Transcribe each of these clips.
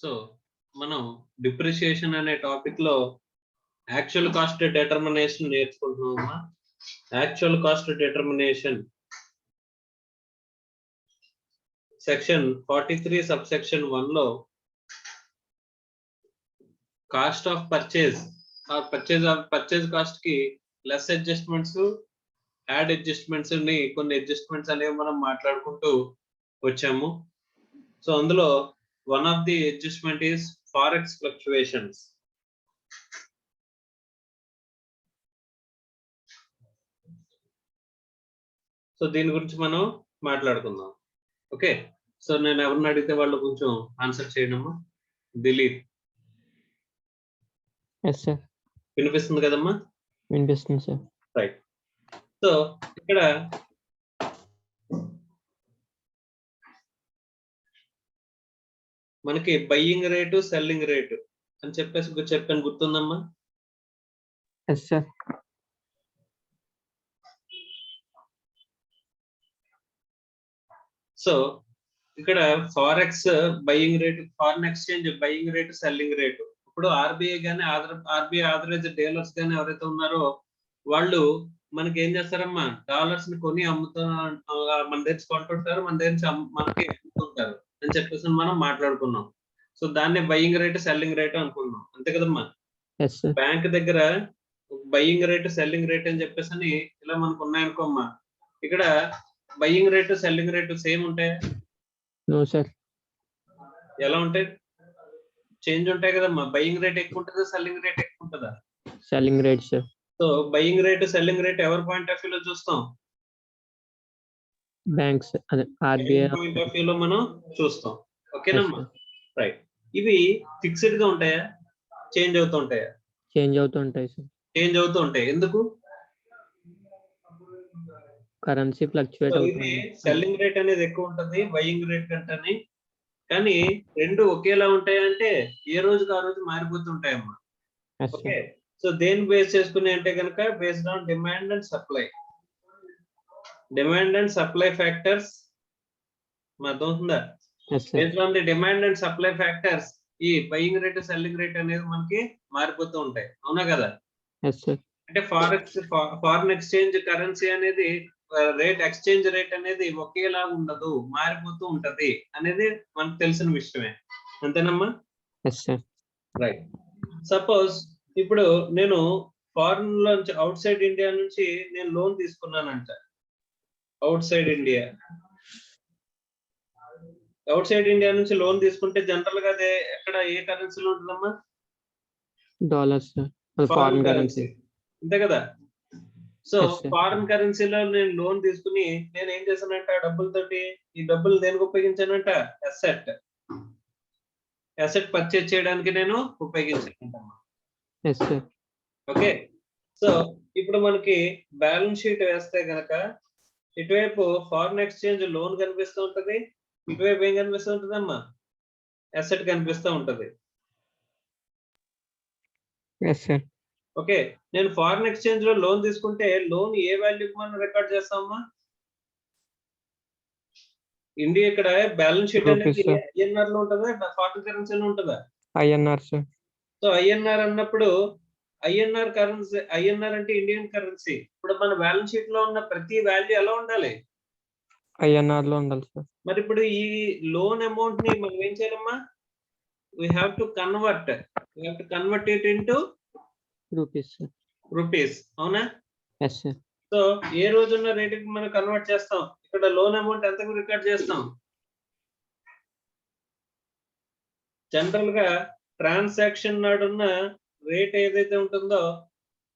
So మనం depreciation అనే topic లో యాక్చువల్ కాస్ట్ డిటర్మినేషన్ నేర్చుకుంటున్నామా. Actual cost determination section 43 sub section 1 లో cost of purchase or purchase cost కి లెస్ అడ్జస్ట్మెంట్స్, యాడ్ అడ్జస్ట్మెంట్స్ ని కొన్ని అడ్జస్ట్మెంట్స్ అనేవి మనం మాట్లాడుకుంటూ వచ్చాము. సో అందులో one of the adjustment is forex fluctuations. So దీని గురించి మనం మాట్లాడుకుందాం. ఓకే, సో నేను ఎవరిని అడిగితే వాళ్ళు కొంచెం ఆన్సర్ చేయడమ్మా. దిలీప్, వినిపిస్తుంది కదమ్మా? వినిపిస్తుంది సార్. రైట్. సో ఇక్కడ మనకి బయ్యింగ్ రేటు, సెల్లింగ్ రేటు అని చెప్పాను గుర్తుందమ్మా? సో ఇక్కడ forex buying rate, foreign exchange buying rate, selling rate. ఇప్పుడు ఆర్బీఐ కానీ ఆర్బీఐ ఆథరైజ్ డీలర్స్ కానీ ఎవరైతే ఉన్నారో వాళ్ళు మనకి ఏం చేస్తారమ్మా, డాలర్స్ ని కొని అమ్ముతా, మన దగ్గర కొంటుంటారు, మన దగ్గర మనకి అమ్ముతుంటారు అని చెప్పేసి మనం మాట్లాడుకున్నాం. సో దాన్ని బయ్యింగ్ రేటు, సెల్లింగ్ రేటు అనుకున్నాం, అంతే కదమ్మా? బ్యాంక్ దగ్గర బయ్యింగ్ రేటు, సెల్లింగ్ రేట్ అని చెప్పేసి ఇలా మనకు ఉన్నాయనుకోమ్మా. ఇక్కడ buying rate, selling rate same ఉంటాయా? No sir. ఎలా ఉంటాయి? చేంజ్ ఉంటాయి కదమ్మా. బయ్యింగ్ రేట్ ఎక్కువ ఉంటుందా, సెల్లింగ్ రేట్ ఎక్కువ ఉంటుందా? Selling rate sir. So buying rate, selling rate ఎవరి పాయింట్ ఆఫ్ వ్యూ లో చూస్తాం? బ్యాంక్స్, అదే ఆర్బీఐ పాయింట్ ఆఫ్ వ్యూ లో మనం చూస్తాం. ఓకేనమ్మా? రైట్. ఇవి ఫిక్స్డ్ గా ఉంటాయా, చేంజ్ అవుతూ ఉంటాయా? చేంజ్ అవుతూ ఉంటాయి సార్. చేంజ్ అవుతూ ఉంటాయి. ఎందుకు? కరెన్సీ ఫ్లక్చువేట్ అవుతుంది. సెల్లింగ్ రేట్ అనేది ఎక్కువ ఉంటుంది బయ్యింగ్ రేట్ కంటే, కానీ రెండు ఒకేలా ఉంటాయంటే ఏ రోజుకి ఆ రోజు మారిపోతుంటాయమ్మా. ఓకే, సో దేని బేస్ చేసుకుని అంటే కనుక based on demand and supply. Demand and supply factors అర్థమవుతుందా? Based on the demand and supply factors ఈ బయ్యింగ్ రేట్, సెల్లింగ్ రేట్ అనేది మనకి మారిపోతూ ఉంటాయి, అవునా కదా? అంటే ఫారెన్ ఎక్స్చేంజ్ కరెన్సీ అనేది రేట్, ఎక్స్చేంజ్ రేట్ అనేది ఒకేలా ఉండదు, మారిపోతూ ఉంటది అనేది మనకు తెలిసిన విషయమే, అంతేనమ్మా? రైట్. సపోజ్ ఇప్పుడు నేను ఫారెన్ నుంచి, అవుట్ సైడ్ ఇండియా నుంచి నేను లోన్ తీసుకున్నానంట. అవుట్ సైడ్ ఇండియా నుంచి లోన్ తీసుకుంటే జనరల్ గా అదే ఎక్కడ ఏ కరెన్సీలో ఉంటుందమ్మా? డాలర్స్, ఫారెన్ కరెన్సీ, అంతే కదా? సో ఫారెన్ కరెన్సీలో నేను లోన్ తీసుకుని నేను ఏం చేశానంట, డబ్బులతోటి ఈ డబ్బులు దేనికి ఉపయోగించానంట? అసెట్ పర్చేజ్ చేయడానికి నేను ఉపయోగించానంటమ్మా. ఓకే, సో ఇప్పుడు మనకి బ్యాలెన్స్ షీట్ వేస్తే గనక ఇటువైపు ఫారెన్ ఎక్స్చేంజ్ లోన్ కనిపిస్తూ ఉంటది, ఇటువైపు ఏం కనిపిస్తూ ఉంటదమ్మా? అసెట్ కనిపిస్తూ ఉంటది. ఓకే, నేను ఫారెన్ ఎక్స్చేంజ్ లో లోన్ తీసుకుంటే లోన్ ఏ వాల్యూకి మనం రికార్డ్ చేస్తామమ్మా? ఇండియా ఇక్కడ బ్యాలెన్స్ షీట్ అనేది ఐఎన్ఆర్ లో ఉంటుందా, ఫారెన్ కరెన్సీలో ఉంటుందా? INR sir. సో ఐఎన్ఆర్ అన్నప్పుడు ఐఎన్ఆర్ కరెన్సీ, ఐఎన్ఆర్ అంటే ఇండియన్ కరెన్సీ. ఇప్పుడు మన బ్యాలెన్స్ షీట్ లో ఉన్న ప్రతి వాల్యూ ఎలా ఉండాలి? ఐఎన్ఆర్ లో ఉండాలి సార్. మరి ఇప్పుడు ఈ లోన్ అమౌంట్ ని మనం ఏం చేయాలమ్మా? we have to convert it into rupees, అవునా? సో ఏ రోజున్న రేటుకి మనం కన్వర్ట్ చేస్తాం. ఇక్కడ లోన్ అమౌంట్ ఎంతకు రికార్డ్ చేస్తాం? జనరల్ గా ట్రాన్సాక్షన్ నాడున్న రేట్ ఏదైతే ఉంటుందో,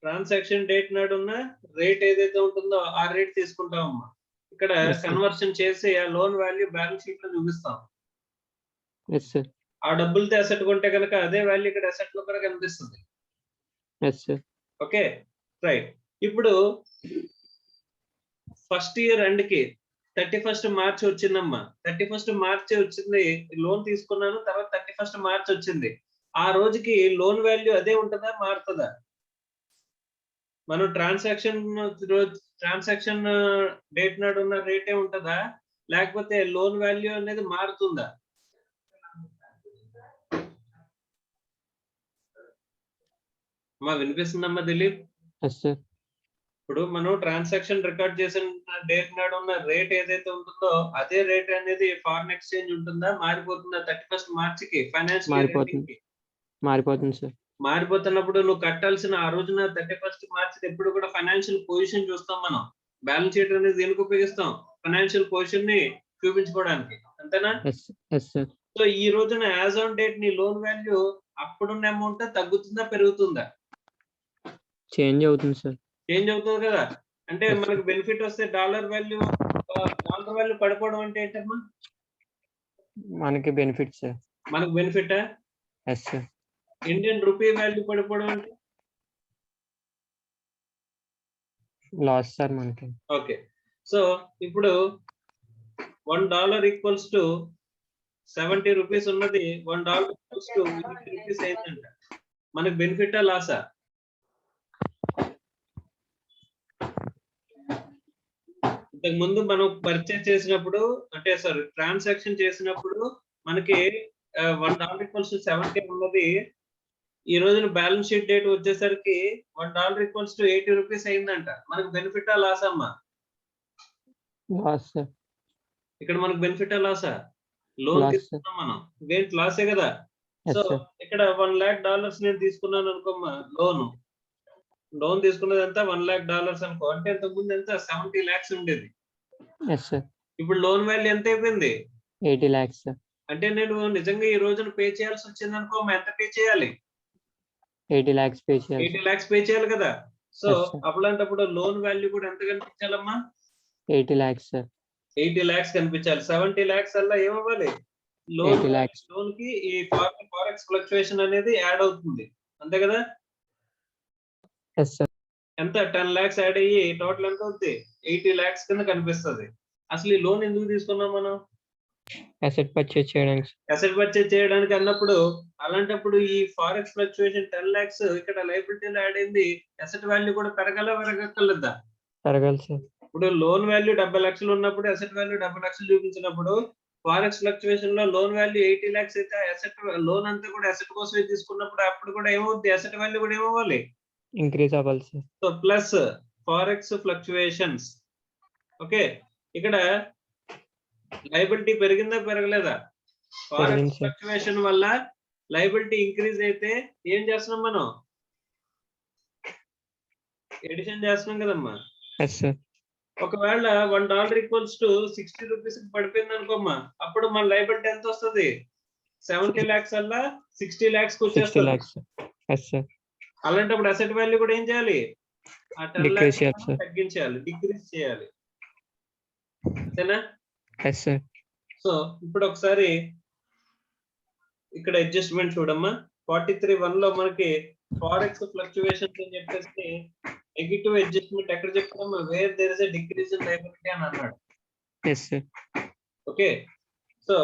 ట్రాన్సాక్షన్ డేట్ నాడున్న రేట్ ఏదైతే ఉంటుందో ఆ రేట్ తీసుకుంటామమ్మా. ఇక్కడ కన్వర్షన్ చేసి ఆ లోన్ వాల్యూ బ్యాలెన్స్ షీట్ లో చూపిస్తాం. ఆ డబ్బులతో అసెట్ కొంటే కనుక అదే వాల్యూ ఇక్కడ అసెట్ లో కూడా కనిపిస్తుంది. Okay, right. ఇప్పుడు ఫస్ట్ ఇయర్ ఎండ్ కి 31st మార్చ్ వచ్చిందమ్మా. 31st మార్చ్ వచ్చింది, లోన్ తీసుకున్నాను, తర్వాత 31st మార్చ్ వచ్చింది. ఆ రోజుకి లోన్ వాల్యూ అదే ఉంటుందా, మారుతుందా? మనం ట్రాన్సాక్షన్ డేట్ నాడు ఉన్న రేటే ఉంటుందా, లేకపోతే లోన్ వాల్యూ అనేది మారుతుందా? అమ్మా వినిపిస్తుందమ్మా దిలీప్? Yes sir. ఇప్పుడు మనం ట్రాన్సాక్షన్ రికార్డ్ చేసిన డేట్ నాడు ఉన్న రేట్ ఏదైతే ఉంటుందో అదే రేట్ అనేది ఫారెన్ ఎక్స్చేంజ్ ఉంటుందా, మారిపోతుందా 31st మార్చికి ఫైనాన్షియల్ మారిపోతుంది. మారిపోతుంది సార్. మారిపోతున్నప్పుడు నువ్వు కట్టాల్సిన ఆ రోజున 31st మార్చి ఎప్పుడు కూడా ఫైనాన్షియల్ పొజిషన్ చూస్తాం మనం. బ్యాలెన్స్ షీట్ అనేది దేనికి ఉపయోగిస్తాం? ఫైనాన్షియల్ పొజిషన్ ని చూపించుకోవడానికి, అంతేనా? Yes sir. సో ఈ రోజున యాజ్ ఆన్ డేట్ నీ లోన్ వాల్యూ అప్పుడున్న అమౌంట్ తగ్గుతుందా పెరుగుతుందా? చేంజ్ అవుతుంది సార్. చేంజ్ అవుతుంది కదా. అంటే Yes, మనకు బెనిఫిట్ వస్తే డాలర్ వాల్యూ పడిపోవడం అంటే ఏంటమ్మా? మనకి బెనిఫిట్ సార్. మనకు బెనిఫిటా? Yes sir. Indian rupee value పడిపోవడం అంటే లాస్ సార్ మనకి. ఓకే. సో ఇప్పుడు $1 ఈక్వల్స్ టు 70 రూపీస్ ఉన్నది $1 ఈక్వల్స్ టు 80 రూపీస్ అయిందంట. మనకు బెనిఫిటా లాసా? ఇంతకు ముందు మనం పర్చేస్ చేసినప్పుడు అంటే సారీ ట్రాన్సాక్షన్ చేసినప్పుడు మనకి $1 ఈక్వల్స్ టు 70 ఉన్నది ఈ రోజున బ్యాలెన్స్ షీట్ డేట్ వచ్చేసరికి $1 ఈక్వల్స్ టు 80 రూపీస్ అయిందంట. మనకు బెనిఫిటా లాసా అమ్మా? Loss sir. ఇక్కడ మనకు బెనిఫిటా లాసా? లోన్ తీసుకున్నాం మనం, గెయిన్ లాసే కదా. Yes so sir. ఇక్కడ $1,00,000 నేను తీసుకున్నాను అనుకోమ్మా లోన్ తీసుకున్నది ఎంత $1,00,000 అనుకో. అంటే ఇంతకు ముందు ఎంత 70 lakhs ఉండేది. Yes sir. ఇప్పుడు లోన్ వాల్యూ ఎంత అయిపోయింది? 80 lakhs సార్. అంటే నేను నిజంగా ఈ రోజున పే చేయాల్సి వచ్చింది అనుకో, ఎంత పే చేయాలి? 80 lakhs పే చేయాలి. 80 lakhs పే చేయాలి కదా. So Yes, sir. అప్పుడంటప్పుడు లోన్ వాల్యూ కూడా ఎంత కనిపించాలమ్మా? 80 lakhs సార్. 80 lakhs కనిపించాలి. 70 lakhs అలా ఏమవ్వాలి? 80 lakhs. లోన్ కి ఈ ఫారెక్స్ ఫ్లక్చుయేషన్ అనేది యాడ్ అవుతుంది, అంతే కదా. Yes sir. ఎంత 10 lakhs యాడ్ అయ్యి టోటల్ ఎంత అవుతుంది? 80 lakhs కింద కనిపిస్తుంది. అసలు ఈ లోన్ ఎందుకు తీసుకున్నాం మనం? అసెట్ పర్చేజ్ చేయడానికి. అసెట్ పర్చేజ్ చేయడానికి అన్నప్పుడు అలాంటప్పుడు ఈ ఫారెక్స్ ఫ్లక్చుయేషన్ 10 lakhs ఇక్కడ లయబిలిటీలో యాడ్ అయింది. అసెట్ వాల్యూ కూడా పెరగక్కర్లేదా? పెరగాలి సార్. ఇప్పుడు లోన్ వాల్యూ 70 లక్షలు ఉన్నప్పుడు అసెట్ వాల్యూ 70 లక్షలు చూపించినప్పుడు ఫారెక్స్ ఫ్లక్చుయేషన్ లో లోన్ వాల్యూ 80 lakhs అయితే అసెట్ లోన్ అంతా కూడా అసెట్ కోసమే తీసుకున్నప్పుడు అప్పుడు కూడా ఏమవుద్ది? అసెట్ వాల్యూ కూడా ఏమవ్వాలి? ఇంక్రీజ్ అవ్వాలి sir. So plus forex fluctuations. Okay, ఇక్కడ లయబిలిటీ పెరిగిందా పెరగలేదా? ఫారెక్స్ ఫ్లక్చుయేషన్ వల్ల లయబిలిటీ ఇంక్రీజ్ అయితే ఏం చేస్తున్నాం మనం? ఎడిషన్ చేస్తున్నాం కదమ్మా. Yes sir. ఒకవేళ $1 ఈక్వల్స్ టు 60 రూపీస్ పడిపోయింది అనుకోమ్మా, అప్పుడు మన లయబిలిటీ ఎంత వస్తుంది? 70 lakhs అలా 60 lakhs కు 60 వచ్చేస్తుంది. lakhs sir. Yes sir. అలాంటప్పుడు అసెట్ వాల్యూ కూడా ఏం చేయాలి? ఆ 10 Decrease lakhs చేయాలి సార్. తగ్గించాలి, డిక్రీజ్ చేయాలి, అంతేనా? Yes sir. సో ఇప్పుడు ఒకసారి ఇక్కడ అడ్జస్ట్మెంట్ చూడమ్మా. 43(1) లో మనకి ఫారెక్స్ ఫ్లక్చుయేషన్స్ అని చెప్పేసి నెగటివ్ అడ్జస్ట్మెంట్ ఎక్కడ చెప్తామా? Where there is a decrease in liability అని అన్నాడు. Yes sir. Okay, so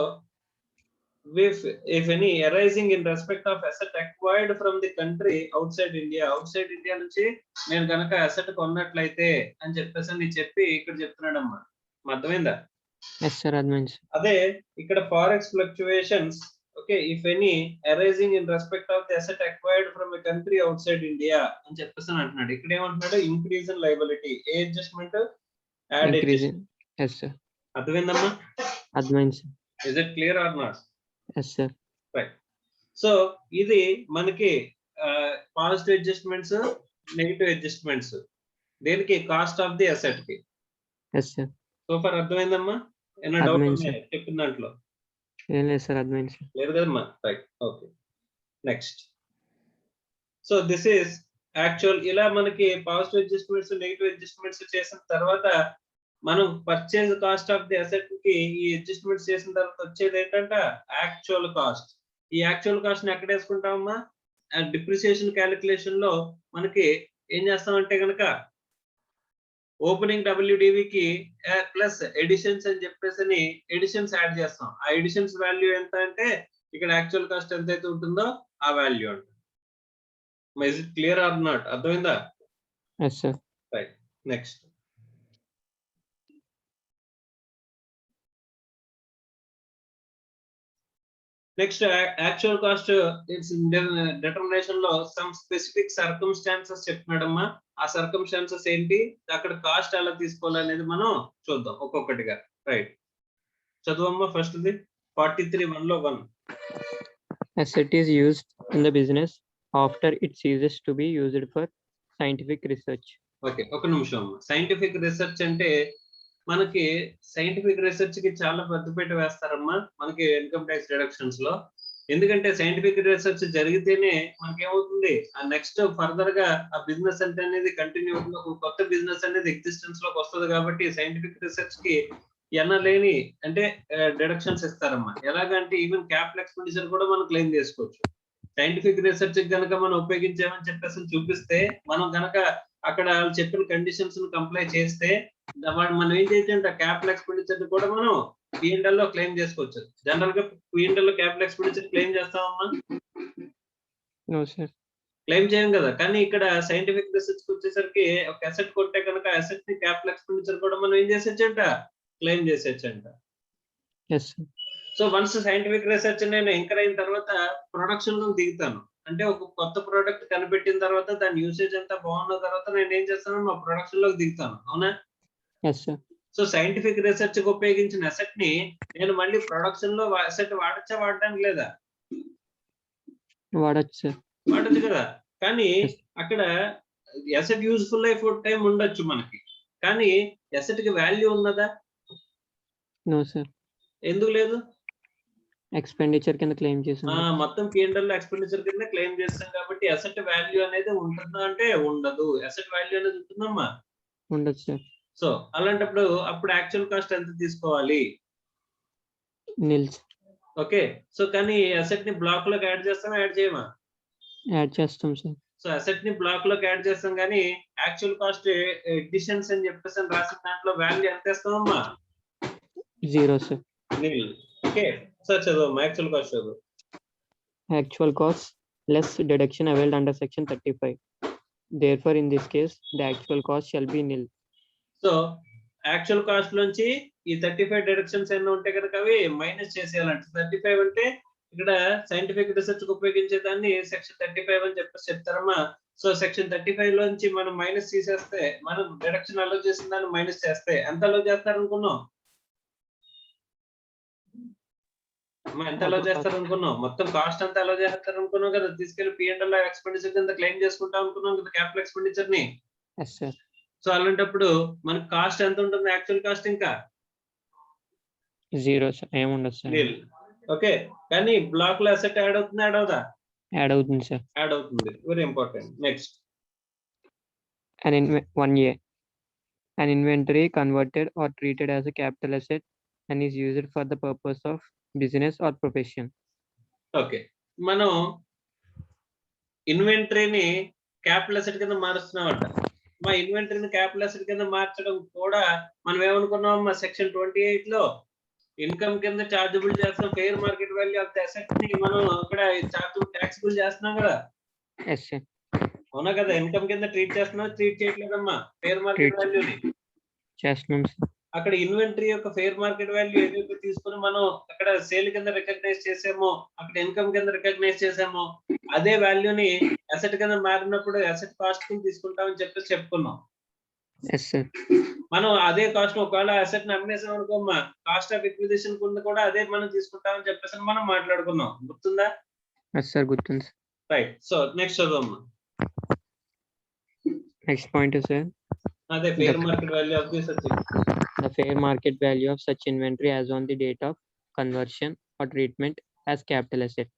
if any arising in respect of asset acquired from the country outside India నుంచి నేను గనక అసెట్ కొన్నట్లయితే అని చెప్పేసి చెప్పి ఇక్కడ చెప్తున్నాడమ్మా. అర్థమైందా? Yes sir. అర్థమైంది సార్. అదే ఇక్కడ forex fluctuations okay if any arising in respect of the asset acquired from a country outside India అని చెప్పేసి అంటున్నాడు. ఇక్కడ ఏమంటున్నాడు? Increase in liability. ఏ adjustment? Add adjustment. Yes sir. అర్థమైందమ్మా? అర్థమైంది sir. Is it clear or not? Yes sir. Right. So ఇది మనకి పాజిటివ్ అడ్జస్ట్మెంట్స్, నెగటివ్ అడ్జస్ట్మెంట్స్ దేనికి? కాస్ట్ ఆఫ్ ది అసెట్ కి. Yes sir. సూపర్. అర్థమైందమ్మా? ఏమైనా డౌట్ ఉన్నాయా చెప్పిన దాంట్లో? ఏం లేదు సార్. అర్థమైంది సార్. లేదు కదమ్మా? Right. Okay, next. So this is actual. ఇలా మనకి పాజిటివ్ అడ్జస్ట్మెంట్స్, నెగటివ్ అడ్జస్ట్మెంట్స్ చేసిన తర్వాత మనం purchase cost of the asset కి ఈ అడ్జస్ట్మెంట్స్ చేసిన తర్వాత వచ్చేది ఏంటంట? Actual cost. ఈ యాక్చువల్ కాస్ట్ ని ఎక్కడ వేసుకుంటామమ్మా? డిప్రిసియేషన్ క్యాలిక్యులేషన్ లో మనకి ఏం చేస్తామంటే గనక ఓపెనింగ్ WDV కి ప్లస్ ఎడిషన్స్ అని చెప్పేసి ఎడిషన్స్ యాడ్ చేస్తాం. ఆ ఎడిషన్స్ వాల్యూ ఎంత అంటే ఇక్కడ యాక్చువల్ కాస్ట్ ఎంత అయితే ఉంటుందో ఆ వాల్యూ ఉంటుంది. Is it clear or not? అర్థమైందా? Yes sir. Right. Next. Next actual cost determination లో సమ్ స్పెసిఫిక్ సర్కమ్స్టాన్సెస్ చెప్తున్నాడమ్మా. ఆ సర్కమ్స్టాన్సెస్ ఏంటి, అక్కడ కాస్ట్ ఎలా తీసుకోవాలనేది మనం చూద్దాం ఒక్కొక్కటిగా. రైట్, చదువమ్మా ఫస్ట్ ది 43(1) లో 1. Asset is used in the business after it ceases to be used for scientific research. Okay, ఒక నిమిషం అమ్మా. సైంటిఫిక్ రీసెర్చ్ అంటే మనకి సైంటిఫిక్ రీసెర్చ్ కి చాలా పెద్దపీట వేస్తారమ్మా మనకి ఇన్కమ్ ట్యాక్స్ డిడక్షన్స్ లో. ఎందుకంటే సైంటిఫిక్ రీసెర్చ్ జరిగితేనే మనకి ఏమవుతుంది, ఆ నెక్స్ట్ ఫర్దర్ గా ఆ బిజినెస్ అంటే అనేది కంటిన్యూ అవుతుంది, ఒక కొత్త బిజినెస్ అనేది ఎగ్జిస్టెన్స్ లోకి వస్తుంది. కాబట్టి సైంటిఫిక్ రీసెర్చ్ కి ఎనలేని అంటే డిడక్షన్స్ ఇస్తారమ్మా. ఎలాగంటే ఈవెన్ క్యాపిటల్ ఎక్స్పెండిచర్ కూడా మనం క్లెయిమ్ చేసుకోవచ్చు. సైంటిఫిక్ రీసెర్చ్ గనక మనం ఉపయోగించామని చెప్పేసి చూపిస్తే, మనం గనక అక్కడ వాళ్ళు చెప్పిన కండిషన్స్ కంప్లై చేస్తే మనం ఏం చేయొచ్చు, క్యాపిటల్ ఎక్స్పెండిచర్ కూడా మనం P&L లో క్లెయిమ్ చేసుకోవచ్చు. జనరల్ గా P&L లో క్యాపిటల్ ఎక్స్పెండిచర్ క్లెయిమ్ చేస్తామమ్మా? No, sir. క్లెయిమ్ చేయం కదా. కానీ ఇక్కడ సైంటిఫిక్ రీసెర్చ్ వచ్చేసరికి ఒక అసెట్ కొంటే కనుక అసెట్ ని క్యాపిటల్ ఎక్స్పెండిచర్ కూడా మనం ఏం చేసేచ్చంట, క్లెయిమ్ చేసేచ్చంట. Yes, sir. So once scientific research నేను ఎంకర్ అయిన తర్వాత ప్రొడక్షన్ లో దిగుతాను. అంటే ఒక కొత్త ప్రోడక్ట్ కనిపెట్టిన తర్వాత దాని యూసేజ్ అంతా బాగున్న తర్వాత నేను ఏం చేస్తాను, మా ప్రొడక్షన్ లోకి దిగుతాను. అవునా? Yes, sir. So scientific research కి ఉపయోగించిన అసెట్ ని నేను మళ్ళీ ప్రొడక్షన్ లో అసెట్ వాడచ్చా, వాడడానికి లేదా? వాడచ్చు, sir. వాడచ్చు కదా. కానీ అక్కడ అసెట్ యూజ్ఫుల్ లైఫ్ టైం ఉండొచ్చు మనకి, కానీ అసెట్ కి వాల్యూ ఉన్నదా? No, sir. ఎందుకు లేదు? ఎక్స్పెండిచర్ కింద క్లెయిమ్ చేసాం. మొత్తం P&L లో ఎక్స్పెండిచర్ కింద క్లెయిమ్ చేస్తాం కాబట్టి అసెట్ వాల్యూ అనేది ఉంటుందా అంటే ఉండదు. అసెట్ వాల్యూ అనేది ఉంటుందమ్మా? ఉండదు, సార్. సో అలాంటప్పుడు అప్పుడు యాక్చువల్ కాస్ట్ ఎంత తీసుకోవాలి? నిల్స్. ఓకే, సో కానీ అసెట్ ని బ్లాక్ లోకి యాడ్ చేస్తామా, యాడ్ చేయమా? యాడ్ చేస్తాం, సార్. సో అసెట్ ని బ్లాక్ లోకి యాడ్ చేస్తాం, కానీ యాక్చువల్ కాస్ట్ ఎడిషన్స్ అని చెప్పేసి రాసిన దాంట్లో వాల్యూ ఎంత వేస్తామమ్మా? 0, sir. నిల్. ఓకే, సో చదువు యాక్చువల్ కాస్ట్ చదువు. Actual cost less deduction availed under section 35. Therefore, in this case, the actual cost shall be nil. So actual cost నుంచి ఈ 35 డిడక్షన్స్ ఎన్ని ఉంటే కనుక అవి మైనస్ చేసేయాలంట. 35 అంటే ఇక్కడ సైంటిఫిక్ రీసెర్చ్ కు ఉపయోగించే దాన్ని సెక్షన్ 35 అని చెప్పేసి చెప్తారమ్మా. సో సెక్షన్ 35 లోంచి మనం మైనస్ తీసేస్తే, మనం డిడక్షన్ అలో చేసిన దాన్ని మైనస్ చేస్తే ఎంత అలో చేస్తారు అనుకున్నాం? ఎంత అలో చేస్తారు అనుకున్నాం? మొత్తం కాస్ట్ అంతా అలో చేస్తారు అనుకున్నాం కదా. తీసుకెళ్లి P&L లో ఎక్స్పెండిచర్ కింద క్లెయిమ్ చేసుకుంటాం అనుకున్నాం కదా క్యాపిటల్ ఎక్స్పెండిచర్ ని. Yes, sir. సో అలాంటప్పుడు మనకి కాస్ట్ ఎంత ఉంటుంది? యాక్చువల్ కాస్ట్ ఇంకా 0, sir. ఏముండదు, సార్. నిల్. ఓకే, కానీ బ్లాక్ లో అసెట్ యాడ్ అవుతుంది, యాడ్ అవుదా? యాడ్ అవుతుంది, సార్. యాడ్ అవుతుంది. Very important. Next 1A. An inventory converted or treated as a capital asset and is used for the purpose of business or profession. Okay, మనం ఇన్వెంటరీని capital asset కింద మారుస్తున్నామంట. మా ఇన్వెంటరీని capital asset కింద మార్చడం కూడా మనం ఏమనుకున్నాం, మా సెక్షన్ 28 లో ఇన్కమ్ కింద చార్జబుల్ చేస్తున్నాం. Fair market value of the asset ని మనం అక్కడ ట్యాక్సిబుల్ చేస్తున్నాం కదా. Yes, sir. అవునా కదా? ఇన్కమ్ కింద ట్రీట్ చేస్తున్నాం, ట్రీట్ చేయట్లేదమ్మా ఫెయిర్ మార్కెట్ వాల్యూని. చేస్తున్నాం, సార్. అక్కడ ఇన్వెంటరీ యొక్క ఫెయిర్ మార్కెట్ వాల్యూ ఏదైతే తీసుకుని మనం అక్కడ సేల్ కింద రికగ్నైజ్ చేసామో, అక్కడ ఇన్కమ్ కింద రికగ్నైజ్ చేసామో, అదే వాల్యూని అసెట్ కింద మారినప్పుడు అసెట్ కాస్ట్ కింద తీసుకుంటామని చెప్పేసి చెప్పుకున్నాం. Yes, sir. మనం అదే కాస్ట్ ఒకవేళ అసెట్ ని అమ్మేసాం అనుకోమ్మా, కాస్ట్ ఆఫ్ ఎక్విజిషన్ కింద కూడా అదే మనం తీసుకుంటామని చెప్పేసి మనం మాట్లాడుకున్నాం. గుర్తుందా? Yes, sir. గుర్తుంది, సార్. రైట్. సో నెక్స్ట్ చదువమ్మా. Next point is, sir, అదే fair market value of the such. the fair market value of such inventory as on the date of conversion or treatment as capital asset.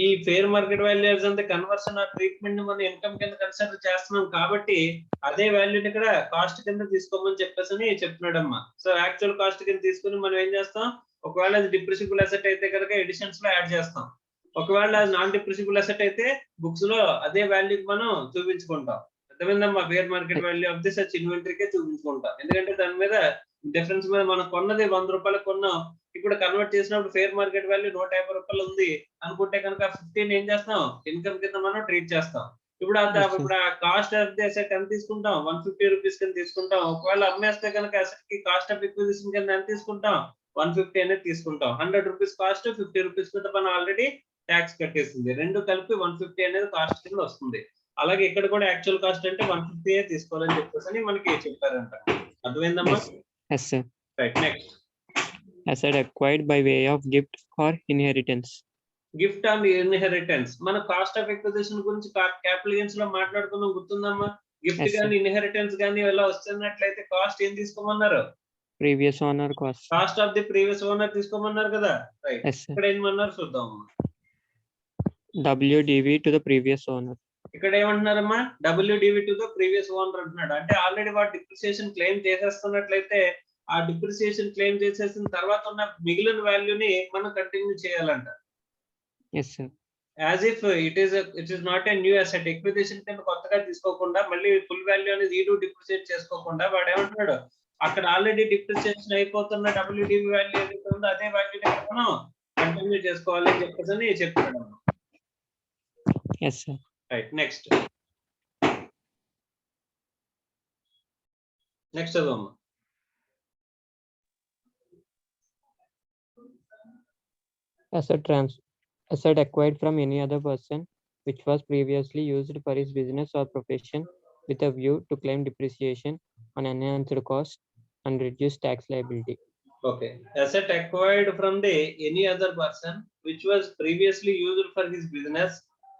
ఈ fair market values అంటే conversion are treatment ని మనం income కింద consider చేస్తున్నాం కాబట్టి అదే వాల్యూని ఇక్కడ కాస్ట్ కింద తీసుకోమని చెప్పేసి చెప్తున్నాడమ్మా. సో యాక్చువల్ కాస్ట్ కింద తీసుకుని మనం ఏం చేస్తాం, ఒకవేళ అది డిప్రిసిబుల్ అసెట్ అయితే కనుక ఎడిషన్స్ లో యాడ్ చేస్తాం. ఒకవేళ అది నాన్ డిప్రిసిబుల్ అసెట్ అయితే బుక్స్ లో అదే వాల్యూకి మనం చూపించుకుంటాం. అర్థమైందమ్మా? Fair market value of the such ఇన్వెంటరీకే చూపించుకుంటాం. ఎందుకంటే దాని మీద డిఫరెన్స్ మీద మనం కొన్నది 100 రూపాయలకు కొన్నాం, ఇప్పుడు కన్వర్ట్ చేసినప్పుడు ఫెయిర్ మార్కెట్ వాల్యూ 150 రూపాయలు ఉంది అనుకుంటే కనుక 15 ఏం చేస్తాం, ఇన్కమ్ కింద మనం ట్రీట్ చేస్తాం. ఇప్పుడు ఇప్పుడు ఆ కాస్ట్ ఆఫ్ ది అసెట్ ఎంత తీసుకుంటాం, 150 రూపీస్ కింద తీసుకుంటాం. ఒకవేళ అమ్మేస్తే కనుక అసెట్ కి కాస్ట్ ఆఫ్ ఎక్విజిషన్ కింద ఎంత తీసుకుంటాం, 150 అనేది తీసుకుంటాం. 100 రూపీస్ కాస్ట్, 50 రూపీస్ మీద మనం ఆల్రెడీ ట్యాక్స్ కట్టేసింది. రెండు కలిపి 150 అనేది కాస్ట్ కింద వస్తుంది. అలాగే ఇక్కడ కూడా యాక్చువల్ కాస్ట్ అంటే 150 తీసుకోవాలని చెప్పేసి మనకి చెప్పారంట. అర్థమైందమ్మా? Yes, sir. Right, next. Asset acquired by way of gift or inheritance. Gift on inheritance. మన కాస్ట్ ఆఫ్ ఎక్విజిషన్ గురించి క్యాపిటల్ గెయిన్స్ లో మాట్లాడుకున్నాం, గుర్తుందమ్మా? Gift Yes, sir. గానీ ఇన్హెరిటెన్స్ గానీ ఇలా వస్తున్నట్లయితే కాస్ట్ ఏం తీసుకోమన్నారు? Previous owner cost. Cost of the previous owner తీసుకోమన్నారు కదా. Right, Yes, sir. ఇక్కడ ఏమన్నారు చూద్దాం. WDV to the previous owner. ఇక్కడ ఏమంటున్నారమ్మా? WDV to the previous owner అంటున్నాడు. అంటే ఆల్రెడీ వాడు డిప్రిసియేషన్ క్లెయిమ్ చేసేస్తున్నట్లయితే ఆ డిప్రిసియేషన్ క్లెయిమ్ చేసేసిన తర్వాత ఉన్న మిగిలిన వాల్యూని మనం కంటిన్యూ చేయాలంట. Yes, sir. As if it is not a new asset. Acquisition కింద కొత్తగా తీసుకోకుండా మళ్ళీ ఫుల్ వాల్యూ అనేది ఈడు డిప్రిసియేట్ చేసుకోకుండా వాడు ఏమంటున్నాడు, అక్కడ ఆల్రెడీ డిప్రిసియేషన్ అయిపోతున్న WDV వాల్యూ ఏదైతే ఉందో అదే వాల్యూ మనం కంటిన్యూ చేసుకోవాలి అని చెప్పేసి చెప్తున్నాడు. Yes, sir. Right, next. Next చదవమ్మా. Asset acquired from any other person which was previously used for his business or profession with a view to claim depreciation on enhanced cost and reduce tax liability. Okay. Asset acquired from the any other person which was previously used for his business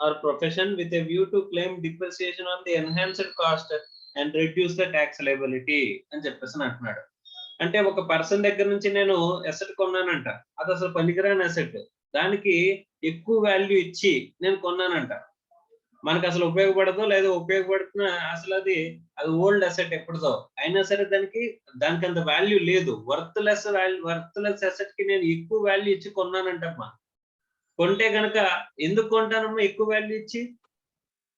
or profession with a view to claim depreciation on the enhanced cost and reduce the tax liability అని చెప్పేసి అంటున్నాడు. అంటే ఒక person దగ్గర నుంచి నేను asset కొన్నానంట, అది అసలు పనికిరాని అసెట్, దానికి ఎక్కువ వాల్యూ ఇచ్చి నేను కొన్నానంట. మనకు అసలు ఉపయోగపడదో లేదో ఉపయోగపడుతున్నా అసలు అది ఓల్డ్ అసెట్ ఎప్పుడుదో అయినా సరే దానికి అంత వాల్యూ లేదు. వర్త్లెస్ అసెట్ కి నేను ఎక్కువ వాల్యూ ఇచ్చి కొన్నానంటమ్మా. కొంటే గనక ఎందుకు కొంటానమ్మా ఎక్కువ వాల్యూ ఇచ్చి?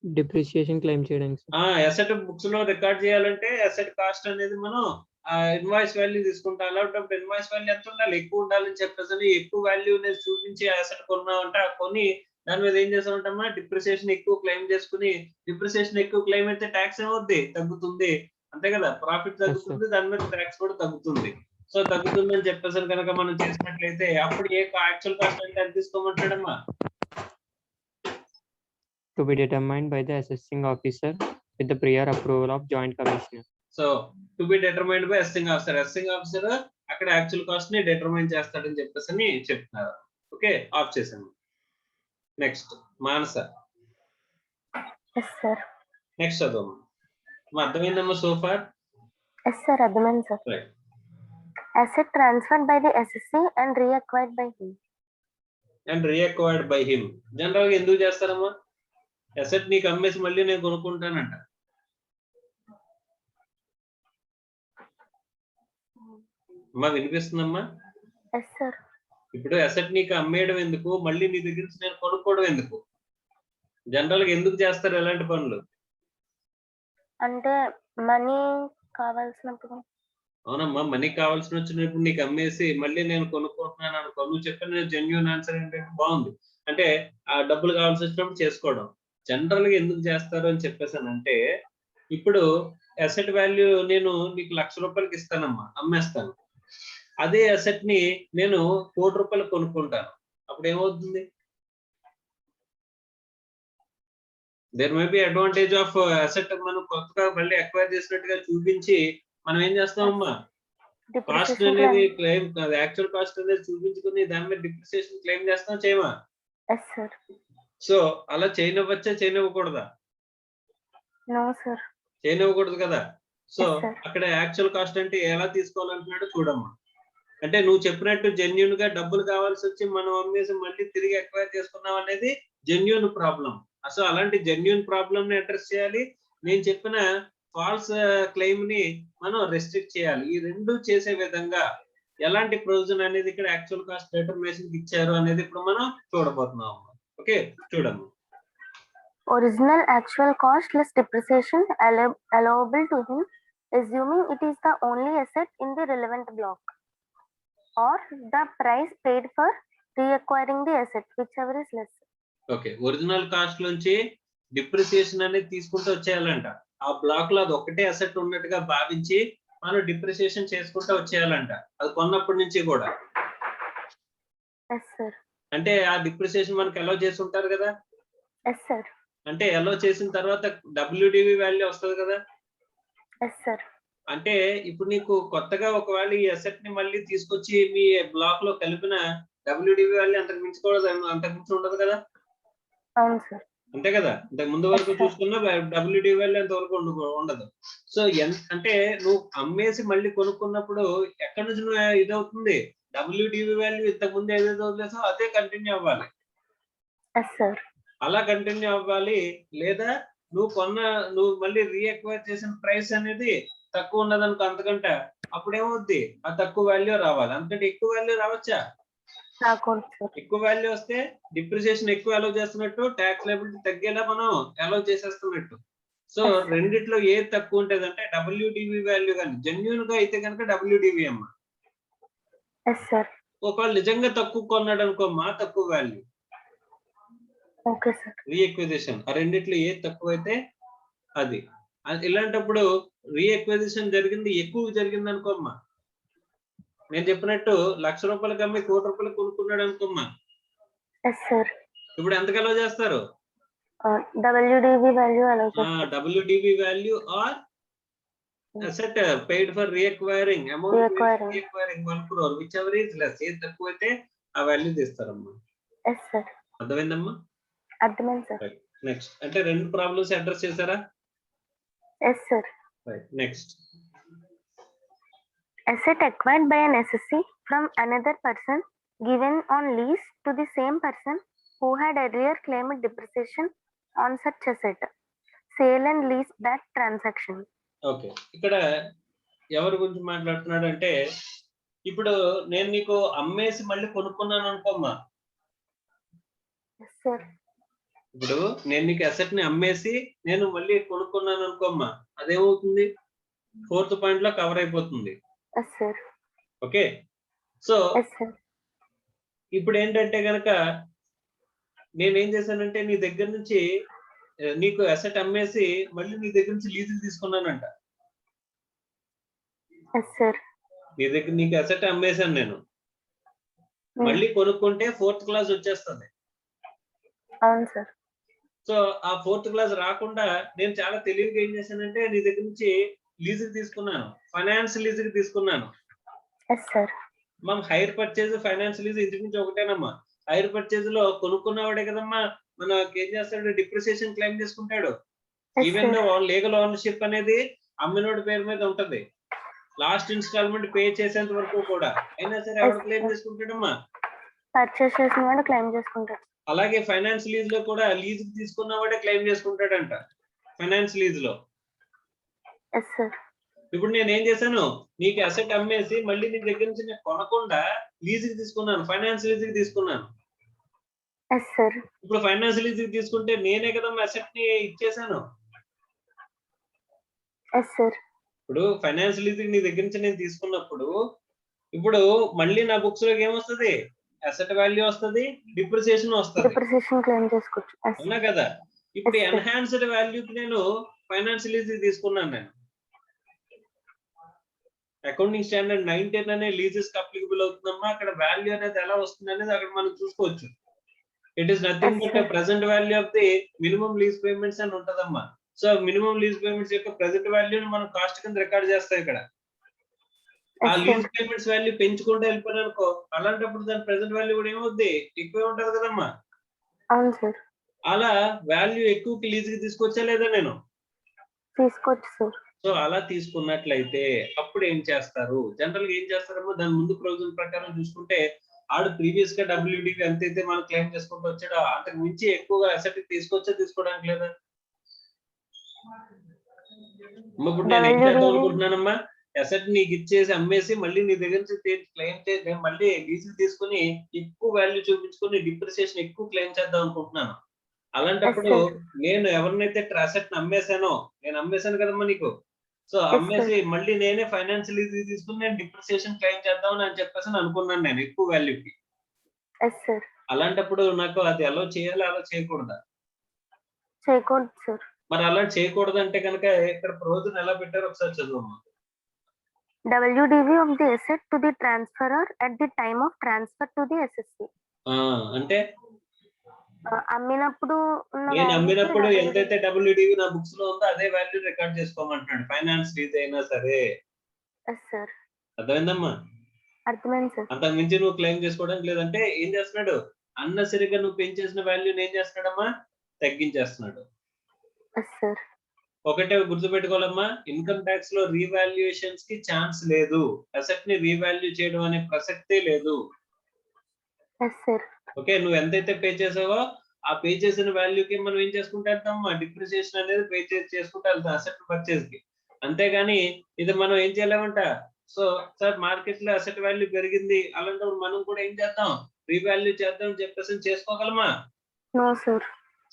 డిప్రిసియేషన్ క్లెయిమ్ చేయడానికి. అసెట్ బుక్స్ లో రికార్డ్ చేయాలంటే అసెట్ కాస్ట్ అనేది మనం ఇన్వాయిస్ వాల్యూ తీసుకుంటాం. అలాంటప్పుడు ఇన్వాయిస్ వాల్యూ ఎంత ఉండాలి? ఎక్కువ ఉండాలని చెప్పేసి ఎక్కువ వాల్యూ అనేది చూపించి అసెట్ కొన్నామంటే కొని దాని మీద ఏం చేస్తామంటమ్మా, డిప్రిసియేషన్ ఎక్కువ క్లెయిమ్ చేసుకుని, డిప్రిసియేషన్ ఎక్కువ క్లెయిమ్ అయితే ట్యాక్స్ ఏమవుద్ది? తగ్గుతుంది, అంతే కదా. ప్రాఫిట్ తగ్గుతుంది, దాని మీద ట్యాక్స్ కూడా తగ్గుతుంది. సో తగ్గుతుందని చెప్పేసి కనుక మనం చేసినట్లయితే అప్పుడు ఏ యాక్చువల్ కాస్ట్ అంటే ఎంత తీసుకోమంటాడమ్మా? To be determined by the assessing officer with the prior approval of joint commissioner. So to be determined by assessing officer. Assessing officer అక్కడ యాక్చువల్ కాస్ట్ ని డిటర్మైన్ చేస్తాడని చెప్పేసి చెప్తున్నారు. ఓకే, ఆఫ్ చేసాను. Next Manasa. Yes, sir. Next చదువు. అర్థమైందమ్మా so far? Yes, sir. అర్థమైంది, sir. రైట్. Asset transferred by the assessee and reacquired by him. And reacquired by him. General గా ఎందుకు చేస్తారమ్మా? అసెట్ నీకు అమ్మేసి మళ్ళీ నేను కొనుక్కుంటానంట. అమ్మా వినిపిస్తుందమ్మా? Yes, sir. ఇప్పుడు అసెట్ నీకు అమ్మేయడం ఎందుకు, మళ్ళీ నీ దగ్గర నుంచి నేను కొనుక్కోవడం ఎందుకు? జనరల్ గా ఎందుకు చేస్తారు ఎలాంటి పనులు? అంటే మనీ కావాల్సినప్పుడు. అవునమ్మా, మనీ కావాల్సిన వచ్చినప్పుడు నీకు అమ్మేసి మళ్ళీ నేను కొనుక్కుంటున్నాను అనుకో, నువ్వు చెప్పిన జెన్యూన్ ఆన్సర్ ఏంటంటే బాగుంది, అంటే ఆ డబ్బులు కావాల్సి వచ్చినప్పుడు చేసుకోవడం. జనరల్ గా ఎందుకు చేస్తారు అని చెప్పేసానంటే, ఇప్పుడు అసెట్ వాల్యూ నేను నీకు 1,00,000 రూపాయలకి ఇస్తానమ్మా, అమ్మేస్తాను. అదే అసెట్ ని నేను 1 కోటి రూపాయలు కొనుక్కుంటాను, అప్పుడు ఏమవుతుంది? There may be advantage of asset మనం కొత్తగా మళ్ళీ అక్వైర్ చేసినట్టుగా చూపించి మనం ఏం చేస్తామమ్మా, కాస్ట్ అనేది క్లెయిమ్, యాక్చువల్ కాస్ట్ అనేది చూపించుకుని దాని మీద డిప్రిసియేషన్ క్లెయిమ్ చేస్తాం, చేయమా? Yes, sir. సో అలా చేయనివ్వచ్చా, చేయనివ్వకూడదా? No, sir. చేయనివ్వకూడదు కదా. So Yes, sir. అక్కడ యాక్చువల్ కాస్ట్ అంటే ఎలా తీసుకోవాలంటున్నాడు చూడమ్మా. అంటే నువ్వు చెప్పినట్టు జెన్యూన్ గా డబ్బులు కావాల్సి వచ్చి మనం అమ్మేసి మళ్ళీ తిరిగి అక్వైర్ చేసుకున్నాం అనేది జెన్యూన్ ప్రాబ్లం. అసలు అలాంటి జెన్యూన్ ప్రాబ్లమ్ ని అడ్రస్ చేయాలి. నేను చెప్పిన ఫాల్స్ క్లెయిమ్ ని మనం రెస్ట్రిక్ట్ చేయాలి. ఈ రెండు చేసే విధంగా ఎలాంటి ప్రొవిజన్ అనేది ఇక్కడ యాక్చువల్ కాస్ట్ డిటర్మినేషన్ ఇచ్చారు అనేది ఇప్పుడు మనం చూడబోతున్నాం. ఓకే, చూడమ్మా. Original actual cost less depreciation allowable to him, assuming it is the only asset in the relevant block, or the price paid for reacquiring the asset, whichever is less. Okay, original cost నుంచి depreciation అనేది తీసుకుంటూ వచ్చేయాలంట. ఆ black లో అది ఒకటే asset ఉన్నట్టుగా భావించి మనం డిప్రిసియేషన్ చేసుకుంటూ వచ్చేయాలంట, అది కొన్నప్పటి నుంచి కూడా. Yes sir. అంటే ఆ డిప్రిసియేషన్ మనకి అలౌ చేసి ఉంటారు కదా. Yes sir. అంటే అలౌ చేసిన తర్వాత WDV వాల్యూ వస్తుంది కదా. Yes sir. అంటే ఇప్పుడు నీకు కొత్తగా ఒకవేళ ఈ అసెట్ ని మళ్ళీ తీసుకొచ్చి మీ బ్లాక్ లో కలిపిన WDV వాల్యూ అంతకు మించకూడదు, అంతకు మించి ఉండదు కదా. అవును సార్. అంతే కదా, ఇంతకు ముందు వరకు చూసుకున్నా WDV వాల్యూ అంత వరకు ఉండదు. సో అంటే నువ్వు అమ్మేసి మళ్ళీ కొనుక్కున్నప్పుడు ఎక్కడి నుంచి ఇదవుతుంది, WDV వాల్యూ ఇంతకు ముందు ఏదైతే వదిలేసో అదే కంటిన్యూ అవ్వాలి. Yes sir. అలా కంటిన్యూ అవ్వాలి. లేదా నువ్వు మళ్ళీ రీఎక్వైర్ చేసిన ప్రైస్ అనేది తక్కువ ఉన్నదనుకో అంతకంటే, అప్పుడు ఏమవుద్ది, ఆ తక్కువ వాల్యూ రావాలి. అంతకంటే ఎక్కువ వాల్యూ రావచ్చా? ఎక్కువ వాల్యూ వస్తే డిప్రిసియేషన్ ఎక్కువ అలౌ చేస్తున్నట్టు, ట్యాక్స్ లయబిలిటీ తగ్గేలా మనం అలౌ చేసేస్తున్నట్టు. సో రెండిట్లో ఏది తక్కువ ఉంటుంది అంటే WDV వాల్యూ. కానీ జెన్యూన్ గా అయితే కనుక WDV అమ్మ. ఒకవేళ నిజంగా తక్కువ కొన్నాడు అనుకోమ్మా, తక్కువ వాల్యూ. రీఎక్విజిషన్, ఆ రెండిట్లో ఏది తక్కువ అయితే అది. ఇలాంటప్పుడు రీఎక్విజిషన్ జరిగింది ఎక్కువ జరిగింది అనుకోమ్మా, నేను చెప్పినట్టు 1,00,000 రూపాయలకి అమ్మి 1 కోటి రూపాయలు కొనుక్కున్నాడు అనుకోమ్మా, ఇప్పుడు ఎంతకు అలౌ చేస్తారు? WDV వాల్యూ అలౌ చేస్తారు. WDV value or asset paid for reacquiring amount, reacquiring 1 crore, whichever is less. ఏది తక్కువ అయితే ఆ వాల్యూ తీస్తారమ్మా. అర్థమైందమ్మా? అర్థమైంది సార్. నెక్స్ట్ అంటే రెండు ప్రాబ్లమ్స్ అడ్రస్ చేశారా? yes sir. Right. Next, asset acquired by an SSC from another person given on lease to the same person who had earlier claimed depreciation on such asset. Sale and lease back transaction. Okay, ఇక్కడ ఎవరి గురించి మాట్లాడుతున్నాడు అంటే, ఇప్పుడు నేను నీకు అమ్మేసి మళ్ళీ కొనుక్కున్నాను అనుకోమ్మా. yes sir. ఇప్పుడు నేను నీకు అసెట్ ని అమ్మేసి నేను మళ్ళీ కొనుక్కున్నాను అనుకోమ్మా, అదేమవుతుంది, 4th పాయింట్ లో కవర్ అయిపోతుంది. yes sir. Okay, so yes sir. ఇప్పుడు ఏంటంటే గనక నేనేం చేశానంటే నీ దగ్గర నుంచి నీకు అసెట్ అమ్మేసి మళ్ళీ నీ దగ్గర నుంచి లీజుకి తీసుకున్నానంట. yes sir. నీ దగ్గర నీకు అసెట్ అమ్మేశాను నేను, మళ్ళీ కొనుక్కుంటే 4th క్లాస్ వచ్చేస్తుంది. అవును సార్. సో ఆ 4th క్లాస్ రాకుండా నేను చాలా తెలివిగా ఏం చేశానంటే నీ దగ్గర నుంచి లీజుకి తీసుకున్నాను, ఫైనాన్స్ లీజుకి తీసుకున్నాను. yes sir. మనం హైర్ పర్చేజ్ ఫైనాన్స్ లీజ్ ఇంచుమించు ఒకటేనమ్మా. హైర్ పర్చేజ్ లో కొనుక్కున్నవాడే కదమ్మా మనకి ఏం చేస్తాడు, డిప్రిసియేషన్ క్లెయిమ్ చేసుకుంటాడు. ఈవెన్ దో లీగల్ ఓనర్షిప్ అనేది అమ్మినోడి పేరు మీద ఉంటది, లాస్ట్ ఇన్స్టాల్మెంట్ పే చేసేంత వరకు కూడా. అయినా సరే ఎవరు క్లెయిమ్ చేసుకుంటాడమ్మా, పర్చేస్ చేసిన వాడు క్లెయిమ్ చేసుకుంటాడు. అలాగే ఫైనాన్స్ లీజ్ లో కూడా లీజ్ తీసుకున్నవాడే క్లెయిమ్ చేసుకుంటాడంట ఫైనాన్స్ లీజ్ లో. yes sir. ఇప్పుడు నేను ఏం చేశాను, నీకు అసెట్ అమ్మేసి మళ్ళీ నీ దగ్గర నుంచి నేను కొనకుండా లీజుకి తీసుకున్నాను, ఫైనాన్స్ లీజుకి తీసుకున్నాను. yes sir. ఇప్పుడు ఫైనాన్స్ లీజుకి తీసుకుంటే నేనే కదా అసెట్ ని ఇచ్చేసాను. yes sir. ఇప్పుడు ఫైనాన్స్ లీజుకి నీ దగ్గర నుంచి నేను తీసుకున్నప్పుడు ఇప్పుడు మళ్ళీ నా బుక్స్ లోకి ఏమొస్తుంది, అసెట్ వాల్యూ వస్తుంది, డిప్రిసియేషన్ వస్తుంది. డిప్రిసియేషన్ క్లెయిమ్ చేసుకోవచ్చు. అవునా కదా. ఇప్పుడు ఎన్హాన్స్డ్ వాల్యూకి నేను ఫైనాన్స్ లీజ్ తీసుకున్నాను. నేను అకౌంటింగ్ స్టాండర్డ్ 910 అనే లీజెస్ అప్లికబుల్ అవుతుందమ్మా. అక్కడ వాల్యూ అనేది ఎలా వస్తుంది అనేది అక్కడ మనం చూసుకోవచ్చు. It is nothing but present value of the minimum lease payments అని ఉంటదమ్మా. సో మినిమం లీజ్ పేమెంట్స్ యొక్క ప్రెసెంట్ వాల్యూని మనం కాస్ట్ కింద రికార్డ్ చేస్తాం ఇక్కడ. ఆ లీజ్ పేమెంట్స్ వాల్యూ పెంచుకుంటూ వెళ్ళిపోయిన అనుకో, అలాంటప్పుడు దాని ప్రెసెంట్ వాల్యూ కూడా ఏమవుద్ది, ఎక్కువే ఉంటది కదమ్మా. అవును సార్. అలా వాల్యూ ఎక్కువకి లీజ్ కి తీసుకొచ్చా లేదా నేను? తీసుకోవచ్చు సార్. సో అలా తీసుకున్నట్లయితే అప్పుడు ఏం చేస్తారు, జనరల్ గా ఏం చేస్తారమ్మా, దాని ముందు ప్రొవిజన్ ప్రకారం చూసుకుంటే ఆడు ప్రీవియస్ గా WDV ఎంతైతే మనం క్లెయిమ్ చేసుకుంటూ వచ్చాడో అంతకు మించి ఎక్కువగా అసెట్ తీసుకొచ్చా తీసుకోవడానికి లేదా? ఇప్పుడు నేను ఏం చేద్దాం అనుకుంటున్నానమ్మా, అసెట్ నీకు ఇచ్చేసి అమ్మేసి మళ్ళీ నీ దగ్గర నుంచి క్లెయిమ్ చేసి మళ్ళీ లీజ్ తీసుకుని ఎక్కువ వాల్యూ చూపించుకుని డిప్రిసియేషన్ ఎక్కువ క్లెయిమ్ చేద్దాం అనుకుంటున్నాను. అలాంటప్పుడు నేను ఎవరినైతే అసెట్ అమ్మేశానో, నేను అమ్మేశాను కదమ్మా నీకు, సో అమ్మేసి మళ్ళీ నేనే ఫైనాన్స్ లీజ్ తీసుకుని నేను డిప్రిసియేషన్ క్లెయిమ్ చేద్దాం అని చెప్పేసి అనుకున్నాను నేను ఎక్కువ వాల్యూకి. అలాంటప్పుడు నాకు అది అలో చేయాలి, అలా చేయకూడదా? చేయకూడదు సార్. మరి అలా చేయకూడదు అంటే కనుక ఇక్కడ ప్రొవిజన్ ఎలా పెట్టారో ఒకసారి చదువమ్మా. WDV of the asset to the transferor at the time of transfer to the SSC. అంటే అమ్మినప్పుడు ఉన్న నేను value కి అమ్మినప్పుడు WDV. ఎంతైతే WDV నా బుక్స్ లో ఉందో అదే వాల్యూ రికార్డ్ చేసుకోమంటున్నాడు, ఫైనాన్స్ లీజ్ అయినా సరే. Yes, sir. అర్థమైందమ్మా? అర్థమైంది సార్. అంతకు మించి నువ్వు క్లెయిమ్ చేసుకోవడానికి లేదంటే ఏం చేస్తున్నాడు, అన్నసరిగా నువ్వు పెంచేసిన వాల్యూని ఏం చేస్తున్నాడమ్మా, తగ్గించేస్తున్నాడు. Yes, sir. ఒకటే గుర్తుపెట్టుకోవాలమ్మా, ఇన్కమ్ ట్యాక్స్ లో రీవాల్యుయేషన్స్ కి ఛాన్స్ లేదు, అసెట్ ని రీవాల్యూ చేయడం అనే ప్రసక్తే లేదు. Yes, sir. ఓకే, నువ్వు ఎంతైతే పే చేసావో ఆ పే చేసిన వాల్యూకి మనం ఏం చేసుకుంటా వెళ్తామమ్మా, డిప్రిసియేషన్ అనేది పే చేసుకుంటా వెళ్తాం అసెట్ పర్చేస్ కి. అంతేగాని ఇది మనం ఏం చేయలేమంట. సో సార్ మార్కెట్ లో అసెట్ వాల్యూ పెరిగింది అలాంటప్పుడు మనం కూడా ఏం చేద్దాం, రీవాల్యూ చేద్దాం అని చెప్పేసి చేసుకోగలమా? No, sir.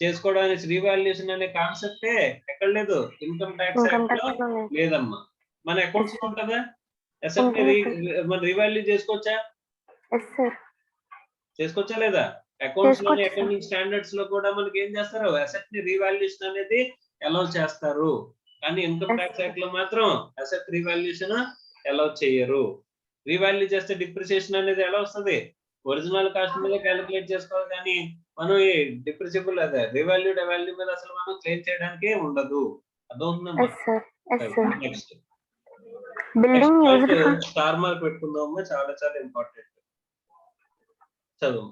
చేసుకోవడానికి రీవాల్యుయేషన్ అనే కాన్సెప్టే ఎక్కడ లేదు, ఇన్కమ్ ట్యాక్స్ యాక్ట్ లో లేదమ్మా. మన అకౌంట్స్ లో ఉంటుందా అసెట్ ని మనం రీవాల్యూ చేసుకోవచ్చా? Yes, sir. చేసుకోవచ్చా లేదా? అకౌంట్స్ లోని అకౌంటింగ్ స్టాండర్డ్స్ లో కూడా మనకి ఏం చేస్తారు, అసెట్ ని రీవాల్యుయేషన్ అనేది అలౌ చేస్తారు. కానీ ఇన్కమ్ ట్యాక్స్ యాక్ట్ లో మాత్రం అసెట్ రీవాల్యుయేషన్ అలౌ చేయరు. రీవాల్యూ చేస్తే డిప్రిసియేషన్ అనేది ఎలా వస్తుంది, ఒరిజినల్ కాస్ట్ మీద క్యాలిక్యులేట్ చేసుకోవాలి, కానీ మనం ఈ డిప్రిసిబుల్ అదే రీవాల్యూడ్ వాల్యూ మీద అసలు మనం క్లెయిమ్ చేయడానికి ఉండదు. అదవుతుందమ్మా. Yes, sir. Yes, sir. Next Building used for star mark పెట్టుకుందామమ్మా, చాలా చాలా ఇంపార్టెంట్. చదువు.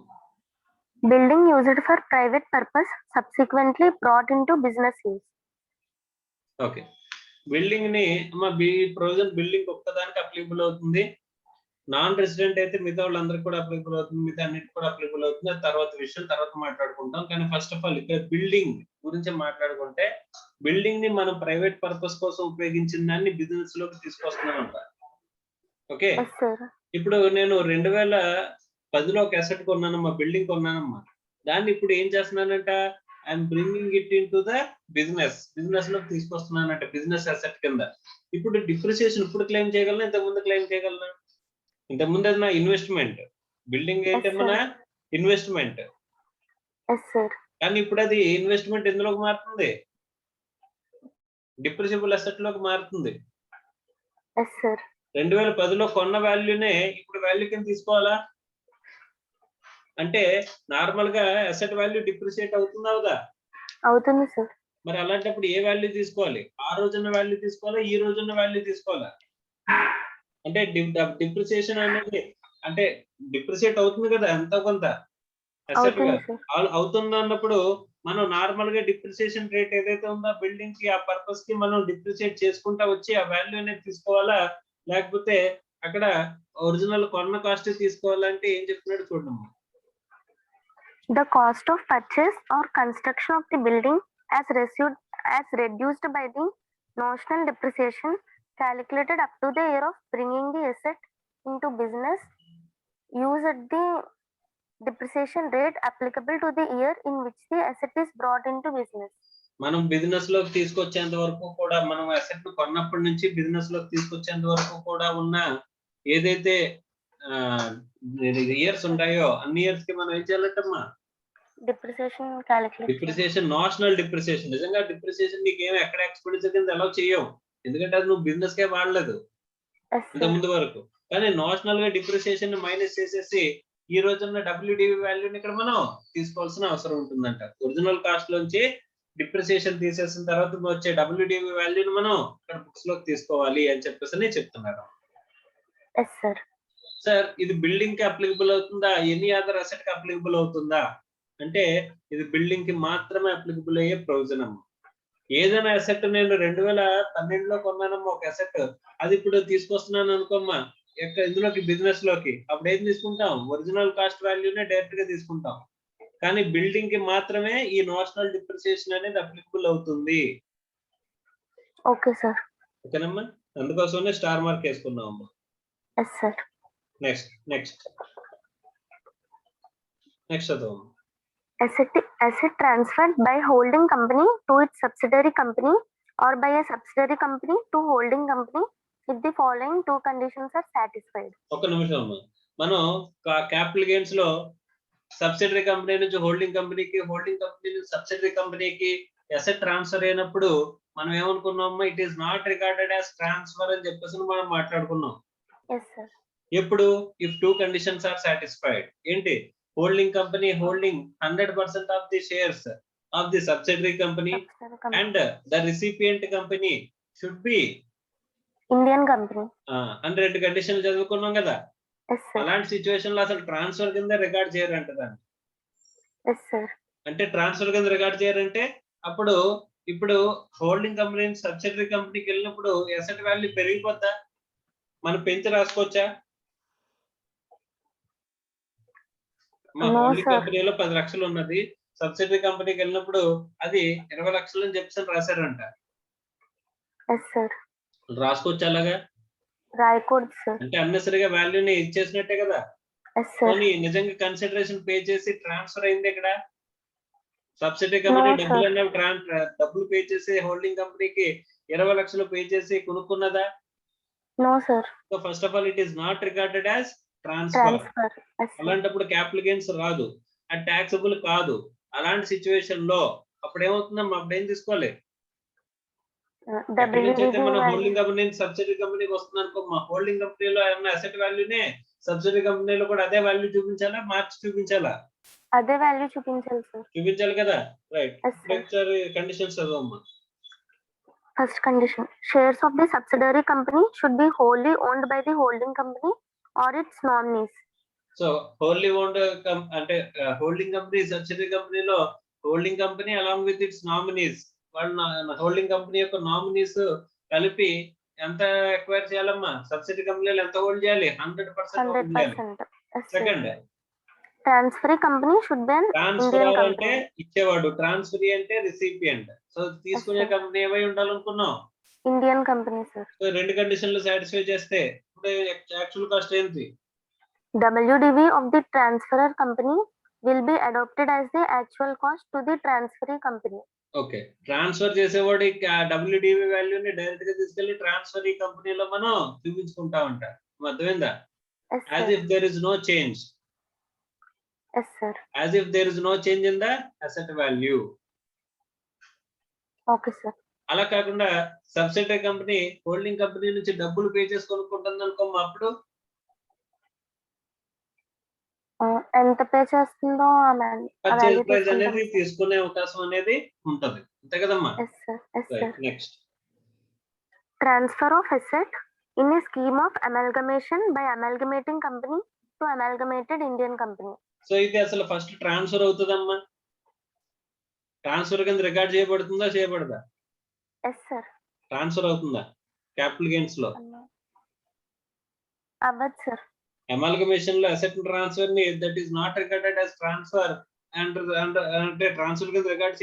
building used for private purpose subsequently brought into business use. Okay, building ని అమ్మా ప్రొవిజన్ బిల్డింగ్ ఒక్కదానికి అప్లికబుల్ అవుతుంది, నాన్ రెసిడెంట్ అయితే మిగతా వాళ్ళందరికీ కూడా అప్లికబుల్ అవుతుంది, మిగతా అన్నిటికీ కూడా అప్లికబుల్ అవుతుంది. అది తర్వాత విషయం, తర్వాత మాట్లాడుకుంటాం. కానీ ఫస్ట్ ఆఫ్ ఆల్ ఇక్కడ బిల్డింగ్ గురించి మాట్లాడుకుంటే, బిల్డింగ్ ని మనం ప్రైవేట్ పర్పస్ కోసం ఉపయోగించిన దాన్ని బిజినెస్ లోకి తీసుకొస్తున్నామంట. Okay, Yes, sir. ఇప్పుడు నేను 2010లో ఒక అసెట్ కొన్నానమ్మా, బిల్డింగ్ కొన్నానమ్మా. దాన్ని ఇప్పుడు ఏం చేస్తున్నానంట, I'm bringing it in to the business లోకి తీసుకొస్తున్నానంట, బిజినెస్ అసెట్ కింద. ఇప్పుడు డిప్రిసియేషన్ ఇప్పుడు క్లెయిమ్ చేయగలనా, ఇంతకు ముందు క్లెయిమ్ చేయగలనా? ఇంతకు ముందు అది నా ఇన్వెస్ట్మెంట్, బిల్డింగ్ ఏంటమ్మా ఇన్వెస్ట్మెంట్. Yes, sir. కానీ ఇప్పుడు అది ఇన్వెస్ట్మెంట్ ఎందులోకి మారుతుంది, డిప్రిసిబుల్ అసెట్ లోకి మారుతుంది. Yes, sir. 2010లో కొన్న వాల్యూనే ఇప్పుడు వాల్యూ కింద తీసుకోవాలా? అంటే నార్మల్ గా అసెట్ వాల్యూ డిప్రిసియేట్ అవుతుందా అవుదా? అవుతుంది సార్. మరి అలాంటప్పుడు ఏ వాల్యూ తీసుకోవాలి, ఆ రోజున్న వాల్యూ తీసుకోవాలా, ఈ రోజున్న వాల్యూ తీసుకోవాలా? అంటే డిప్రిసియేషన్ అనేది అంటే డిప్రిసియేట్ అవుతుంది కదా ఎంతో కొంత అసెట్ అవుతుంది అన్నప్పుడు మనం నార్మల్ గా డిప్రిసియేషన్ రేట్ ఏదైతే ఉందో బిల్డింగ్ కి ఆ పర్పస్ కి మనం డిప్రిసియేట్ చేసుకుంటా వచ్చి ఆ వాల్యూ అనేది తీసుకోవాలా, లేకపోతే అక్కడ ఒరిజినల్ కొన్న కాస్ట్ తీసుకోవాలంటే ఏం చెప్తున్నాడు చూడండి. The cost of purchase or construction of the building as reduced by the notional depreciation calculated up to the year of bringing the asset into business use at the depreciation rate applicable to the year in which the asset is brought into business. మనం business లోకి తీసుకొచ్చేంత వరకు కూడా, మనం asset కొన్నప్పటి నుంచి business లోకి తీసుకొచ్చేంత వరకు కూడా ఉన్న ఏదైతే ఇయర్స్ ఉంటాయో అన్ని ఇయర్స్ కి మనం ఏం చేయాలంటమ్మా, డిప్రిసియేషన్ నాషనల్ డిప్రిసియేషన్. నిజంగా డిప్రిసియేషన్ నీకు ఏమి ఎక్కడ ఎక్స్పెండిచర్ కింద అలౌ చేయవు, ఎందుకంటే అది నువ్వు బిజినెస్ కే వాడలేదు ఇంత ముందు వరకు. కానీ నాషనల్ గా డిప్రిసియేషన్ మైనస్ చేసేసి ఈ రోజున్న WDV వాల్యూని ఇక్కడ మనం తీసుకోవాల్సిన అవసరం ఉంటుందంట. ఒరిజినల్ కాస్ట్ లోంచి డిప్రిసియేషన్ తీసేసిన తర్వాత వచ్చే WDV వాల్యూని మనం ఇక్కడ బుక్స్ లోకి తీసుకోవాలి అని చెప్పేసి చెప్తున్నారు. సార్ ఇది బిల్డింగ్ కి అప్లికబుల్ అవుతుందా, ఎనీ అదర్ అసెట్ కి అప్లికబుల్ అవుతుందా అంటే ఇది బిల్డింగ్ కి మాత్రమే అప్లికబుల్ అయ్యే ప్రొవిజన్ అమ్మ. ఏదైనా అసెట్ నేను 2012లో కొన్నానమ్మా ఒక అసెట్, అది ఇప్పుడు తీసుకొస్తున్నాను అనుకోమ్మా ఇందులోకి బిజినెస్ లోకి, అప్పుడు ఏం తీసుకుంటాం, ఒరిజినల్ కాస్ట్ వాల్యూనే డైరెక్ట్ గా తీసుకుంటాం. కానీ బిల్డింగ్ కి మాత్రమే ఈ నోషనల్ డిప్రిసియేషన్ అనేది అప్లికబుల్ అవుతుంది. Okay sir. ఓకేనమ్మా, అందుకోసమే స్టార్ మార్క్ వేసుకున్నాం అమ్మా. Yes sir. నెక్స్ట్ చదువు. Asset transferred by holding company to its subsidiary company or by a subsidiary company to holding company if the following two conditions are satisfied. ఒక నిమిషం అమ్మా, మనం capital gains లో subsidiary company నుంచి holding కంపెనీకి, holding company నుంచి subsidiary కంపెనీకి asset transfer అయినప్పుడు మనం ఏమనుకున్నామమ్మా, it is not recorded as transfer అని చెప్పేసి మనం మాట్లాడుకున్నాం. Yes, sir. ఎప్పుడు ఇఫ్ 2 కండిషన్స్ ఆర్ సాటిస్ఫైడ్. ఏంటి? Holding company holding 100% of the shares of the subsidiary company Subsidiary company. And the recipient company should be Indian company. అని 2 కండిషన్లు చదువుకున్నాం కదా. Yes, sir. అలాంటి సిచ్యువేషన్ లో అసలు ట్రాన్స్ఫర్ కింద రికార్డ్ చేయరంట దాన్ని. Yes, sir. అంటే ట్రాన్స్ఫర్ కింద రికార్డ్ చేయరంటే అప్పుడు ఇప్పుడు హోల్డింగ్ కంపెనీ సబ్సిడరీ కంపెనీకి వెళ్ళినప్పుడు అసెట్ వాల్యూ పెరిగిపోద్దా, మనం పెంచి రాసుకోవచ్చా? మా No, హోల్డింగ్ sir. కంపెనీలో 10 లక్షలు ఉన్నది, సబ్సిడరీ కంపెనీకి వెళ్ళినప్పుడు అది 20 లక్షలు అని చెప్పేసి రాశారంట. Yes, sir. రాసుకోవచ్చు అలాగా? రాయకూడదు sir. అంటే అన్నెసరిగా వాల్యూని ఇచ్చేసినట్టే కదా. Yes, sir. కానీ నిజంగా కన్సిడరేషన్ పే చేసి ట్రాన్స్ఫర్ అయింది ఇక్కడ. సబ్సిడరీ కంపెనీ No, డబ్బులు sir. అన్న డబ్బులు పే చేసి హోల్డింగ్ కంపెనీకి 20 లక్షలు పే చేసి కొనుక్కున్నదా? No, sir. So first of all it is not recorded as transfer. Transfer. Yes, sir. అలాంటప్పుడు క్యాపిటల్ గెయిన్స్ రాదు, అది ట్యాక్సబుల్ కాదు. అలాంటి సిచ్యువేషన్ లో అప్పుడు ఏమవుతుందమ్మా, అప్పుడు ఏం తీసుకోవాలి? ఎక్కడి నుంచి అయితే WDV మన value. హోల్డింగ్ కంపెనీ సబ్సిడరీ కంపెనీకి వస్తుంది అనుకో, మా హోల్డింగ్ కంపెనీలో ఏమన్నా అసెట్ వాల్యూనే సబ్సిడరీ కంపెనీలో కూడా అదే వాల్యూ చూపించాలా, మార్చి చూపించాలా? అదే వాల్యూ చూపించాలి సార్. చూపించాలి కదా. రైట్. Yes, sir. ఒకసారి conditions చదవమ్మా. First condition, shares of the subsidiary company should be wholly owned by the holding company or its nominees. So wholly owned అంటే హోల్డింగ్ కంపెనీ సబ్సిడరీ కంపెనీలో holding company along with its nominees, వాళ్ళ holding company యొక్క nominees కలిపి ఎంత acquire చేయాలమ్మా? Subsidiary కంపెనీలో ఎంత hold చేయాలి? 100% హోల్డ్ చేయాలి. 100%. Yes, sir. Second, Transferee company should be an transfer Indian అంటే company. ఇచ్చేవాడు, ట్రాన్స్ఫరీ అంటే రిసిపియంట్. సో తీసుకునే sir. కంపెనీ ఏమై ఉండాలనుకున్నాం? Indian company, sir. సో 2 కండిషన్లు సాటిస్ఫై చేస్తే ఇప్పుడు యాక్చువల్ కాస్ట్ ఏంటి? WDV of the transferor company will be adopted as the actual cost to the transferee company. Okay, transfer చేసేవాడు WDV వాల్యూని direct గా తీసుకెళ్లి ట్రాన్స్ఫర్ ఈ కంపెనీలో మనం చూపించుకుంటా ఉంటాం. అర్థమైందా? Yes, as sir. If there is no change, Yes, sir. As if there is no change in the asset value. Okay, sir. అలా కాకుండా సబ్సిడరీ కంపెనీ హోల్డింగ్ కంపెనీ నుంచి డబ్బులు పే చేసి కొనుక్కుంటుంది అనుకో, అప్పుడు ఎంత పే చేస్తుందో ఆ పర్చేస్ ప్రైస్ అనేది తీసుకునే అవకాశం అనేది ఉంటది, అంతే కదమ్మా. Yes, sir. Yes, sir. Next, Transfer of asset in a scheme of amalgamation by amalgamating company to amalgamated Indian company. So ఇది అసలు ఫస్ట్ ట్రాన్స్ఫర్ అవుతుందమ్మా. ట్రాన్స్ఫర్ కింద రికార్డ్ చేయబడుతుందా, చేయబడదా? Yes, sir. ట్రాన్స్ఫర్ అవుతుందా క్యాపిటల్ గెయిన్స్ లో? అవ్వదు సార్. అమాల్గమేషన్ లో asset transfer ని that is not recorded as transfer అంటే ట్రాన్స్ఫర్ కింద రికార్డ్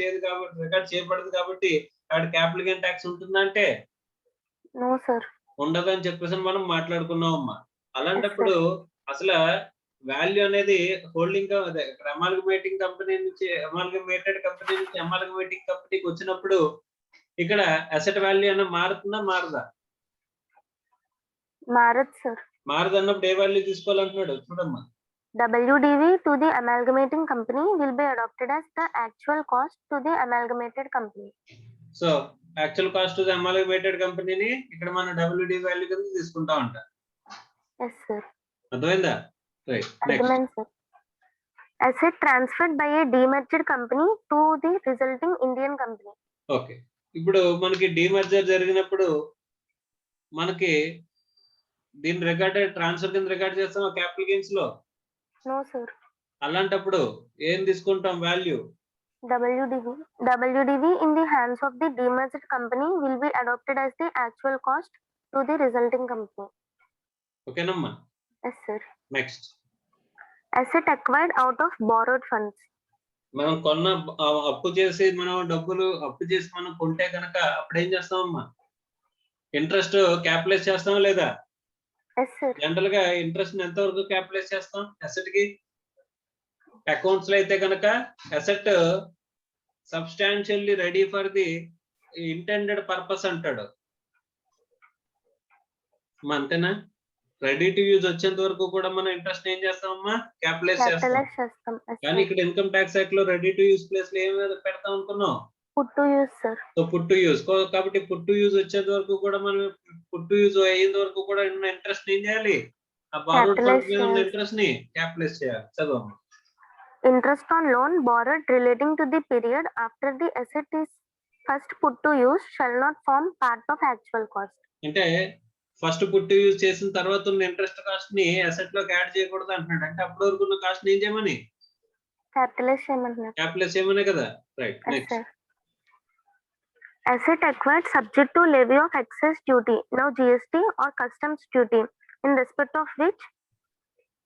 చేయబడదు కాబట్టి అక్కడ క్యాపిటల్ గెయిన్ ట్యాక్స్ ఉంటుందంటే నో సార్, ఉండదని చెప్పేసి మనం మాట్లాడుకున్నాం అమ్మా. అలాంటప్పుడు అసలు వాల్యూ అనేది హోల్డింగ్ అదే అమాల్గమేటింగ్ కంపెనీ నుంచి అమాల్గమేటెడ్ కంపెనీ నుంచి అమాల్గమేటింగ్ కంపెనీకి వచ్చినప్పుడు ఇక్కడ అసెట్ వాల్యూ అన్న మారుతుందా, మారదా? మారదు సార్. మారదు అన్నప్పుడు ఏ వాల్యూ తీసుకోవాలంటున్నాడు చూడమ్మా. WDV to the amalgamating company will be adopted as the actual cost to the amalgamated company. So actual cost the amalgamated కంపెనీని ఇక్కడ మనం WDV వాల్యూ కింద తీసుకుంటా ఉంటాం. Yes, sir. అర్థమైందా? రైట్. నెక్స్ట్, అర్థమైంది sir. Asset transferred by a demerged company to the resulting Indian company. Okay, ఇప్పుడు మనకి డీమర్జర్ జరిగినప్పుడు మనకి దీని రికార్డెడ్ ట్రాన్స్ఫర్ కింద రికార్డ్ చేస్తాం క్యాపిటల్ గెయిన్స్ లో. No sir. అలాంటప్పుడు ఏం తీసుకుంటాం value? WDV in the hands of the demerged company will be adopted as the actual cost to the resulting company. ఓకేనమ్మా. Yes, sir. Next, Asset acquired out of borrowed funds. మనం కొన్న అప్పు చేసి మనం డబ్బులు అప్పు చేసి మనం కొంటే కనుక అప్పుడు ఏం చేస్తామమ్మా? ఇంట్రెస్ట్ క్యాపిటలైజ్ చేస్తామా లేదా? Yes, sir. జనరల్ గా ఇంట్రెస్ట్ ఎంత వరకు క్యాపిటలైజ్ చేస్తాం అసెట్ కి? అకౌంట్స్ లో అయితే కనుక asset substantially ready for the intended purpose అంటాడు. అంతేనా? రెడీ టు యూజ్ వచ్చేంత వరకు కూడా మనం ఇంట్రెస్ట్ ఏం చేస్తామమ్మా? క్యాపిటలైజ్ చేస్తాం. Capitalize చేస్తాం. Yes, కానీ sir. ఇక్కడ ఇన్కమ్ ట్యాక్స్ యాక్ట్ లో రెడీ టు యూజ్ ప్లేస్ లో ఏం పెడతాం అనుకున్నాం? Put to use, sir. So put to use కాబట్టి పుట్ టు యూజ్ వచ్చేంత వరకు కూడా మనం పుట్ టు యూజ్ అయ్యేంత వరకు కూడా ఉన్న ఇంట్రెస్ట్ ఏం చేయాలి? ఆ బారోడ్ ఫండ్ మీద ఉన్న ఇంట్రెస్ట్ ని క్యాపిటలైజ్ చేయాలి. చదవమ్మా. Interest on loan borrowed relating to the period after the asset is first put to use shall not form part of actual cost. అంటే ఫస్ట్ పుట్ టు యూజ్ చేసిన తర్వాత ఉన్న interest cost ని asset లోకి add చేయకూడదు అంటున్నాడు. అంటే అప్పటి వరకు ఉన్న కాస్ట్ ని ఏం చేయమని? Capitalize చేయమంటున్నారు. క్యాపిటలైజ్ చేయమనే కదా. Right. Yes, next. sir. Asset acquired subject to levy of excess duty, now GST or customs duty, in respect of which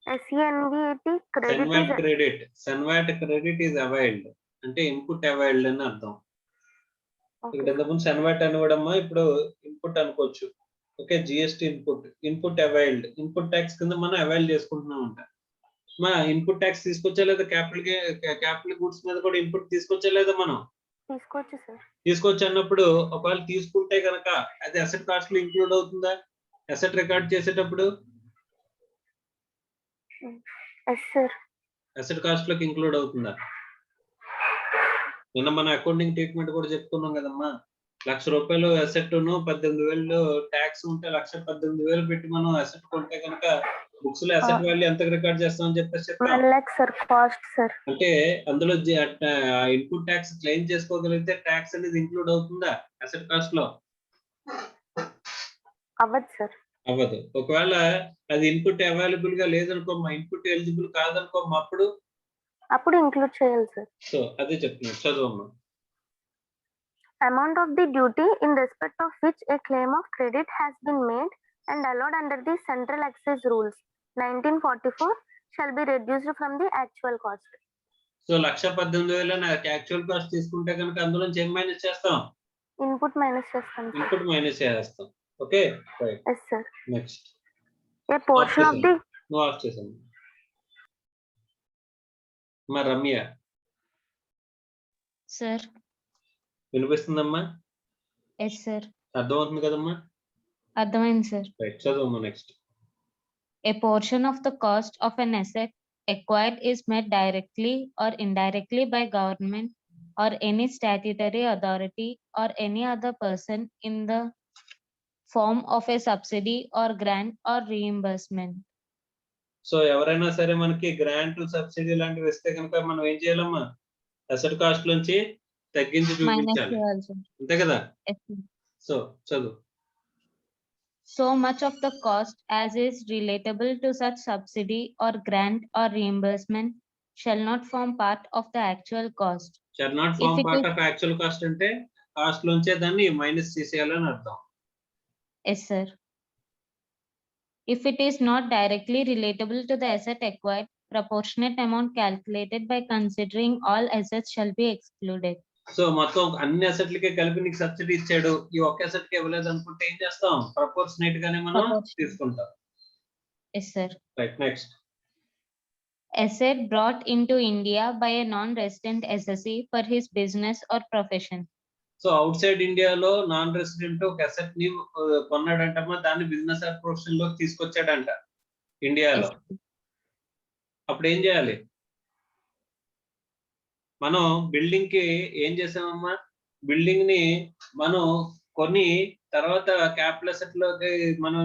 SENVAT credit SENVAT is credit. SENVAT credit is availed అంటే input availed అని అర్థం. ఇక్కడ ఇంతకుముందు సన్వాట్ అని కూడా ఇప్పుడు input అనుకోవచ్చు. Okay, GST input availed, input tax కింద మనం అవైల్ చేసుకుంటున్నాం అంట. మా ఇన్పుట్ ట్యాక్స్ తీసుకొచ్చా లేదా? క్యాపిటల్ గుడ్స్ మీద కూడా ఇన్పుట్ తీసుకొచ్చా లేదా? మనం తీసుకోవచ్చు సార్. తీసుకోవచ్చు అన్నప్పుడు ఒకవేళ తీసుకుంటే కనుక అది అసెట్ కాస్ట్ లో ఇంక్లూడ్ అవుతుందా? అసెట్ రికార్డ్ చేసేటప్పుడు ఎస్ సార్. అసెట్ కాస్ట్ లోకి ఇంక్లూడ్ అవుతుందా? నిన్న మన అకౌంటింగ్ ట్రీట్మెంట్ కూడా చెప్పుకున్నాం కదమ్మా. 1,00,000 రూపాయలు అసెట్ 18,000 ట్యాక్స్ ఉంటే 1,18,000 పెట్టి మనం అసెట్ కొంటే కనుక బుక్స్ లో అసెట్ వాల్యూ ఎంత రికార్డ్ చేస్తామని చెప్పేసి చెప్పాం. 1 lakh సార్ కాస్ట్ సార్. అంటే అందులో ఇన్పుట్ ట్యాక్స్ క్లెయిమ్ చేసుకోగలిగితే ట్యాక్స్ అనేది ఇంక్లూడ్ అవుతుందా అసెట్ కాస్ట్ లో? అవ్వదు సార్. అవ్వదు. ఒకవేళ అది ఇన్పుట్ అవైలబుల్ గా లేదనుకో, మా ఇన్పుట్ ఎలిజిబుల్ కాదనుకో, అప్పుడు ఇంక్లూడ్ చేయాలి సార్. సో అదే చెప్తున్నాను, చదవమ్మా. Amount of the duty in respect of which a claim of credit has been made and allowed under the Central Excise Rules 1944 shall be reduced from the actual cost. So 1,18,000 actual cost తీసుకుంటే కనుక అందులో ఏం minus చేస్తాం? Input minus చేస్తాం. Input minus చేస్తాం. Okay, right. Yes sir. Next. A portion of the నువ్వు off చేసాను. మా రమ్య సార్. వినిపిస్తుందమ్మా? Yes sir. అర్థమవుతుంది కదమ్మా? అర్థమైంది సార్. రైట్, చదవమ్మా. Next. A portion of the cost of an asset acquired is made directly or indirectly by government or any statutory authority or any other person in the form of a subsidy or grant or reimbursement. So ఎవరైనా సరే మనకి grant, subsidy లాంటివి ఇస్తే కనుక మనం ఏం చేయాలమ్మా? Asset cost నుంచి తగ్గించి చూపించాలి, అంతే కదా? సో చదువు. So much of the cost as is relatable to such subsidy or grant or reimbursement shall not form part of the actual cost. Shall not form part of actual cost అంటే cost లోంచే దాన్ని minus చేసేయాలని అర్థం. Yes sir. If it is not directly relatable to the asset acquired, proportionate amount calculated by considering all assets shall be excluded. So మొత్తం అన్ని అసెట్లకి కలిపి నీకు subsidy ఇచ్చాడు, ఈ ఒక్క అసెట్ కి ఇవ్వలేదు అనుకుంటే ఏం చేస్తాం? ప్రపోర్షనేట్ గానే మనం తీసుకుంటాం. Yes sir. Right, next. Asset brought into India by a non-resident SSE for his business or profession. So out side ఇండియాలో నాన్ రెసిడెంట్ ఒక అసెట్ ని కొన్నాడంటమ్మా, దాన్ని బిజినెస్ ఆర్ ప్రొఫెషన్ లోకి తీసుకొచ్చాడంట ఇండియాలో. అప్పుడు ఏం చేయాలి? మనం బిల్డింగ్ కి ఏం చేసామమ్మా? బిల్డింగ్ ని మనం కొన్ని తర్వాత క్యాపిటల్ అసెట్ లోకి మనం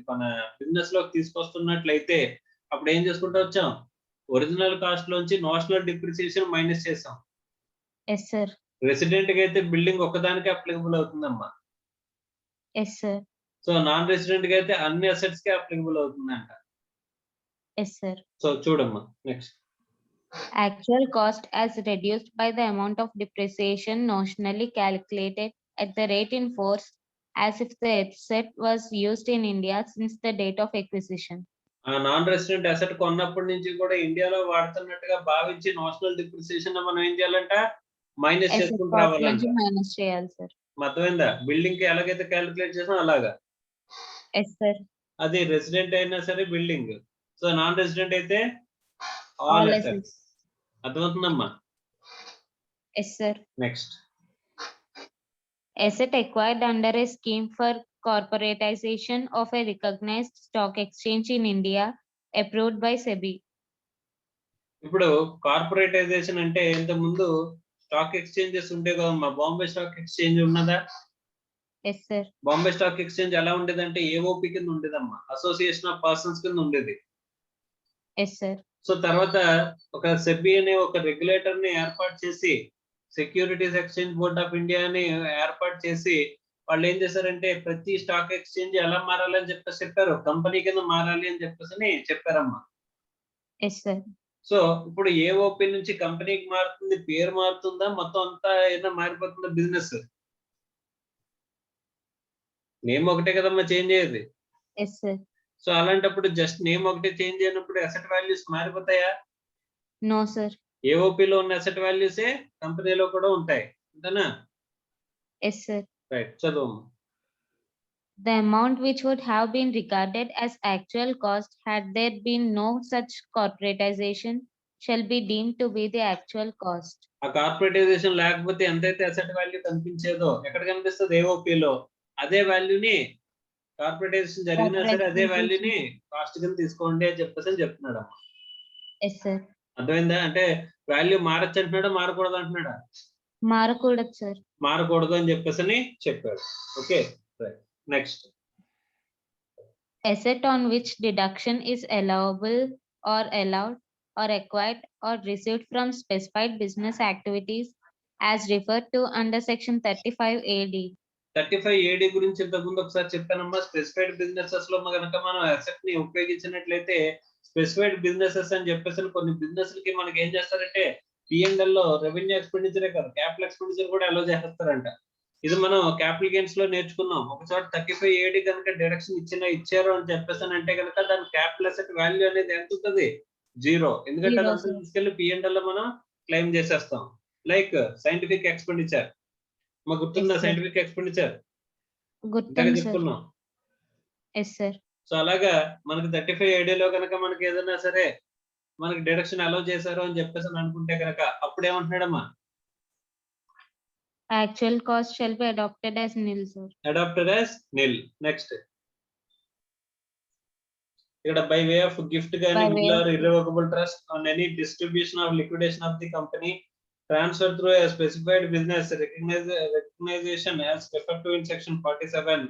మన బిజినెస్ లోకి తీసుకొస్తున్నట్లయితే అప్పుడు ఏం చేసుకుంటూ వచ్చాం? ఒరిజినల్ కాస్ట్ లోంచి నోషనల్ డిప్రిసియేషన్ మైనస్ చేసాం. Yes sir. రెసిడెంట్ కి అయితే బిల్డింగ్ ఒక్కదానికి అప్లికబుల్ అవుతుందమ్మా. Yes sir. So non resident కి అయితే అన్ని అసెట్స్ కి అప్లికబుల్ అవుతుందంట. Yes sir. సో చూడమ్మా, next. Actual cost as reduced by the amount of depreciation notionally calculated at the rate in force as if the asset was used in India since the date of acquisition. ఆ non resident asset కొన్నప్పటి నుంచి కూడా ఇండియాలో వాడుతున్నట్టుగా భావించి notional depreciation మనం ఏం చేయాలంట? Minus చేసుకుంటూ రావాలంట. Minus చేయాలి సార్. అర్థమైందా? బిల్డింగ్ కి ఎలాగైతే క్యాలిక్యులేట్ చేసాం అలాగా. Yes sir. అది రెసిడెంట్ అయినా సరే బిల్డింగ్, సో నాన్ రెసిడెంట్ అయితే ఆల్ అసెట్స్. అర్థమవుతుందమ్మా? Yes sir. Next. Asset acquired under a scheme for corporatization of a recognized stock exchange in India approved by SEBI. ఇప్పుడు కార్పొరేటైజేషన్ అంటే ఇంత ముందు స్టాక్ ఎక్స్చేంజెస్ ఉండే కదమ్మా. బాంబే స్టాక్ ఎక్స్చేంజ్ ఉన్నదా? Yes, sir. Bombay stock exchange ఎలా ఉండేదంటే ఏఓపి కింద ఉండేదమ్మా, అసోసియేషన్ ఆఫ్ పర్సన్స్ కింద ఉండేది. Yes, sir. సో తర్వాత ఒక సెబీ అనే ఒక రెగ్యులేటర్ ని ఏర్పాటు చేసి, securities exchange board of India అని ఏర్పాటు చేసి, వాళ్ళు ఏం చేశారంటే ప్రతి స్టాక్ ఎక్స్చేంజ్ ఎలా మారాలి అని చెప్పేసి చెప్పారు, కంపెనీ కింద మారాలి అని చెప్పేసి చెప్పారమ్మా. Yes, sir. సో ఇప్పుడు ఏఓపి నుంచి కంపెనీకి మారుతుంది, పేరు మారుతుందా, మొత్తం అంతా ఏదైనా మారిపోతుందా బిజినెస్? నేమ్ ఒకటే కదమ్మా చేంజ్ అయ్యేది. Yes, sir. సో అలాంటప్పుడు జస్ట్ నేమ్ ఒకటే చేంజ్ అయినప్పుడు అసెట్ వాల్యూస్ మారిపోతాయా? No, sir. ఏఓపిలో ఉన్న అసెట్ వాల్యూసే కంపెనీలో కూడా ఉంటాయి, అంతేనా? Yes, sir. రైట్, చదువు. The amount which would have been regarded as actual cost had there been no such corporatization shall be deemed to be the actual cost. ఆ corporatisation లేకపోతే ఎంతైతే asset value కనిపించేదో ఎక్కడ కనిపిస్తుంది? ఏఓపిలో. అదే వాల్యూని కార్పొరేటైజేషన్ జరిగినా సరే అదే వాల్యూని కాస్ట్ కింద తీసుకోండి అని చెప్పేసి చెప్తున్నాడు. Yes, sir. అర్థమైందా? అంటే వాల్యూ మారచ్చు అంటున్నాడా, మారకూడదు అంటున్నాడా? మారకూడదు, sir. మారకూడదు అని చెప్పేసి చెప్పాడు. Okay, next. Asset on which deduction is allowable or allowed or acquired or received from specified business activities as referred to under section 35 AD. 35 AD గురించి ఇంతకుముందు ఒకసారి చెప్పానమ్మా. స్పెసిఫైడ్ బిజినెసెస్ లో కనుక మనం అసెట్ ని ఉపయోగించినట్లయితే, స్పెసిఫైడ్ బిజినెసెస్ అని చెప్పేసి కొన్ని బిజినెస్ కి మనకి ఏం చేస్తారంటే P&L లో రెవెన్యూ ఎక్స్పెండిచరే కాదు, క్యాపిటల్ ఎక్స్పెండిచర్ కూడా అలో చేస్తారంట. ఇది మనం క్యాపిటల్ గెయిన్స్ లో నేర్చుకున్నాం. ఒకసారి 35 AD కనుక డిడక్షన్ ఇచ్చారు అని చెప్పేసి అంటే కనుక దాని క్యాపిటల్ అసెట్ వాల్యూ అనేది ఎంత ఉంటుంది? 0. ఎందుకంటే Zero, అదంతా sir. తీసుకెళ్లి P&L లో మనం క్లెయిమ్ చేసేస్తాం. లైక్ సైంటిఫిక్ ఎక్స్పెండిచర్, మాకు గుర్తుందా? Yes, sir. సైంటిఫిక్ ఎక్స్పెండిచర్ గుర్తుంది, sir. చెప్పుకున్నాం. Yes, sir. సో అలాగా మనకి 35 AD లో కనుక మనకి ఏదైనా సరే మనకి డిడక్షన్ అలౌ చేశారు అని చెప్పేసి అనుకుంటే కనుక అప్పుడు ఏమంటున్నాడమ్మా? Actual cost shall be adopted as nil, sir. Adopted as nil. Next, ఇక్కడ బై వే ఆఫ్ గిఫ్ట్ గాని, By way will of or irrevocable trust on any distribution or liquidation of the company, transfer through a specified business recognition as referred to in section 47.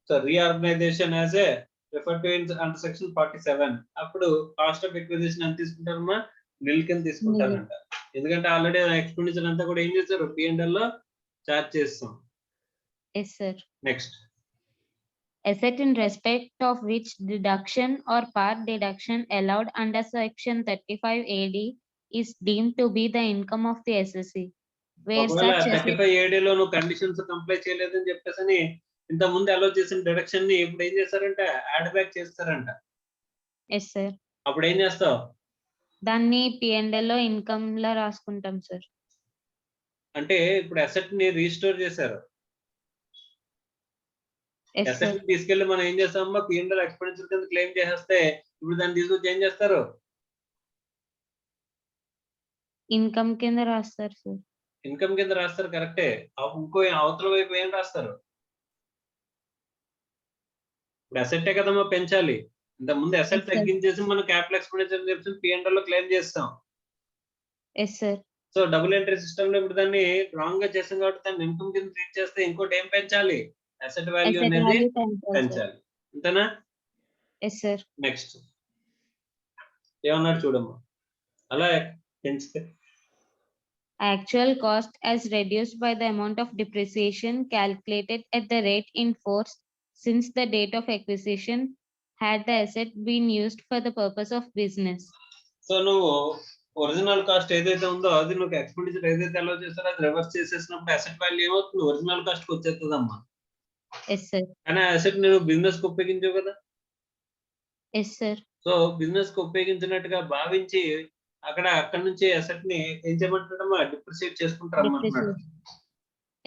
So reorganization as a referred to in under section 47. అప్పుడు cost of acquisition ఎంత తీసుకుంటారమ్మా? నిల్ కింద తీసుకుంటారంట. ఎందుకంటే already expenditure అంతా కూడా ఏం చేశారు? P&L లో చార్జ్ చేస్తాం. Yes, sir. Next, Asset in respect of which deduction or part deduction allowed under section 35 AD is deemed to be the income of the assessee. Where ఒకవేళ such asset 35 AD లో నువ్వు conditions comply చేయలేదని చెప్పేసి ఇంత ముందు అలో చేసిన deduction ని ఇప్పుడు ఏం చేస్తారంటే యాడ్ బ్యాక్ చేస్తారంట. Yes, sir. అప్పుడు ఏం చేస్తావు? దాన్ని P&L లో ఇన్కమ్ లా రాసుకుంటాం, సార్. అంటే ఇప్పుడు అసెట్ ని రీస్టోర్ చేశారు. Yes, sir. అసెట్ ని తీసుకెళ్లి మనం ఏం చేస్తామమ్మా? P&L ఎక్స్పెండిచర్ కింద క్లెయిమ్ చేసేస్తే ఇప్పుడు దాన్ని తీసుకొచ్చి ఏం చేస్తారు? ఇన్కమ్ కింద రాస్తారు, సార్. ఇన్కమ్ కింద రాస్తారు, కరెక్టే. ఇంకో అవతల వైపు ఏం రాస్తారు? ఇప్పుడు అసెట్టే కదమ్మా పెంచాలి. ఇంత ముందు అసెట్ Yes, sir. తగ్గించేసి మనం క్యాపిటల్ ఎక్స్పెండిచర్ చెప్పి P&L లో క్లెయిమ్ చేస్తాం. Yes, sir. So double entry system లో ఇప్పుడు దాన్ని రాంగ్ గా చేస్తాం కాబట్టి దాన్ని ఇన్కమ్ కింద ట్రీట్ చేస్తే ఇంకోటి ఏం పెంచాలి? అసెట్ వాల్యూ Asset అనేది value పెంచాలి, sir. పెంచాలి, అంతేనా? Yes, sir. నెక్స్ట్ ఏమన్నాడు చూడమ్మా. అలా పెంచితే Actual cost as reduced by the amount of depreciation calculated at the rate in force since the date of acquisition had the asset been used for the purpose of business. So నువ్వు original cost ఏదైతే ఉందో అది నువ్వు expenditure ఏదైతే అలో చేస్తారో అది reverse చేసేసినప్పుడు asset value ఏమవుతుంది? Original cost కి వచ్చేస్తుందమ్మా. Yes, sir. కానీ ఆ అసెట్ నువ్వు బిజినెస్ కి ఉపయోగించావు కదా. Yes, sir. సో బిజినెస్ కి ఉపయోగించినట్టుగా భావించి అక్కడ నుంచి అసెట్ ని ఏం చేయమంటాడమ్మా? డిప్రిసియేట్ చేసుకుంటారు అన్నమాట.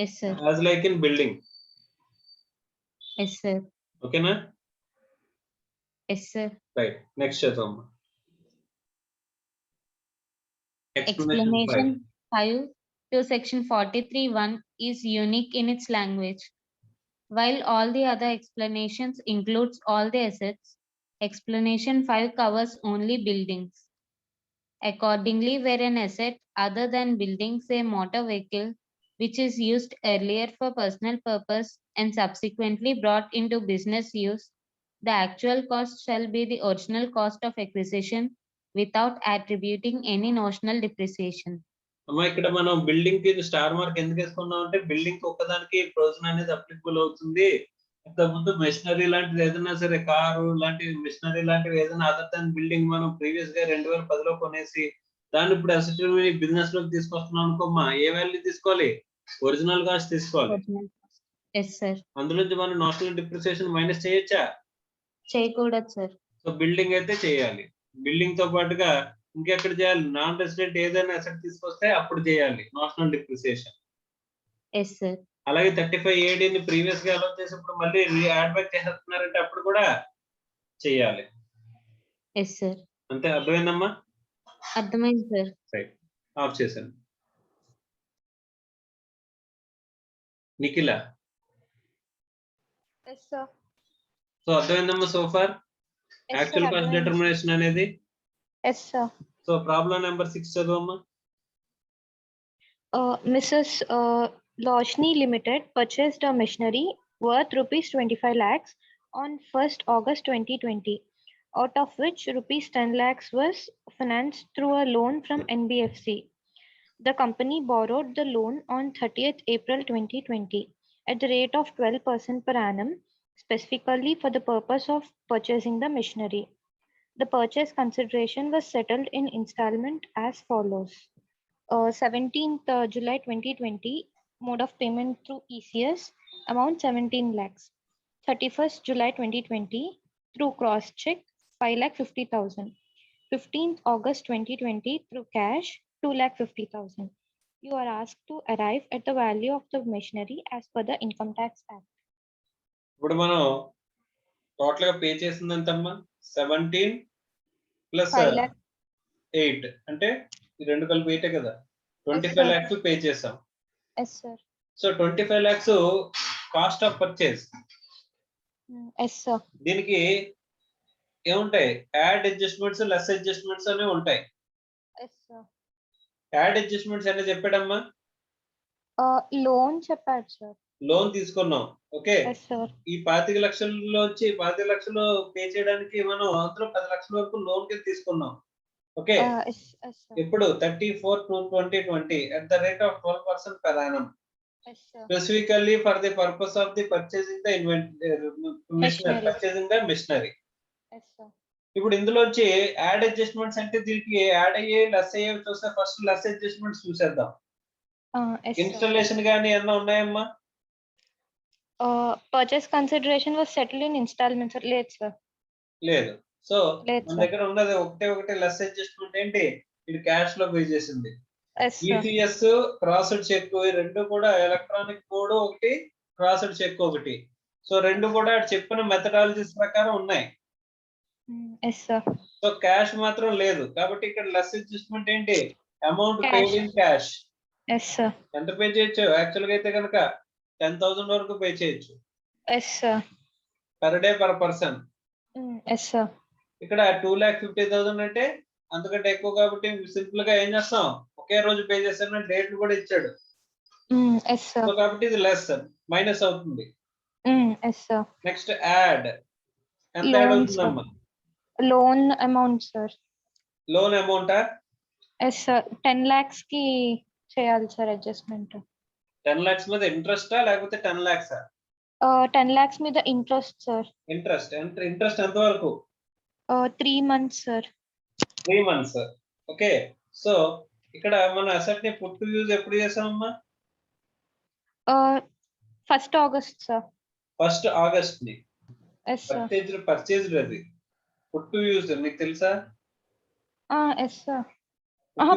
Yes, sir. As like in building. Yes, sir. ఓకేనా? Yes, sir. రైట్, నెక్స్ట్ చేద్దామమ్మా. Explanation 5 to section 43(1) is unique in its language. While all the other explanations includes all the assets, explanation 5 covers only buildings. Accordingly, where an asset other than buildings, a motor vehicle, which is used earlier for personal purpose and subsequently brought into business use, the actual cost shall be the original cost of acquisition without attributing any notional depreciation. అమ్మా ఇక్కడ మనం building కి star mark ఎందుకు వేసుకున్నాం అంటే building ఒక్కదానికి provision అనేది applicable అవుతుంది. ఇంతకుముందు మెషినరీ లాంటిది ఏదైనా సరే కారు లాంటి మెషినరీ లాంటివి ఏదైనా అదర్ దాన్ బిల్డింగ్ మనం ప్రీవియస్ గా 2010లో కొనేసి దాన్ని ఇప్పుడు అసెట్ బిజినెస్ లోకి తీసుకొస్తున్నాం అనుకోమ్మా, ఏ వాల్యూ తీసుకోవాలి? ఒరిజినల్ కాస్ట్ తీసుకోవాలి. Yes, sir. అందులో నుంచి మనం నోషనల్ డిప్రిసియేషన్ మైనస్ చేయొచ్చా? చేయకూడదు సార్. సో బిల్డింగ్ అయితే చేయాలి. బిల్డింగ్ తో పాటుగా ఇంకెక్కడ చేయాలి? నాన్ రెసిడెంట్ ఏదైనా అసెట్ తీసుకొస్తే అప్పుడు చేయాలి నోషనల్ డిప్రిసియేషన్. Yes sir. అలాగే 35 AD ని ప్రీవియస్ గా అలౌ చేసినప్పుడు మళ్ళీ యాడ్ బ్యాక్ చేస్తున్నారంటే అప్పుడు కూడా చేయాలి. Yes sir. అంతే, అర్థమైందమ్మా? అర్థమైంది సార్. రైట్, ఆఫ్ చేశాను. Nikhila, Yes, sir. సో అర్థమైందమ్మా so far Yes, actual sir, cost అర్థమైంది. డిటర్మినేషన్ అనేది? Yes, sir. So problem number 6 చదవమ్మా. Mrs. Loshni Limited purchased a machinery worth rupees 25 lakhs on 1st August 2020, out of which rupees 10 lakhs was financed through a loan from NBFC. The company borrowed the loan on 30th April 2020 at the rate of 12% per annum, specifically for the purpose of purchasing the machinery. The purchase consideration was settled in installment as follows. 17th July 2020, mode of payment through ECS, amount 17 lakhs. 31st July 2020, through cross check, 5,50,000. 15th August 2020, through cash, 2,50,000. You are asked to arrive at the value of the machinery as per the Income Tax Act. ఇప్పుడు మనం total గా pay చేసింది ఎంతమ్మా? 17 plus 5 lakh. 8 అంటే ఈ రెండు కలిపి 8 కదా, 25 sir. lakhs పే చేసాం. Yes, sir. So 25 lakhs cost of purchase. Yes, sir. దీనికి ఏముంటాయి? యాడ్ అడ్జస్ట్మెంట్స్, లెస్ అడ్జస్ట్మెంట్స్ అనేవి ఉంటాయి. Yes, sir. యాడ్ అడ్జస్ట్మెంట్స్ అనేది చెప్పాడమ్మా. Loan చెప్పాడు sir. లోన్ తీసుకున్నాం, ఓకే. Yes, sir. ఈ 25 లక్షల్లో వచ్చి 25 లక్షలు పే చేయడానికి మనం అందులో 10 లక్షల వరకు లోన్ కింద తీసుకున్నాం, ఓకే. Yes, yes, sir. ఇప్పుడు 34/2/2020 at the rate of 12% per annum, Yes, sir. specifically for the purpose of the purchasing the Machinery. purchasing the machinery. Yes, sir. ఇప్పుడు ఇందులోంచి యాడ్ అడ్జస్ట్మెంట్స్ అంటే దీనికి యాడ్ అయ్యే లెస్ అయ్యే చూస్తే ఫస్ట్ లెస్ అడ్జస్ట్మెంట్స్ చూసేద్దాం. Yes, sir. Installation గానీ ఏమన్నా ఉన్నాయమ్మా? Purchase consideration was settled in installments, sir. Late, sir. లేదు. సో లేదు, మన sir. దగ్గర ఉన్నది ఒకటే లెస్ అడ్జస్ట్మెంట్ ఏంటి? ఇది క్యాష్ లో పే చేసింది. Yes, sir. ECS crossed cheque, ఈ రెండు కూడా ఎలక్ట్రానిక్ కోడ్ ఒకటి, క్రాస్డ్ చెక్ ఒకటి. సో రెండు కూడా చెప్పిన మెథడాలజీస్ ప్రకారం ఉన్నాయి. Yes, sir. సో క్యాష్ మాత్రం లేదు కాబట్టి ఇక్కడ లెస్ అడ్జస్ట్మెంట్ ఏంటి? Amount Cash. Paid in cash. Yes, sir. ఎంత పే చేయొచ్చు? యాక్చువల్ గా అయితే కనుక 10,000 వరకు పే చేయొచ్చు Yes, sir. Per day per person. Yes, sir. ఇక్కడ 2,50,000 అంటే అంతకంటే ఎక్కువ కాబట్టి సింపుల్ గా ఏం చేస్తాం? ఒకే రోజు పే చేస్తాను, డేట్ కూడా ఇచ్చాడు. Yes, sir. సో కాబట్టి ఇది లెస్ మైనస్ అవుతుంది. Yes, sir. నెక్స్ట్ యాడ్, ఎంత యాడ్ Loan, అవుతుందమ్మా? Loan amount, sir. లోన్ అమౌంటా? Yes, sir. 10 lakhs ki చేయాలి sir adjustment. 10 lakhs మీద ఇంట్రెస్టా లేకపోతే 10 lakhs? 10 lakhs మీద interest, sir. ఇంట్రెస్ట్ ఎంత వరకు? 3 months, sir. 3 months. Okay. So ఇక్కడ మన అసెట్ ని పుట్ టు యూజ్ ఎప్పుడు చేసామమ్మా? 1st August, sir. 1st August ని. Yes, sir. పర్చేజ్డ్ అది. పుట్ టు యూజ్ నీకు తెలుసా? Yes, sir.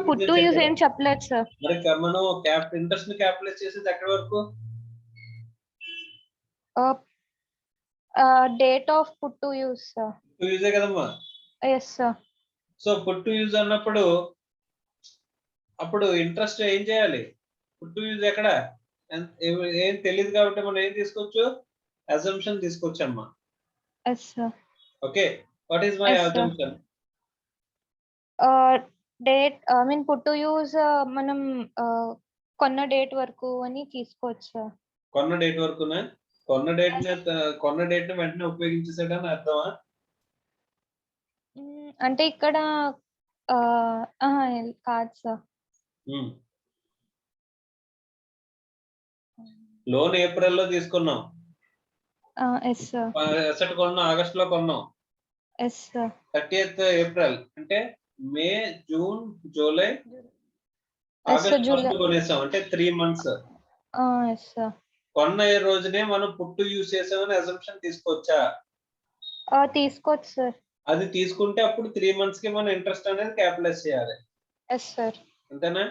put to use ఏం చెప్పలేదు sir. మరి మనం ఇంట్రెస్ట్ ని క్యాపిటలైజ్ చేసేది ఎక్కడ వరకు? Date of put to use, sir. To యూజే కదమ్మా. Yes, sir. So put to use అన్నప్పుడు అప్పుడు ఇంట్రెస్ట్ ఏం చేయాలి? పుట్ టు యూజ్ ఎక్కడ? ఏం తెలియదు కాబట్టి మనం ఏం తీసుకోవచ్చు? అజంప్షన్ తీసుకోవచ్చు అమ్మా. Yes, sir. Okay, what is my Yes, sir. Assumption? Date I mean put to use మనం కొన్న డేట్ వరకు అని తీసుకోవచ్చు సార్. కొన్న డేట్ వరకునా? కొన్న డేట్ ని వెంటనే ఉపయోగించేసాడని అర్థమా? అంటే ఇక్కడ కాదు సార్. లోన్ ఏప్రిల్లో తీసుకున్నాం, ఎస్ సార్. అసెట్ కొన్నాం ఆగస్ట్ లో కొన్నాం, ఎస్ సార్. 30th ఏప్రిల్ అంటే May, June, July, yes sir. August July కొనేసాం అంటే 3 months. Yes sir. కొన్న రోజునే మనం పుట్టు యూజ్ చేసామని అజంప్షన్ తీసుకోవచ్చా? తీసుకోవచ్చు సార్. అది తీసుకుంటే అప్పుడు 3 months కి మనం ఇంట్రెస్ట్ అనేది క్యాపిటలైజ్ చేయాలి. Yes sir. అంతేనా?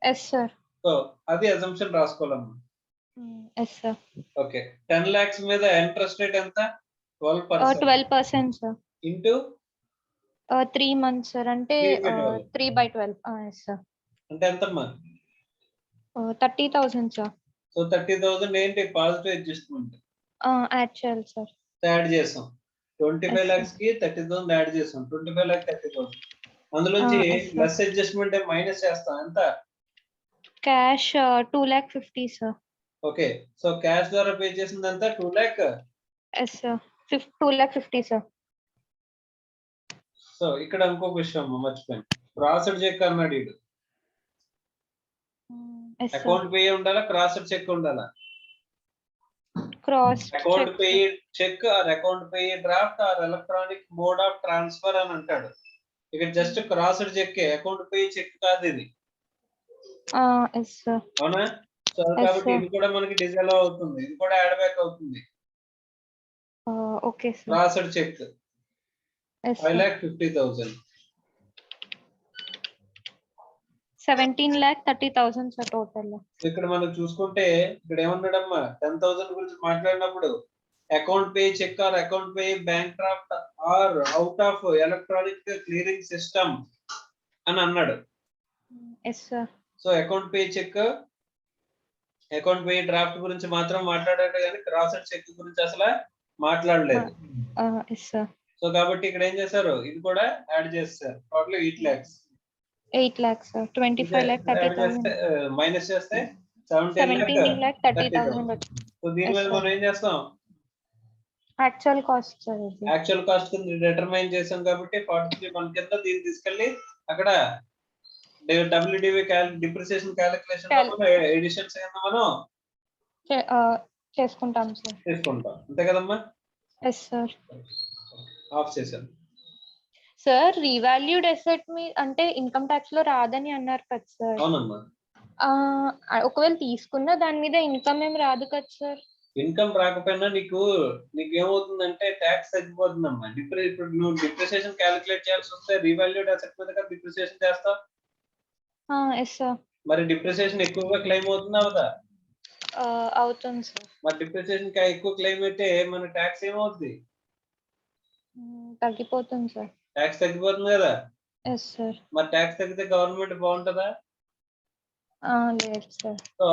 Yes sir. సో అది అజంప్షన్ రాసుకోవాలమ్మా. Yes sir. ఓకే, 10 lakhs మీద ఇంట్రెస్ట్ రేట్ ఎంత? 12%. 12% సార్. Into 3 months sir. అంటే 3/12. Yes sir. అంటే ఎంతమ్మా? 30,000 సార్. సో 30,000 ఏంటి? పాజిటివ్ అడ్జస్ట్మెంట్ యాడ్ చేయాలి సార్. యాడ్ చేసాం. 25 lakhs కి 30,000 యాడ్ చేసాం. 25 lakh 30,000 అందులోంచి లెస్ అడ్జస్ట్మెంట్ మైనస్ చేస్తాం. ఎంత? Cash 2,50,000 sir. Okay, so cash ద్వారా పే చేసింది ఎంత? 2 lakh. Yes sir. 2,50,000 sir. So ఇక్కడ ఇంకొక విషయం మర్చిపోయాను, క్రాస్డ్ చెక్ అన్నాడు వీడు. అకౌంట్ పే ఉండాలా, క్రాస్డ్ చెక్ ఉండాలా? Cross account pay cheque or account pay draft or electronic mode of transfer అని అంటాడు. ఇక్కడ just crossed cheque, account pay cheque కాదు ఇది. Yes sir. అవునా? సో కాబట్టి ఇది కూడా మనకి డిజాల్వ్ అవుతుంది, ఇది కూడా యాడ్ బ్యాక్ అవుతుంది. Okay sir. Crossed cheque yes 5,50,000. 17,30,000 sir total. ఇక్కడ మనం చూసుకుంటే ఇక్కడ ఏమన్నాడమ్మా, 10,000 గురించి మాట్లాడినప్పుడు account pay cheque or account pay bank draft or out of electronic clearing system అని అన్నాడు. Yes sir. So account pay cheque, account pay draft గురించి మాత్రం మాట్లాడాడు కానీ క్రాస్డ్ చెక్ గురించి అసలు మాట్లాడలేదు. Yes sir. సో కాబట్టి ఇక్కడ ఏం చేశారు, ఇది కూడా యాడ్ చేస్తారు. Total 8 lakhs. 8 lakhs sir. 25,30,000 minus చేస్తే 17,30,000. సో దీని మీద మనం ఏం చేస్తాం, actual cost sir. Actual cost కింద డిటర్మైన్ చేసాం కాబట్టి 43 కింద దీన్ని తీసుకెళ్లి అక్కడ WDV డిప్రిసియేషన్ క్యాలిక్యులేషన్ ఎడిషన్స్ కింద మనం చేసుకుంటాం సార్. తీసుకుంటాం. అంతే కదమ్మా? Yes sir. ఆఫ్ చేశాను సార్. రీవాల్యూడ్ అసెట్ మీ అంటే ఇన్కమ్ ట్యాక్స్ లో రాదని అన్నారు కదా సార్. అవునమ్మా. ఒకవేళ తీసుకున్న దాని మీద ఇన్కమ్ ఏం రాదు కదా సార్. ఇన్కమ్ రాకపోయినా నీకు ఏమవుతుందంటే ట్యాక్స్ తగ్గిపోతుందమ్మా. ఇప్పుడు నువ్వు డిప్రిసియేషన్ క్యాలిక్యులేట్ చేయాల్సి వస్తే రీవాల్యూడ్ అసెట్ మీద డిప్రిసియేషన్ చేస్తావు. Yes sir. మరి డిప్రిసియేషన్ ఎక్కువగా క్లెయిమ్ అవుతుందా అవదా? అవుతుంది సార్. మరి డిప్రిసియేషన్ ఎక్కువ క్లెయిమ్ అయితే మన ట్యాక్స్ ఏమవుతుంది? తగ్గిపోతుంది సార్. ట్యాక్స్ తగ్గిపోతుంది కదా. Yes sir. మరి ట్యాక్స్ తగ్గితే గవర్నమెంట్ బాగుంటుందా? లేదు సార్. సో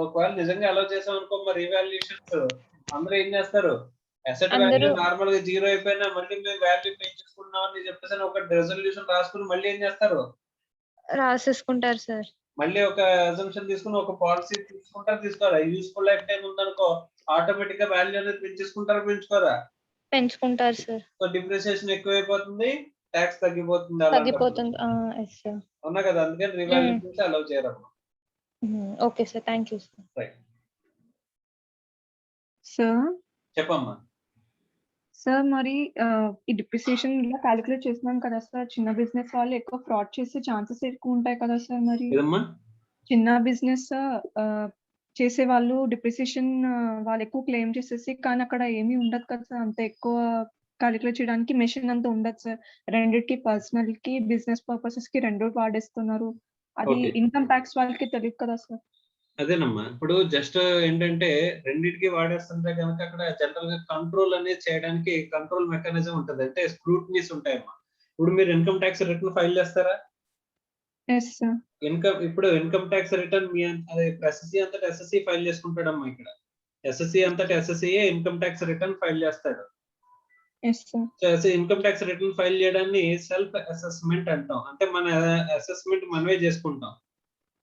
ఒకవేళ నిజంగా అలౌ చేసాం అనుకో, మరి రీవాల్యుయేషన్స్ అందరూ ఏం చేస్తారు, అసెట్ వాల్యూ నార్మల్ గా 0 అయిపోయినా మళ్ళీ మేము వాల్యూ పెంచుకుంటున్నాం అని చెప్పేసి ఒక రెజల్యూషన్ రాసుకుని మళ్ళీ ఏం చేస్తారు, రాసేసుకుంటారు సార్. మళ్ళీ ఒక అజంప్షన్ తీసుకుని ఒక పాలసీ తీసుకోరా. యూస్ఫుల్ లైఫ్ టైం ఉందనుకో ఆటోమేటిక్ గా వాల్యూ అనేది పెంచుకోరా? పెంచుకుంటారు సార్. సో డిప్రిసియేషన్ ఎక్కువైపోతుంది, ట్యాక్స్ తగ్గిపోతుంది. అవునా కదా, అందుకని రీవాల్యుయేషన్ అలౌ చేయరు. Okay sir. Thank you sir. Right sir. చెప్పమ్మా. సార్ మరి ఈ డిప్రిసియేషన్ ఇలా క్యాలిక్యులేట్ చేస్తున్నాం కదా సార్, చిన్న బిజినెస్ వాళ్ళు ఎక్కువ ఫ్రాడ్ చేసే ఛాన్సెస్ ఎక్కువ ఉంటాయి కదా సార్. మరి చిన్న బిజినెస్ చేసే వాళ్ళు డిప్రిసియేషన్ వాళ్ళు ఎక్కువ క్లెయిమ్ చేసేసి, కానీ అక్కడ ఏమీ ఉండదు కదా సార్, అంత ఎక్కువ క్యాలిక్యులేట్ చేయడానికి మెషిన్ అంతా ఉండదు సార్. రెండిటికి పర్సనల్ కి బిజినెస్ పర్పసెస్ కి రెండు వాడేస్తున్నారు. అది ఇన్కమ్ ట్యాక్స్ వాళ్ళకి తెలియదు కదా సార్. అదేనమ్మా, ఇప్పుడు జస్ట్ ఏంటంటే రెండింటికి వాడేస్తుంటే కనుక అక్కడ జనరల్ గా కంట్రోల్ అనేది చేయడానికి కంట్రోల్ మెకానిజం ఉంటది, అంటే స్క్రూటినీస్ ఉంటాయమ్మా. ఇప్పుడు మీరు ఇన్కమ్ ట్యాక్స్ రిటర్న్ ఫైల్ చేస్తారా? ఇప్పుడు ఇన్కమ్ ట్యాక్స్ రిటర్న్ మీ ఎస్ఎస్సి అంతటా ఎస్ఎస్సి ఫైల్ చేసుకుంటాడమ్మా. ఇక్కడ ఎస్ఎస్సి అంతటా SSC income tax return file చేస్తాడు. Yes sir. So income tax return file చేయడాన్ని సెల్ఫ్ అసెస్మెంట్ అంటాం. అంటే మన అసెస్మెంట్ మనమే చేసుకుంటాం.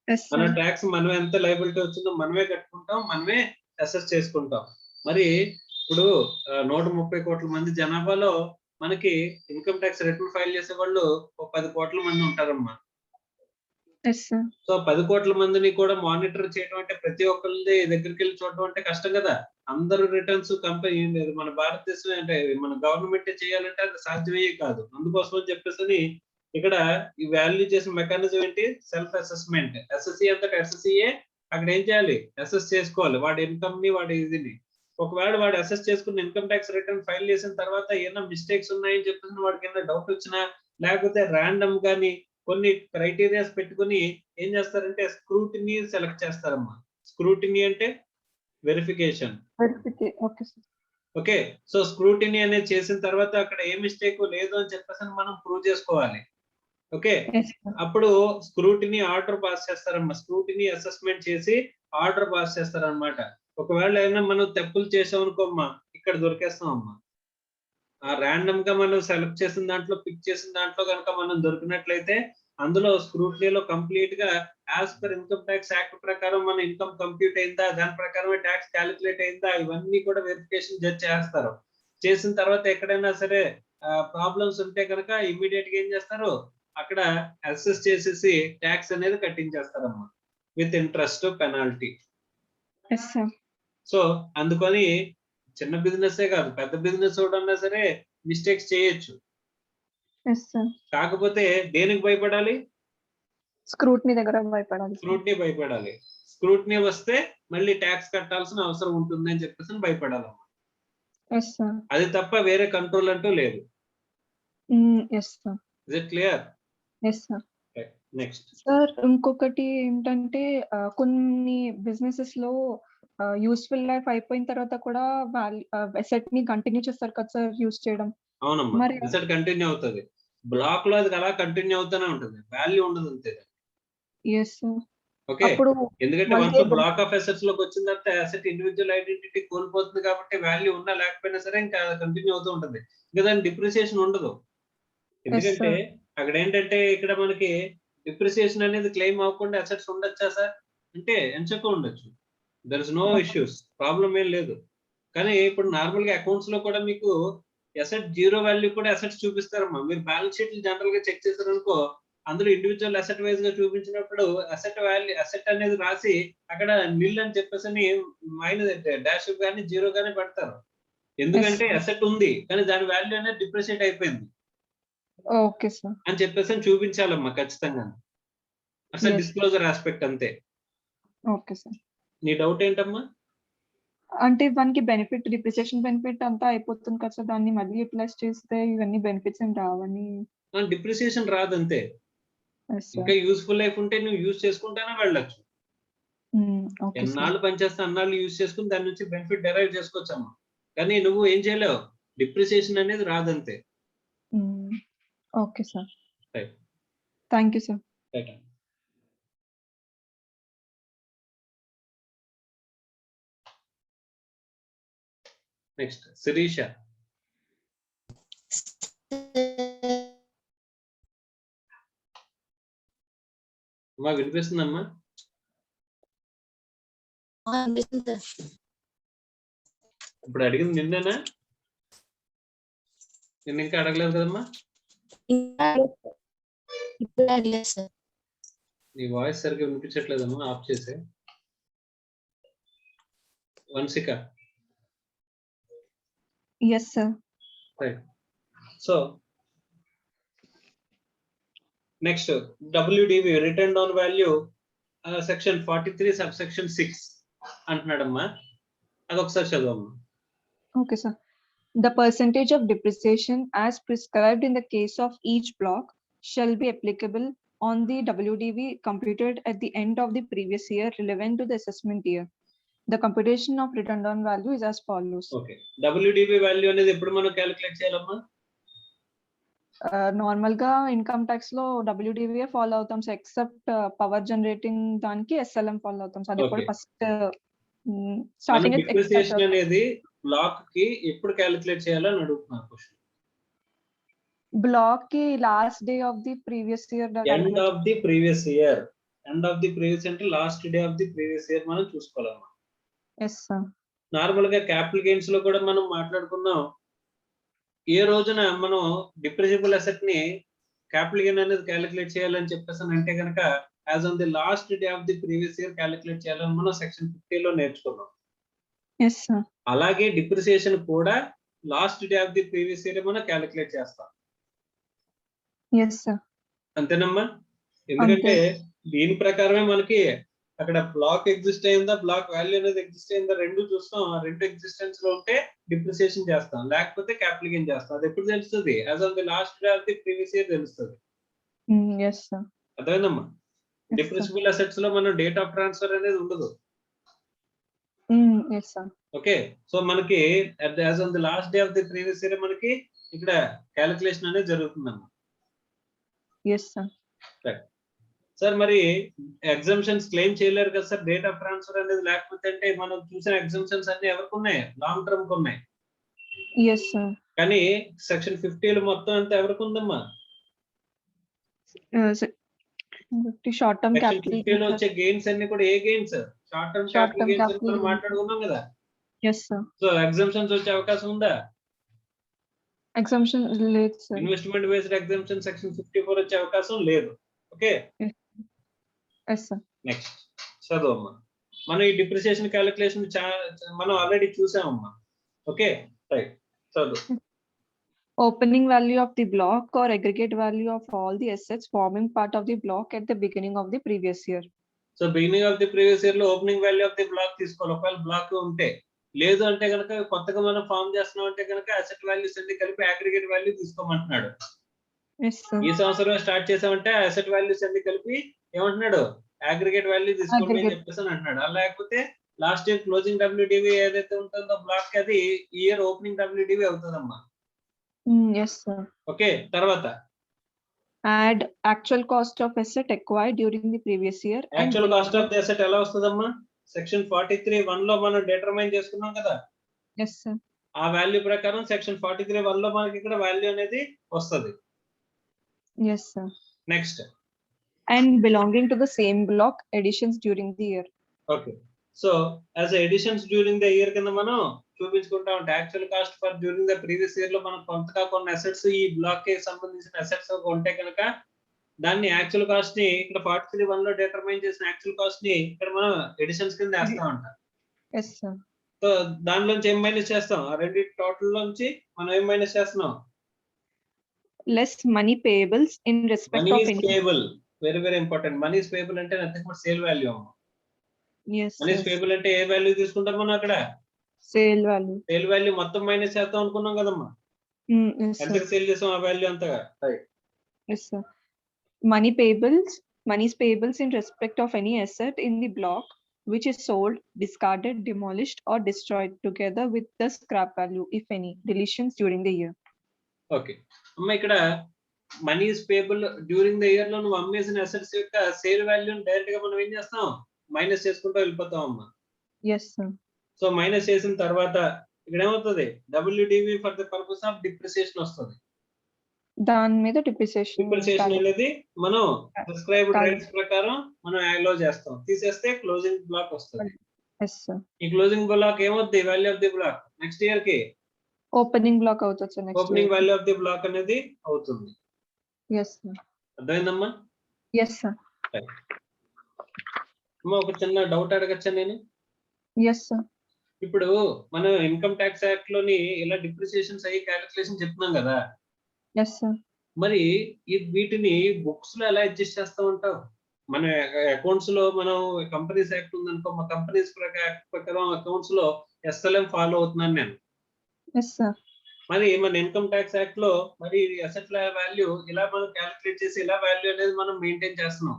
ఎస్ మన సార్. ట్యాక్స్ మనమే ఎంత లైబిలిటీ వచ్చిందో మనమే కట్టుకుంటాం, మనమే అసెస్ చేసుకుంటాం. మరి ఇప్పుడు 130 కోట్ల మంది జనాభాలో మనకి ఇన్కమ్ ట్యాక్స్ రిటర్న్ ఫైల్ చేసే వాళ్ళు 10 కోట్ల మంది ఉంటారమ్మా. Yes sir. సో 10 కోట్ల మందిని కూడా మానిటర్ చేయడం అంటే ప్రతి ఒక్కరి దగ్గరికి వెళ్ళి చూడడం అంటే కష్టం కదా. అందరూ రిటర్న్స్ కంపెనీ మన భారతదేశం అంటే మన గవర్నమెంట్ చేయాలంటే అది సాధ్యమయ్యే కాదు. అందుకోసం అని చెప్పేసి ఇక్కడ ఈ వాల్యూ చేసిన మెకానిజం ఏంటి, సెల్ఫ్ అసెస్మెంట్. ఎస్ఎస్సి అంతటా ఎస్ఎస్సిఏ అక్కడ ఏం చేయాలి, అసెస్ చేసుకోవాలి వాడి ఇన్కమ్ ని, వాడి ఇదిని. ఒకవేళ వాడు అసెస్ చేసుకున్న ఇన్కమ్ ట్యాక్స్ రిటర్న్ ఫైల్ చేసిన తర్వాత ఏమైనా మిస్టేక్స్ ఉన్నాయని చెప్పేసి వాడికి ఏమైనా డౌట్ వచ్చినా, లేకపోతే ర్యాండమ్ గానీ కొన్ని క్రైటీరియాస్ పెట్టుకుని ఏం చేస్తారంటే స్క్రూటినీ సెలెక్ట్ చేస్తారమ్మా. స్క్రూటినీ అంటే verification. Okay sir. Okay, so scrutiny అనేది చేసిన తర్వాత అక్కడ ఏ మిస్టేక్ లేదు అని చెప్పేసి మనం ప్రూవ్ చేసుకోవాలి. ఓకే, అప్పుడు స్క్రూటినీ ఆర్డర్ పాస్ చేస్తారమ్మా. స్క్రూటినీ అసెస్మెంట్ చేసి ఆర్డర్ పాస్ చేస్తారన్నమాట. ఒకవేళ ఏమైనా మనం తప్పులు చేసామనుకోమ్మా, ఇక్కడ దొరికేస్తాం అమ్మా. ఆ ర్యాండమ్ గా మనం సెలెక్ట్ చేసిన దాంట్లో, పిక్ చేసిన దాంట్లో కనుక మనం దొరికినట్లయితే అందులో స్క్రూటినీలో కంప్లీట్ గా as per income tax act ప్రకారం మన ఇన్కమ్ కంప్యూట్ అయిందా, దాని ప్రకారమే ట్యాక్స్ క్యాలిక్యులేట్ అయిందా, ఇవన్నీ కూడా వెరిఫికేషన్ జడ్జ్ చేస్తారు. చేసిన తర్వాత ఎక్కడైనా సరే ప్రాబ్లమ్స్ ఉంటే కనుక ఇమీడియట్ గా ఏం చేస్తారు, అక్కడ అసెస్ చేసేసి ట్యాక్స్ అనేది కట్టించేస్తారమ్మా విత్ ఇంట్రెస్ట్ పెనాల్టీ. సో అందుకని చిన్న బిజినెస్ కాదు, పెద్ద బిజినెస్ ఉన్నా సరే మిస్టేక్స్ చేయొచ్చు. కాకపోతే దేనికి భయపడాలి, స్క్రూటినీ దగ్గర భయపడాలి. స్క్రూటినీ భయపడాలి. స్క్రూటినీ వస్తే మళ్ళీ ట్యాక్స్ కట్టాల్సిన అవసరం ఉంటుంది అని చెప్పేసి భయపడాలమ్మా. అది తప్ప వేరే కంట్రోల్ అంటూ లేదు. Is it clear? Next sir, ఇంకొకటి ఏంటంటే కొన్ని బిజినెసెస్ లో యూస్ఫుల్ లైఫ్ అయిపోయిన తర్వాత కూడా అసెట్ ని కంటిన్యూ చేస్తారు కదా సార్ యూస్ చేయడం. అవునమ్మా, అసెట్ కంటిన్యూ అవుతుంది. బ్లాక్ లో అది అలా కంటిన్యూ అవుతూనే ఉంటుంది, వాల్యూ ఉండదు అంతే. ఓకే, ఎందుకంటే వన్స్ బ్లాక్ ఆఫ్ అసెట్స్ లోకి వచ్చిన తర్వాత అసెట్ ఇండివిజువల్ ఐడెంటిటీ కోల్పోతుంది కాబట్టి వాల్యూ ఉన్నా లేకపోయినా సరే ఇంకా కంటిన్యూ అవుతూ ఉంటుంది. ఇంకా దాని డిప్రిసియేషన్ ఉండదు. ఎందుకంటే అక్కడ ఏంటంటే ఇక్కడ మనకి డిప్రిసియేషన్ అనేది క్లెయిమ్ అవ్వకుండా అసెట్స్ ఉండొచ్చా సార్ అంటే ఎంచక్క ఉండొచ్చు. There is no issues, problem ఏం లేదు. కానీ ఇప్పుడు నార్మల్ గా అకౌంట్స్ లో కూడా మీకు అసెట్ జీరో వాల్యూ కూడా అసెట్స్ చూపిస్తారమ్మా. మీరు బ్యాలెన్స్ షీట్లు జనరల్ గా చెక్ చేశారనుకో, అందులో ఇండివిజువల్ అసెట్ వైజ్ గా చూపించినప్పుడు అసెట్ వాల్యూ, అసెట్ అనేది రాసి అక్కడ నిల్ అని చెప్పేసి మైనస్ డాష్ కానీ జీరో గానీ పెడతారు. ఎందుకంటే అసెట్ ఉంది కానీ దాని వాల్యూ అనేది డిప్రిసియేట్ అయిపోయింది ఓకే సార్ అని చెప్పేసి చూపించాలమ్మా ఖచ్చితంగా. అసలు డిస్క్లోజర్ ఆస్పెక్ట్ అంతే. Okay sir. నీ డౌట్ ఏంటమ్మా? అంటే మనకి బెనిఫిట్, డిప్రిసియేషన్ బెనిఫిట్ అంతా అయిపోతుంది కదా సార్, దాన్ని మళ్ళీ యూటిలైజ్ చేస్తే ఇవన్నీ బెనిఫిట్స్ ఏం రావని. డిప్రిసియేషన్ రాదంతే. ఇంకా యూస్ఫుల్ లైఫ్ ఉంటే నువ్వు యూజ్ చేసుకుంటానే వెళ్ళొచ్చు. ఎన్నాళ్ళు పనిచేస్తా అన్నాళ్ళు యూజ్ చేసుకుని దాని నుంచి బెనిఫిట్ డెరైవ్ చేసుకోవచ్చమ్మా. కానీ నువ్వు ఏం చేయలేవు, డిప్రిసియేషన్ అనేది రాదంతే. Okay sir, thank you sir. Next Shirisha. అమ్మా వినిపిస్తుందమ్మా? ఇప్పుడు అడిగింది నిన్నేనా? నిన్న ఇంకా అడగలేదు కదమ్మా? నీ వాయిస్ సరిగ్గా వినిపించట్లేదమ్మా, ఆఫ్ చేసే. Vamshika. Yes sir. Right. So next WDV, return on value, section 43 subsection 6 అంటున్నాడమ్మా. అదొకసారి చదవమ్మా. Okay sir. The percentage of depreciation as prescribed in the case of each block shall be applicable on the WDV computed at the end of the previous year relevant to the assessment year. The computation of return on value is as follows. Okay. WDV value అనేది ఎప్పుడు మనం calculate చేయాలమ్మా? Normal గా income tax లో WDV follow అవుతాం sir, except power generating దానికి SLM follow అవుతాం sir. అది కూడా ఫస్ట్ స్టార్టింగ్ డిప్రిసియేషన్ అనేది బ్లాక్ కి ఎప్పుడు క్యాలిక్యులేట్ చేయాలో అని అడుగుతున్నారు క్వశ్చన్. బ్లాక్ కి last day of the previous year end of the previous year. End of the previous అంటే last day of the previous year మనం చూసుకోవాలన్నమాట. Yes sir. నార్మల్ గా క్యాపిటల్ గెయిన్స్ లో కూడా మనం మాట్లాడుకున్నాం. ఏ రోజున మనం డిప్రిసిబుల్ అసెట్ ని క్యాపిటల్ గెయిన్ అనేది క్యాలిక్యులేట్ చేయాలని చెప్పేసి అంటే కనుక as on the last day of the previous year calculate చేయాలని మనం సెక్షన్ 50 లో నేర్చుకున్నాం. Yes sir. అలాగే డిప్రిసియేషన్ కూడా last day of the previous year మనం క్యాలిక్యులేట్ చేస్తాం. Yes sir. అంతేనమ్మా? ఎందుకంటే దీని ప్రకారమే మనకి అక్కడ బ్లాక్ ఎగ్జిస్ట్ అయిందా, బ్లాక్ వాల్యూ అనేది ఎగ్జిస్ట్ అయిందా రెండు చూస్తాం. ఆ రెండు ఎగ్జిస్టెన్స్ లో ఉంటే డిప్రిసియేషన్ చేస్తాం, లేకపోతే క్యాపిటల్ గెయిన్ చేస్తాం. అది ఎప్పుడు తెలుస్తుంది? As on the last day of the previous year తెలుస్తుంది. Yes sir. అర్థమైందమ్మా? డిప్రిసిబుల్ అసెట్స్ లో మనం డేట్ ఆఫ్ ట్రాన్స్ఫర్ అనేది ఉండదు. Yes sir. ఓకే, సో మనకి as on the last day of the previous year మనకి ఇక్కడ క్యాలిక్యులేషన్ అనేది జరుగుతుందమ్మా. Yes sir. సార్ మరి ఎగ్జామ్షన్స్ క్లెయిమ్ చేయలేరు కదా సార్ డేట్ ఆఫ్ ట్రాన్స్ఫర్ అనేది లేకపోతే? అంటే మనం చూసిన ఎగ్జామ్షన్స్ అన్ని ఎవరికి ఉన్నాయి? లాంగ్ టర్మ్ కు ఉన్నాయి. Yes sir. కానీ సెక్షన్ 50 లో మొత్తం అంతా ఎవరికి ఉందమ్మా? షార్ట్ టర్మ్ సెక్షన్ క్యాపిటల్ 50 లో వచ్చే గెయిన్స్ అన్ని కూడా ఏ gains? Short term capital gains అని మనం మాట్లాడుకున్నాం కదా. Yes sir. సో ఎగ్జామ్షన్స్ వచ్చే అవకాశం ఉందా? ఎగ్జామ్షన్ లేదు sir. Investment based exemption section 54 వచ్చే అవకాశం లేదు. Okay, yes sir. నెక్స్ట్ చదువమ్మా. మనం ఈ డిప్రిసియేషన్ క్యాలిక్యులేషన్ మనం ఆల్రెడీ చూసామమ్మా. ఓకే రైట్, చదువు. Opening value of the block or aggregate value of all the assets forming part of the block at the beginning of the previous year. So beginning of the previous year లో opening value of the block తీసుకోవాలి. ఒకవేళ black ఉంటే, లేదు అంటే కనుక కొత్తగా మనం form చేస్తున్నాం అంటే కనుక అసెట్ వాల్యూస్ అన్ని కలిపి అగ్రిగేట్ వాల్యూ తీసుకోమంటున్నాడు. Yes sir. ఈ సంవత్సరం స్టార్ట్ చేసామంటే అసెట్ వాల్యూస్ అన్ని కలిపి ఏమంటున్నాడు? అగ్రిగేట్ వాల్యూ తీసుకోండి అని చెప్పేసి అంటున్నాడు. అలా లేకపోతే లాస్ట్ ఇయర్ క్లోజింగ్ డబ్ల్యూడివి ఏదైతే ఉంటుందో బ్లాక్ అది ఈ ఇయర్ ఓపెనింగ్ డబ్ల్యూడివి అవుతుందమ్మా. Yes sir. ఓకే, తర్వాత Add actual cost of asset acquired during the previous year. Actual cost of the asset ఎలా వస్తుందమ్మా? సెక్షన్ 43(1) లో మనం డిటర్మైన్ చేసుకున్నాం కదా. Yes sir. ఆ వాల్యూ ప్రకారం సెక్షన్ 43(1) లో మనకి ఇక్కడ వాల్యూ అనేది వస్తుంది. Yes sir. Next And belonging to the same block additions during the year. Okay, so as additions during the year కింద మనం చూపించుకుంటా ఉంటాం. Actual cost for during the previous year లో మనం కొంతగా కొన్ని అసెట్స్ ఈ బ్లాక్ కి సంబంధించిన అసెట్స్ ఉంటే కనుక దాన్ని యాక్చువల్ కాస్ట్ ని ఇక్కడ 43(1) లో డిటర్మైన్ చేసిన యాక్చువల్ కాస్ట్ ని ఇక్కడ మనం ఎడిషన్స్ కింద వేస్తా ఉంటాం. Yes sir. సో దానిలోంచి ఏం మైనస్ చేస్తాం? ఆ రెండు టోటల్ లోంచి మనం ఏం మైనస్ చేస్తున్నాం? Less money payables in respect money of is any. Payable. Very very important. Money is payable అంటే నథింగ్ బట్ సేల్ వాల్యూ అమ్మ. Yes. మనీ ఇస్ పేయబుల్ అంటే ఏ వాల్యూ తీసుకుంటాం మనం అక్కడ? Sale value. సేల్ వాల్యూ మొత్తం మైనస్ చేద్దాం అనుకున్నాం కదమ్మా. Yes ఎంత sir. సేల్ చేసాం ఆ వాల్యూ అంతగా. Right. Yes sir. Monies payables in respect of any asset in the block which is sold, discarded, demolished or destroyed together with the scrap value, if any, deletions during the year. Okay అమ్మ, ఇక్కడ money is payable during the year లో నువ్వు అమ్మేసిన assets యొక్క sale వాల్యూని direct గా మనం ఏం చేస్తాం? మైనస్ చేసుకుంటూ వెళ్ళిపోతాం అమ్మా. Yes sir. సో మైనస్ చేసిన తర్వాత ఇక్కడ ఏమవుతుంది? WDV for the purpose of depreciation వస్తుంది. దాని మీద డిప్రిసియేషన్ డిప్రిసియేషన్ అనేది మనం ప్రిస్క్రైబ్డ్ రేట్స్ ప్రకారం మనం అలో చేస్తాం. తీసేస్తే క్లోజింగ్ బ్లాక్ వస్తుంది. Yes sir. ఈ క్లోజింగ్ బ్లాక్ ఏమవుతుంది? Value of the block next year కి ఓపెనింగ్ బ్లాక్ అవుతుంది sir next. Opening value of the block అనేది అవుతుంది. Yes sir. అర్థమైందమ్మా? Yes sir. అమ్మా, ఒక చిన్న డౌట్ అడగచ్చా నేను? Yes sir. ఇప్పుడు మనం ఇన్కమ్ ట్యాక్స్ యాక్ట్ లోని ఇలా డిప్రిసియేషన్స్ అయ్యి క్యాలిక్యులేషన్ చెప్తున్నాం కదా. Yes sir. మరి వీటిని బుక్స్ లో ఎలా అడ్జస్ట్ చేస్తా ఉంటావు? మన అకౌంట్స్ లో మనం కంపెనీస్ యాక్ట్ ఉందనుకో, మా కంపెనీస్ యాక్ట్ ప్రకారం అకౌంట్స్ లో SLM ఫాలో అవుతున్నాను నేను. Yes sir. మరి మన ఇన్కమ్ ట్యాక్స్ యాక్ట్ లో మరి అసెట్ వాల్యూ ఇలా మనం క్యాలిక్యులేట్ చేసి ఇలా వాల్యూ అనేది మనం మెయింటైన్ చేస్తున్నాం.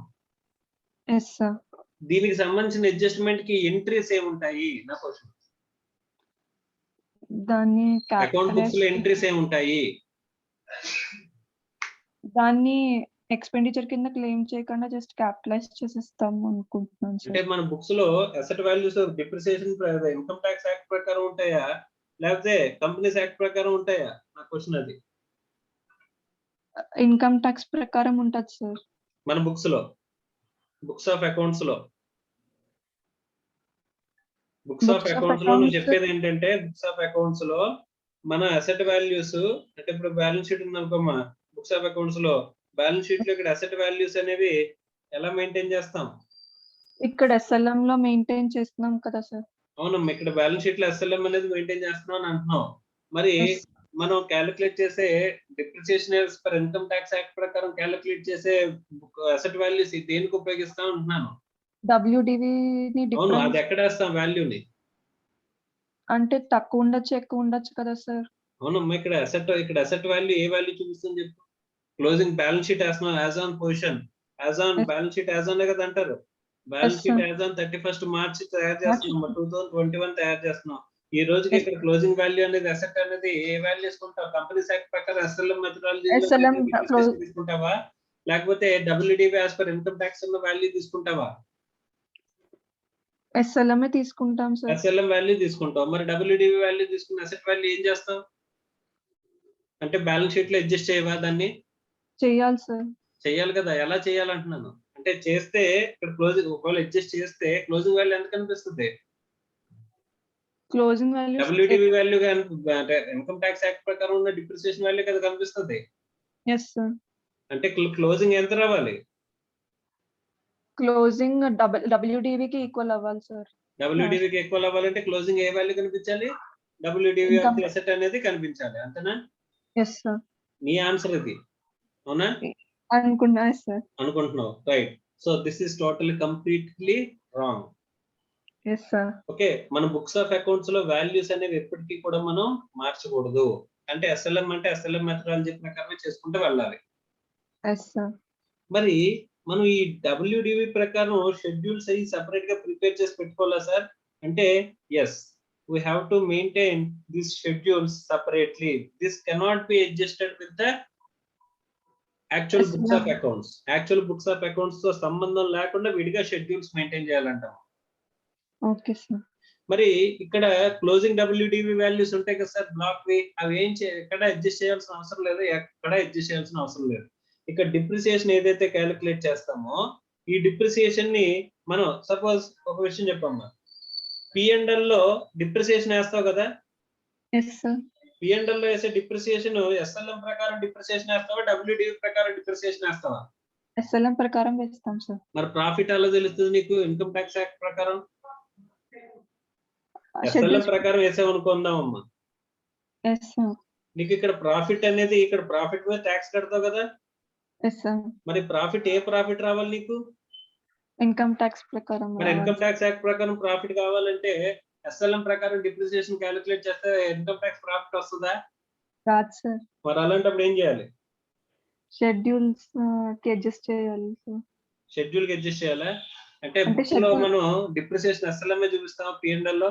Yes sir. దీనికి సంబంధించిన అడ్జస్ట్మెంట్ కి ఎంట్రీస్ ఏముంటాయి నా క్వశ్చన్? దాన్ని అకౌంట్ బుక్స్ లో ఎంట్రీస్ ఏముంటాయి? దాన్ని ఎక్స్పెండిచర్ కింద క్లెయిమ్ చేయకుండా జస్ట్ క్యాపిటలైజ్ చేసేస్తాం అనుకుంటున్నాను అంటే సార్. మన బుక్స్ లో asset values depreciation income tax act ప్రకారం ఉంటాయా, లేకపోతే కంపెనీస్ యాక్ట్ ప్రకారం ఉంటాయా? నా క్వశ్చన్ అది. ఇన్కమ్ ట్యాక్స్ ప్రకారం ఉంటది సార్. మన బుక్స్ ఆఫ్ అకౌంట్స్ లో నువ్వు చెప్పేది ఏంటంటే బుక్స్ ఆఫ్ అకౌంట్స్ లో మన అసెట్ వాల్యూస్ అంటే ఇప్పుడు బ్యాలెన్స్ షీట్ ఉందనుకోమా, బుక్స్ ఆఫ్ అకౌంట్స్ లో బ్యాలెన్స్ షీట్ లో ఇక్కడ అసెట్ వాల్యూస్ అనేవి ఎలా మెయింటైన్ చేస్తాం? ఇక్కడ SLM లో మెయింటైన్ చేస్తున్నాం కదా సార్. అవునమ్మా, ఇక్కడ బ్యాలెన్స్ షీట్ లో SLM అనేది మెయింటైన్ చేస్తున్నాం అని అంటున్నాం. మరి మనం క్యాలిక్యులేట్ చేసే depreciation per income tax act ప్రకారం క్యాలిక్యులేట్ చేసే అసెట్ వాల్యూస్ దేనికి ఉపయోగిస్తాం అంటున్నాను. WDV ని అవును, అది ఎక్కడ వేస్తాం వాల్యూని? అంటే తక్కువ ఉండొచ్చు ఎక్కువ ఉండొచ్చు కదా సార్. అవునమ్మా, ఇక్కడ అసెట్ వాల్యూ ఏ వాల్యూ చూపిస్తుంది చెప్పు? క్లోజింగ్ బ్యాలెన్స్ షీట్ వేస్తున్నాం as on position, as on balance sheet as on కదా అంటారు. Balance sheet as on 31st March తయారు చేస్తున్నాం, 2021 తయారు చేస్తున్నాం. ఈ రోజుకి ఇక్కడ క్లోజింగ్ వాల్యూ అనేది అసెట్ అనేది ఏ వాల్యూ తీసుకుంటావు? కంపెనీస్ యాక్ట్ ప్రకారం SLM మెథడాలజీ తీసుకుంటావా, లేకపోతే WDV as per income tax ఉన్న వాల్యూ తీసుకుంటావా? SLM తీసుకుంటాం సార్. SLM వాల్యూ తీసుకుంటాం. మరి WDV వాల్యూ తీసుకున్న అసెట్ వాల్యూ ఏం చేస్తావు? అంటే బ్యాలెన్స్ షీట్ లో అడ్జస్ట్ చేయవా దాన్ని? చేయాలి సార్. చేయాలి కదా, ఎలా చేయాలంటున్నాను అంటే చేస్తే ఇక్కడ క్లోజింగ్ ఒకవేళ అడ్జస్ట్ చేస్తే క్లోజింగ్ వాల్యూ ఎంత కనిపిస్తుంది? క్లోజింగ్ వాల్యూ WDV వాల్యూ అంటే ఇన్కమ్ ట్యాక్స్ యాక్ట్ ప్రకారం ఉన్న డిప్రిసియేషన్ వాల్యూ కదా కనిపిస్తుంది. yes sir. అంటే క్లోజింగ్ ఎంత రావాలి? క్లోజింగ్ WDV కి ఈక్వల్ అవ్వాలి సార్. WDV కి ఈక్వల్ అవ్వాలంటే క్లోజింగ్ ఏ వాల్యూ కనిపించాలి? WDV ఆఫ్ ది అసెట్ అనేది కనిపించాలి, అంతేనా? yes sir. నీ ఆన్సర్ ఇది, అవునా? అనుకున్నా సార్. అనుకుంటున్నావు, right. So this is totally completely wrong. yes sir. Okay, మన బుక్స్ ఆఫ్ అకౌంట్స్ లో వాల్యూస్ అనేవి ఎప్పటికీ కూడా మనం మార్చకూడదు. అంటే SLM అంటే SLM మెథడాలజీ ప్రకారమే చేసుకుంటూ వెళ్ళాలి. yes sir. మరి మనం ఈ WDV ప్రకారం షెడ్యూల్స్ అయ్యి సెపరేట్ గా ప్రిపేర్ చేసి పెట్టుకోవాలా సార్? అంటే yes, we have to maintain these schedules separately. This cannot be adjusted with the actual yes, books of accounts. Actual books of accounts తో సంబంధం లేకుండా విడిగా షెడ్యూల్స్ మెయింటైన్ చేయాలంటాం. Okay sir. మరి ఇక్కడ క్లోజింగ్ WDV వాల్యూస్ ఉంటాయి కదా సార్, బ్లాక్ వి, అవి ఏం ఎక్కడ అడ్జస్ట్ చేయాల్సిన అవసరం లేదు, ఎక్కడ అడ్జస్ట్ చేయాల్సిన అవసరం లేదు. ఇక్కడ డిప్రిసియేషన్ ఏదైతే క్యాలిక్యులేట్ చేస్తామో ఈ డిప్రిసియేషన్ ని మనం సపోజ్ ఒక విషయం చెప్పమ్మా, P&L లో డిప్రిసియేషన్ వేస్తావు కదా? yes sir. P&L లో వేసే డిప్రిసియేషన్ SLM ప్రకారం డిప్రిసియేషన్ వేస్తావా, WDV ప్రకారం డిప్రిసియేషన్ వేస్తావా? SLM ప్రకారం వేస్తాం సార్. మరి ప్రాఫిట్ ఎలా తెలుస్తుంది నీకు? ఇన్కమ్ ట్యాక్స్ యాక్ట్ ప్రకారం SLM ప్రకారం వేసావు అనుకుందామమ్మా. yes sir. నీకు ఇక్కడ ప్రాఫిట్ అనేది ఇక్కడ ప్రాఫిట్ మీద ట్యాక్స్ కడతావు కదా? yes sir. మరి ప్రాఫిట్ ఏ ప్రాఫిట్ రావాలి నీకు? ఇన్కమ్ ట్యాక్స్ ప్రకారం. మరి ఇన్కమ్ ట్యాక్స్ యాక్ట్ ప్రకారం ప్రాఫిట్ కావాలంటే SLM ప్రకారం డిప్రిసియేషన్ క్యాలిక్యులేట్ చేస్తే ఇన్కమ్ ట్యాక్స్ ప్రాఫిట్ వస్తుందా? రాదు సార్. మరి అలాంటప్పుడు ఏం చేయాలి? షెడ్యూల్స్ కి అడ్జస్ట్ చేయాలి సార్. షెడ్యూల్ కి అడ్జస్ట్ చేయాలా? అంటే బుక్స్ లో మనం డిప్రిసియేషన్ SLM చూపిస్తాం, P&L లో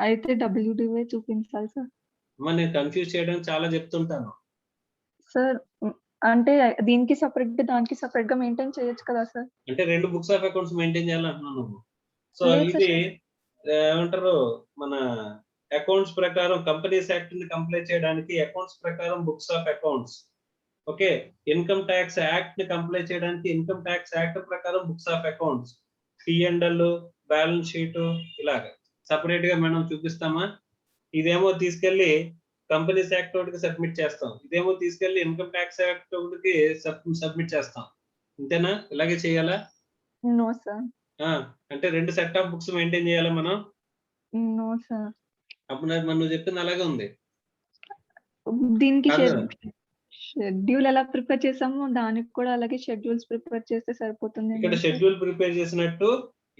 అయితే WDV చూపించాలి సార్. నేను కన్ఫ్యూజ్ చేయడానికి చాలా చెప్తుంటాను సార్. అంటే దీనికి సెపరేట్ గా దానికి సెపరేట్ గా మెయింటైన్ చేయొచ్చు కదా సార్? అంటే రెండు బుక్స్ ఆఫ్ అకౌంట్స్ మెయింటైన్ చేయాలంటున్నాను నువ్వు. సో ఇది ఏమంటారు, మన అకౌంట్స్ ప్రకారం కంపెనీస్ యాక్ట్ ని కంప్లై చేయడానికి అకౌంట్స్ ప్రకారం books of accounts, okay. Income tax act ని కంప్లై చేయడానికి ఇన్కమ్ ట్యాక్స్ యాక్ట్ ప్రకారం books of accounts, P&L, balance sheet ఇలాగ సపరేట్ గా మనం చూపిస్తామా? ఇదేమో తీసుకెళ్లి కంపెనీస్ యాక్ట్ ఒకటికి సబ్మిట్ చేస్తాం, ఇదేమో తీసుకెళ్లి ఇన్కమ్ ట్యాక్స్ యాక్ట్ ఒకటికి సబ్మిట్ చేస్తాం, అంతేనా? ఇలాగే చేయాలా? No sir. అంటే రెండు సెట్ ఆఫ్ బుక్స్ మెయింటైన్ చేయాలా మనం? No sir. అప్పుడు నువ్వు చెప్పింది అలాగే ఉంది. దీనికి షెడ్యూల్ ఎలా ప్రిపేర్ చేసామో దానికి కూడా అలాగే షెడ్యూల్స్ ప్రిపేర్ చేస్తే సరిపోతుంది. ఇక్కడ షెడ్యూల్ ప్రిపేర్ చేసినట్టు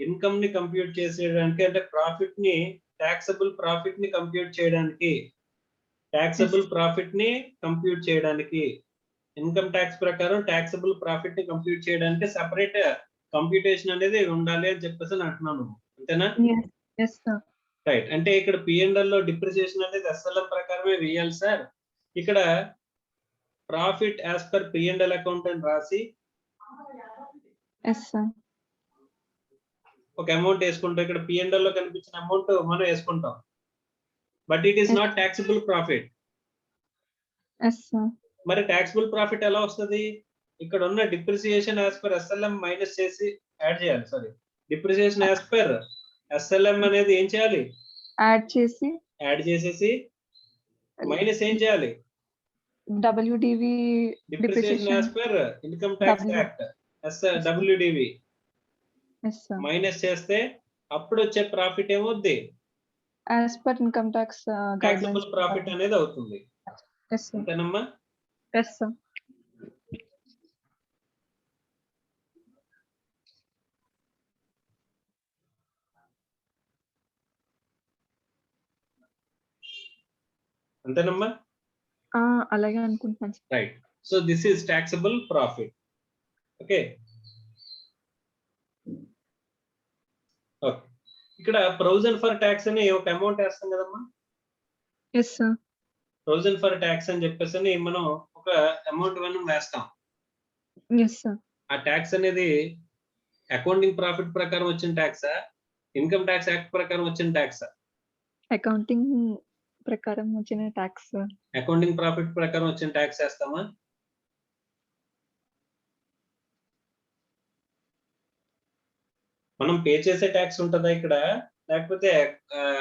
ఇన్కమ్ ని కంప్యూట్ చేసేయడానికి, అంటే ప్రాఫిట్ ని టాక్సబుల్ ప్రాఫిట్ ని కంప్యూట్ చేయడానికి, ఇన్కమ్ ట్యాక్స్ ప్రకారం టాక్సబుల్ ప్రాఫిట్ ని కంప్యూట్ చేయడానికి సెపరేట్ కంప్యూటేషన్ అనేది ఉండాలి అని చెప్పేసి అంటున్నాను, అంతేనా? yes sir. రైట్. అంటే ఇక్కడ P&L లో డిప్రిసియేషన్ అనేది SLM ప్రకారమే వేయాలి సార్. ఇక్కడ profit as per P&L account అని రాసి yes sir. ఒక అమౌంట్ వేసుకుంటాం. ఇక్కడ P&L లో కనిపించిన అమౌంట్ మనం వేసుకుంటాం. But it is not taxable profit. yes sir, మరి ట్యాక్సిబుల్ ప్రాఫిట్ ఎలా వస్తుంది? ఇక్కడ ఉన్న depreciation as per SLM minus చేసి యాడ్ చేయాలి. Sorry, depreciation as per SLM అనేది ఏం చేయాలి? యాడ్ చేసేసి మైనస్ ఏం చేయాలి? WDV depreciation as per income tax act WDV yes sir, minus చేస్తే అప్పుడు వచ్చే ప్రాఫిట్ ఏమవుద్ది? as per income tax taxable guidelines profit అనేది అవుతుంది. yes sir, అంతేనమ్మా? yes sir, అంతేనమ్మా? అలాగే అనుకుంటున్నాను sir. Right. So this is taxable profit. Okay, okay. ఇక్కడ ప్రొవిజన్ ఫర్ ట్యాక్స్ అని ఒక అమౌంట్ వేస్తాం కదమ్మా. yes sir, provision for tax అని చెప్పేసి అని మనం ఒక అమౌంట్ మనం వేస్తాం. yes sir, ఆ ట్యాక్స్ అనేది అకౌంటింగ్ ప్రాఫిట్ ప్రకారం వచ్చిన ట్యాక్సా, ఇన్కమ్ ట్యాక్స్ యాక్ట్ ప్రకారం వచ్చిన ట్యాక్సా? accounting ప్రకారం వచ్చిన ట్యాక్స్ sir. అకౌంటింగ్ ప్రాఫిట్ ప్రకారం వచ్చిన ట్యాక్స్ వేస్తామా? మనం పే చేసే ట్యాక్స్ ఉంటుందా ఇక్కడ, లేకపోతే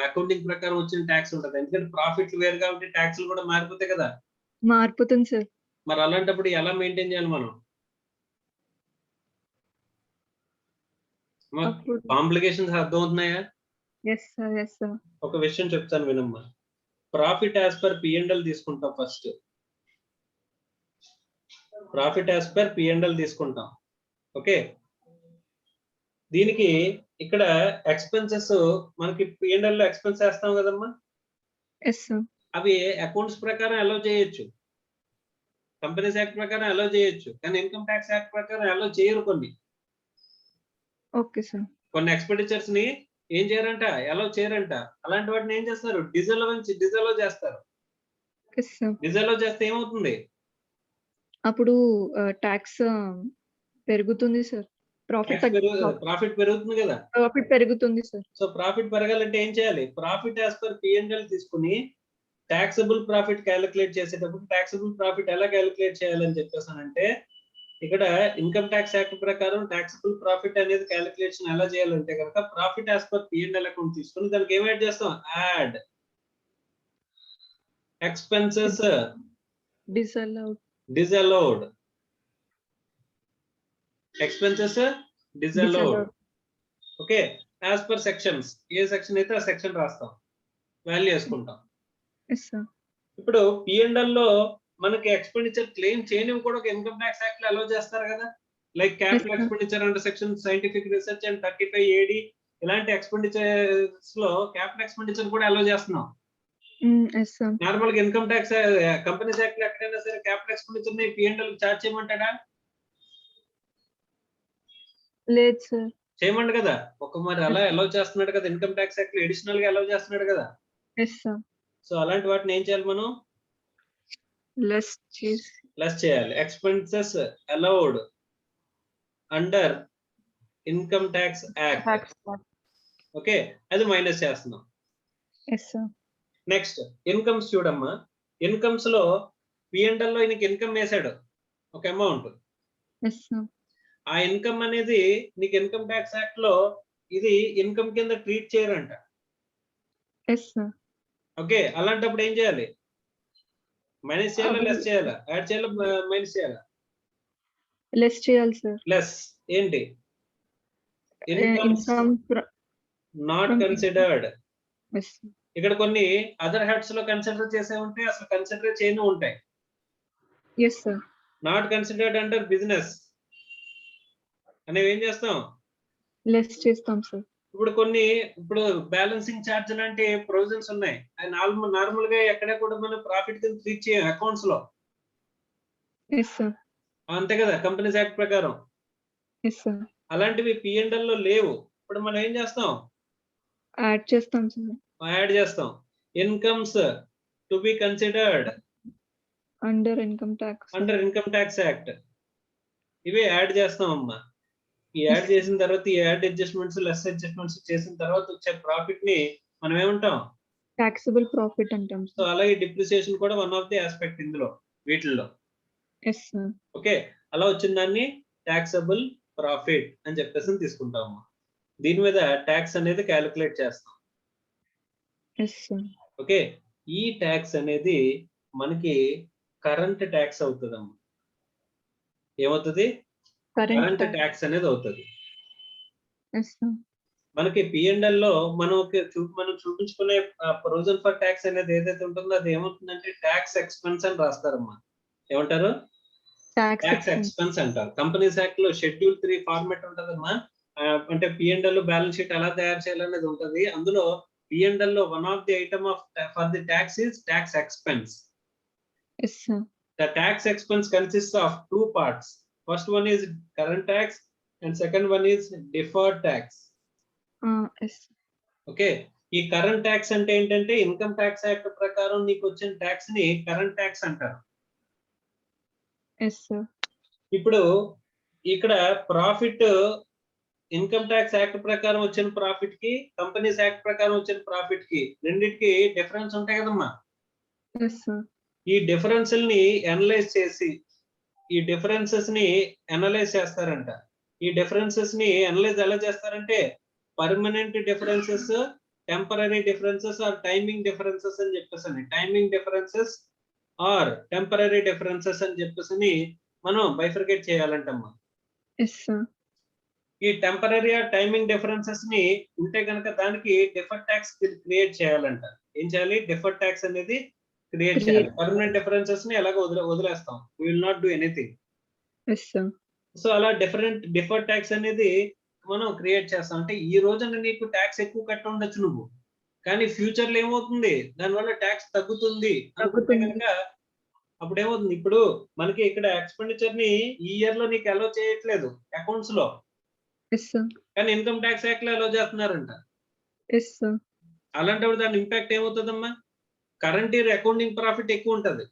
అకౌంటింగ్ ప్రకారం వచ్చిన ట్యాక్స్ ఉంటుందా? ఎందుకంటే ప్రాఫిట్ వేరు కాబట్టి ట్యాక్స్లు కూడా మారిపోతాయి కదా. మారిపోతుంది సార్. మరి అలాంటప్పుడు ఎలా మెయింటైన్ చేయాలి మనం? Complications అర్థమవుతున్నాయా? yes sir, yes sir, ఒక విషయం చెప్తాను వినమ్మా. ప్రాఫిట్ యాజ్ పర్ P&L తీసుకుంటాం. First profit as per P&L తీసుకుంటాం. ఓకే, దీనికి ఇక్కడ ఎక్స్పెన్సెస్ మనకి P&L లో ఎక్స్పెన్స్ వేస్తాం కదమ్మా. yes sir, అవి అకౌంట్స్ ప్రకారం అలౌ చేయొచ్చు, కంపెనీస్ యాక్ట్ ప్రకారం అలౌ చేయొచ్చు, కానీ ఇన్కమ్ ట్యాక్స్ యాక్ట్ ప్రకారం అలౌ చేయరు. okay sir, కొన్ని ఎక్స్పెండిచర్స్ ని ఏం చేయరంట, అలౌ చేయరంట. అలాంటి వాటిని ఏం చేస్తారు? డిజలో చేస్తారు. yes sir. డిజలో చేస్తే ఏమవుతుంది? అప్పుడు ట్యాక్స్ పెరుగుతుంది సార్. ప్రాఫిట్ పెరుగుతుంది కదా. ప్రాఫిట్ పెరుగుతుంది సార్. సో ప్రాఫిట్ పెరగాలంటే ఏం చేయాలి? ప్రాఫిట్ యాజ్ పర్ P&L తీసుకుని టాక్సబుల్ ప్రాఫిట్ క్యాలిక్యులేట్ చేసేటప్పుడు టాక్సబుల్ ప్రాఫిట్ ఎలా క్యాలిక్యులేట్ చేయాలని చెప్పేసానంటే, ఇక్కడ ఇన్కమ్ ట్యాక్స్ యాక్ట్ ప్రకారం టాక్సబుల్ ప్రాఫిట్ అనేది క్యాలిక్యులేషన్ ఎలా చేయాలంటే కనుక profit as per P&L account తీసుకుని దానికి ఏం యాడ్ చేస్తాం? Add expenses disallowed expenses disallowed. Okay, as per sections, ఏ సెక్షన్ అయితే ఆ సెక్షన్ రాస్తాం, వాల్యూ వేసుకుంటాం. ఇప్పుడు P&L లో మనకి ఎక్స్పెండిచర్ క్లెయిమ్ చేయనివి కూడా ఒక ఇన్కమ్ ట్యాక్స్ యాక్ట్ లో అలౌ చేస్తారు కదా. Like capital expenditure under section scientific research and 35 AD ఇలాంటి ఎక్స్పెండిచర్స్ లో క్యాపిటల్ ఎక్స్పెండిచర్ కూడా అలౌ చేస్తున్నాం. నార్మల్ గా ఇన్కమ్ ట్యాక్స్ కంపెనీస్ యాక్ట్ లో ఎక్కడైనా సరే క్యాపిటల్ ఎక్స్పెండిచర్ ని P&L చార్జ్ చేయమంటాడా? లేదు సార్. చేయమండి కదా. ఒక మరి అలా అలౌ చేస్తున్నాడు కదా, ఇన్కమ్ ట్యాక్స్ యాక్ట్ లో అడిషనల్ గా అలౌ చేస్తున్నాడు కదా. సో అలాంటి వాటిని ఏం చేయాలి మనం? లెస్ చేయాలి. Expenses allowed under income tax act. Okay, అది మైనస్ చేస్తున్నాం. నెక్స్ట్ ఇన్కమ్స్ చూడమ్మా. ఇన్కమ్స్ లో P&L లో నీకు ఇన్కమ్ వేసాడు ఒక అమౌంట్. ఆ ఇన్కమ్ అనేది నీకు ఇన్కమ్ ట్యాక్స్ యాక్ట్ లో ఇది ఇన్కమ్ కింద ట్రీట్ చేయరంట. ఓకే, అలాంటప్పుడు ఏం చేయాలి? మైనస్ చేయాలా, లెస్ చేయాలా? యాడ్ చేయాలా, మైనస్ చేయాలా? లెస్ చేయాలి సార్. లెస్ ఏంటి? Incomes not considered. ఇక్కడ కొన్ని అదర్ హెడ్స్ లో కన్సిడర్ చేసే ఉంటాయి, అసలు కన్సిడర్ చేయని ఉంటాయి. నాట్ కన్సిడర్డ్ అండర్ బిజినెస్ అనేవి ఏం చేస్తాం? లెస్ చేస్తాం సార్. ఇప్పుడు బ్యాలెన్సింగ్ ఛార్జ్ లాంటి ప్రొవిజన్స్ ఉన్నాయి. అది నార్మల్ గా ఎక్కడ కూడా మనం ప్రాఫిట్ కింద ట్రీట్ చేయం అకౌంట్స్ లో. అంతే కదా కంపెనీస్ యాక్ట్ ప్రకారం. అలాంటివి P&L లో లేవు. ఇప్పుడు మనం ఏం చేస్తాం? యాడ్ చేస్తాం సార్. యాడ్ చేస్తాం. Incomes to be considered under income tax act. ఇవి యాడ్ చేస్తాం అమ్మా. ఈ యాడ్ చేసిన తర్వాత ఈ యాడ్ అడ్జస్ట్మెంట్స్, లెస్ అడ్జస్ట్మెంట్స్ చేసిన తర్వాత వచ్చే ప్రాఫిట్ ని మనం ఏమంటాం? టాక్సబుల్ ప్రాఫిట్ అంటాం సో అలా ఈ డిప్రిసియేషన్ కూడా వన్ ఆఫ్ ది ఆస్పెక్ట్ ఇందులో వీటిల్లో. Yes sir. ఓకే, అలా వచ్చిన దాన్ని టాక్సబుల్ ప్రాఫిట్ అని చెప్పేసి తీసుకుంటాము. దీని మీద ట్యాక్స్ అనేది క్యాలిక్యులేట్ చేస్తాం. Yes sir. ఓకే, ఈ ట్యాక్స్ అనేది మనకి కరెంట్ ట్యాక్స్ అవుతుందమ్మా. ఏమవుతుంది? కరెంట్ ట్యాక్స్ అనేది అవుతుంది. Yes sir. మనకి P&L లో మనం చూపించుకునే ప్రొవిజన్ ఫర్ ట్యాక్స్ అనేది ఏదైతే ఉంటుందో అది ఏమవుతుందంటే ట్యాక్స్ ఎక్స్పెన్స్ అని రాస్తారమ్మా. ఏమంటారు? ట్యాక్స్ ఎక్స్పెన్స్ అంటారు. కంపెనీస్ యాక్ట్ లో షెడ్యూల్ 3 ఫార్మాట్ ఉంటదమ్మా. అంటే P&L బ్యాలెన్స్ షీట్ ఎలా తయారు చేయాలనేది ఉంటది. అందులో P&L లో one of the item of for the tax is tax expense. Yes, sir. The tax expense consists of two parts. First one is current tax and second one is deferred tax. Yes. Okay, ఈ current tax అంటే ఏంటంటే income tax act ప్రకారం నీకు వచ్చిన tax ని current tax అంటారు. Yes, sir. ఇప్పుడు ఇక్కడ ప్రాఫిట్ ఇన్కమ్ ట్యాక్స్ యాక్ట్ ప్రకారం వచ్చిన ప్రాఫిట్ కి కంపెనీస్ యాక్ట్ ప్రకారం వచ్చిన ప్రాఫిట్ కి రెండిటికి డిఫరెన్స్ ఉంటాయి కదమ్మా. Yes, sir. ఈ డిఫరెన్సెస్ ని అనలైజ్ చేసి ఈ డిఫరెన్సెస్ ని అనలైజ్ చేస్తారంట. ఈ డిఫరెన్సెస్ ని అనలైజ్ ఎలా చేస్తారంటే permanent differences, temporary differences or timing differences అని చెప్పేసి timing differences or temporary differences అని చెప్పేసి మనం బైఫర్కేట్ చేయాలంటమ్మా. Yes, sir. ఈ టెంపరరీ ఆర్ టైమింగ్ డిఫరెన్సెస్ ని ఉంటే కనుక దానికి డిఫర్డ్ ట్యాక్స్ క్రియేట్ చేయాలంట. ఏం చేయాలి? డిఫర్డ్ ట్యాక్స్ అనేది క్రియేట్ చేయాలి. పర్మనెంట్ డిఫరెన్సెస్ ని ఎలాగో వదిలేస్తాం. We will not do anything. Yes, sir. So అలా డిఫర్డ్ ట్యాక్స్ అనేది మనం క్రియేట్ చేస్తాం. అంటే ఈ రోజున నీకు ట్యాక్స్ ఎక్కువ కట్టి ఉండొచ్చు నువ్వు, కానీ ఫ్యూచర్ లో ఏమవుతుంది? దానివల్ల ట్యాక్స్ తగ్గుతుంది అనుకుంటే కనుక అప్పుడు ఏమవుతుంది? ఇప్పుడు మనకి ఇక్కడ ఎక్స్పెండిచర్ ని ఈ ఇయర్ లో నీకు అలో చేయట్లేదు అకౌంట్స్ లో, Yes, sir. కానీ ఇన్కమ్ ట్యాక్స్ యాక్ట్ లో అలో చేస్తున్నారంట. Yes, sir. అలాంటప్పుడు దాని ఇంపాక్ట్ ఏమవుతుందమ్మా? కరెంట్ ఇయర్ అకౌంటింగ్ ప్రాఫిట్ ఎక్కువ ఉంటది.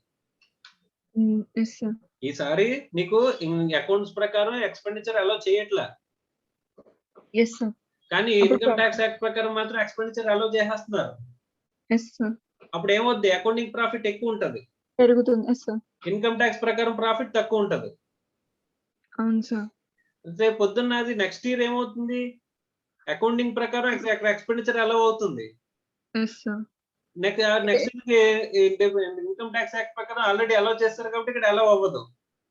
Yes, sir. ఈసారి నీకు అకౌంట్స్ ప్రకారం ఎక్స్పెండిచర్ అలో చేయట్లా, Yes, sir. కానీ ఇన్కమ్ ట్యాక్స్ యాక్ట్ ప్రకారం మాత్రం ఎక్స్పెండిచర్ అలో చేసేస్తున్నారు. Yes, sir. అప్పుడు ఏమవుద్ది? అకౌంటింగ్ ప్రాఫిట్ ఎక్కువ ఉంటది, పెరుగుతుంది. Yes, sir. ఇన్కమ్ ట్యాక్స్ ప్రకారం ప్రాఫిట్ తక్కువ ఉంటది. అవును సార్. రేపు పొద్దున్న అది నెక్స్ట్ ఇయర్ ఏమవుతుంది? అకౌంటింగ్ ప్రకారం ఎక్స్పెండిచర్ అలో అవుతుంది. Yes, sir. Next income tax act ప్రకారం ఆల్రెడీ అలో చేస్తారు కాబట్టి ఇక్కడ అలో అవ్వదు.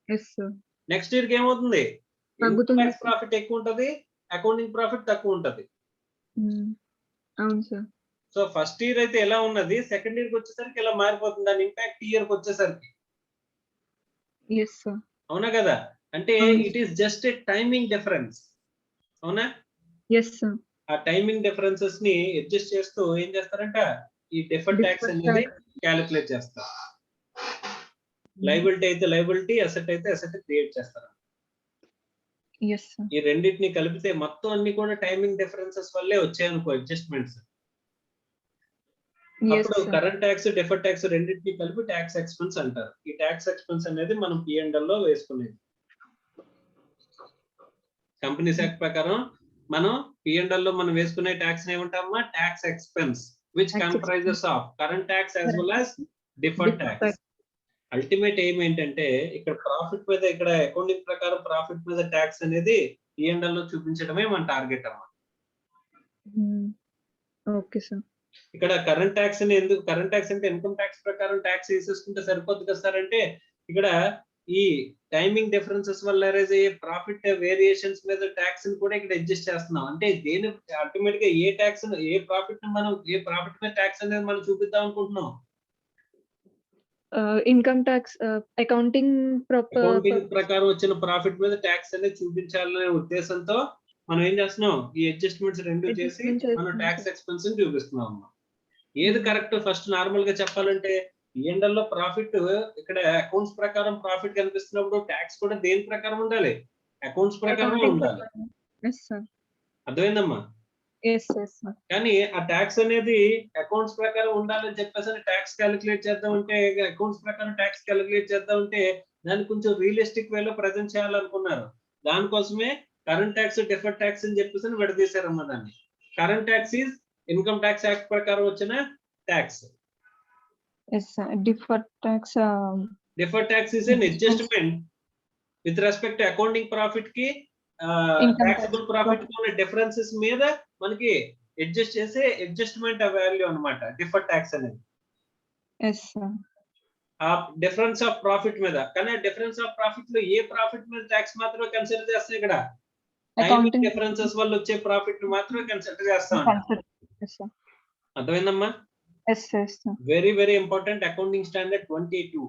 Yes, sir. నెక్స్ట్ ఇయర్ కి ఏమవుతుంది? తగ్గుతుంది. ట్యాక్స్ ప్రాఫిట్ ఎక్కువ ఉంటది, అకౌంటింగ్ ప్రాఫిట్ తక్కువ ఉంటది. అవును సార్. సో ఫస్ట్ ఇయర్ అయితే ఎలా ఉన్నది, సెకండ్ ఇయర్ కి వచ్చేసరికి ఇలా మారిపోతుంది. దాని ఇంపాక్ట్ ఇయర్ కి వచ్చేసరికి. Yes, sir. అవునా కదా? అంటే అవును. It is just a timing difference. అవునా? Yes, sir. ఆ టైమింగ్ డిఫరెన్సెస్ ని అడ్జస్ట్ చేస్తూ ఏం చేస్తారంట? ఈ డిఫర్డ్ ట్యాక్స్ అనేది క్యాలిక్యులేట్ చేస్తారు. లయబిలిటీ అయితే లయబిలిటీ, అసెట్ అయితే అసెట్ క్రియేట్ చేస్తారు. Yes, sir. ఈ రెండింటిని కలిపితే మొత్తం అన్ని కూడా టైమింగ్ డిఫరెన్సెస్ వల్లే వచ్చాయనుకో అడ్జస్ట్మెంట్స్. Yes, అప్పుడు sir. Current tax, deferred tax రెండింటిని కలిపి ట్యాక్స్ ఎక్స్పెన్స్ అంటారు. ఈ ట్యాక్స్ ఎక్స్పెన్స్ అనేది మనం P&L లో వేసుకునేది. కంపెనీస్ యాక్ట్ ప్రకారం మనం P&L లో మనం వేసుకునే ట్యాక్స్ ఏమంటామా? Tax expense which comprises of current tax as well as deferred tax. Ultimate ఏం ఏంటంటే ఇక్కడ ప్రాఫిట్ మీద, ఇక్కడ అకౌంటింగ్ ప్రకారం ప్రాఫిట్ మీద ట్యాక్స్ అనేది P&L లో చూపించడమే మన టార్గెట్ అన్నమాట. Okay sir. ఇక్కడ కరెంట్ ట్యాక్స్ అని ఎందుకు? కరెంట్ ట్యాక్స్ అంటే ఇన్కమ్ ట్యాక్స్ ప్రకారం ట్యాక్స్ వేసేసుకుంటే సరిపోతుంది కదా సార్. అంటే ఇక్కడ ఈ టైమింగ్ డిఫరెన్సెస్ వల్ల రైజ్ అయ్యే ప్రాఫిట్ వేరియేషన్స్ మీద ట్యాక్స్ ని కూడా ఇక్కడ అడ్జస్ట్ చేస్తున్నాం. అంటే దేని ఆటోమేటిక్ గా ఏ ట్యాక్స్, ఏ ప్రాఫిట్ మీద ట్యాక్స్ అనేది మనం చూపిద్దాం అనుకుంటున్నాం. ఇన్కమ్ ట్యాక్స్ అకౌంటింగ్ ప్రకారం వచ్చిన ప్రాఫిట్ మీద ట్యాక్స్ అనేది చూపించాలనే ఉద్దేశంతో మనం ఏం చేస్తున్నాం? ఈ అడ్జస్ట్మెంట్స్ రెండు చేసి మనం ట్యాక్స్ ఎక్స్పెన్స్ ని చూపిస్తున్నాం. ఏది కరెక్ట్? ఫస్ట్ నార్మల్ గా చెప్పాలంటే P&L లో ప్రాఫిట్, ఇక్కడ అకౌంట్స్ ప్రకారం ప్రాఫిట్ కనిపిస్తున్నప్పుడు ట్యాక్స్ కూడా దేని ప్రకారం ఉండాలి? అకౌంట్స్ ప్రకారం ఉండాలి. అర్థమైందమ్మా? కానీ ఆ ట్యాక్స్ అనేది అకౌంట్స్ ప్రకారం ఉండాలని చెప్పేసి ట్యాక్స్ క్యాలిక్యులేట్ చేద్దాం అంటే, అకౌంట్స్ ప్రకారం ట్యాక్స్ క్యాలిక్యులేట్ చేద్దాం అంటే దాన్ని కొంచెం రియలిస్టిక్ వేలో ప్రజెంట్ చేయాలనుకున్నారు. దానికోసమే కరెంట్ ట్యాక్స్, డిఫర్డ్ ట్యాక్స్ అని చెప్పేసి విడదీశారమ్మా దాన్ని. Current tax is income tax act ప్రకారం వచ్చిన tax. Yes, sir. Deferred tax. Deferred tax is an adjustment with respect to accounting profit ki Income taxable tax. profit ki ఉన్న differences మీద మనకి adjust చేసే adjustment value అన్నమాట deferred tax అనేది. Yes, sir. ఆ difference of profit మీద, కానీ difference of profit లో ఏ ప్రాఫిట్ మీద ట్యాక్స్ మాత్రమే కన్సిడర్ చేస్తాం, ఇక్కడ టైమింగ్ డిఫరెన్సెస్ వల్ల వచ్చే ప్రాఫిట్ మాత్రమే కన్సిడర్ చేస్తాం. Yes, sir. అర్థమైందమ్మా? Yes, yes, sir. Very very important. Accounting standard 22,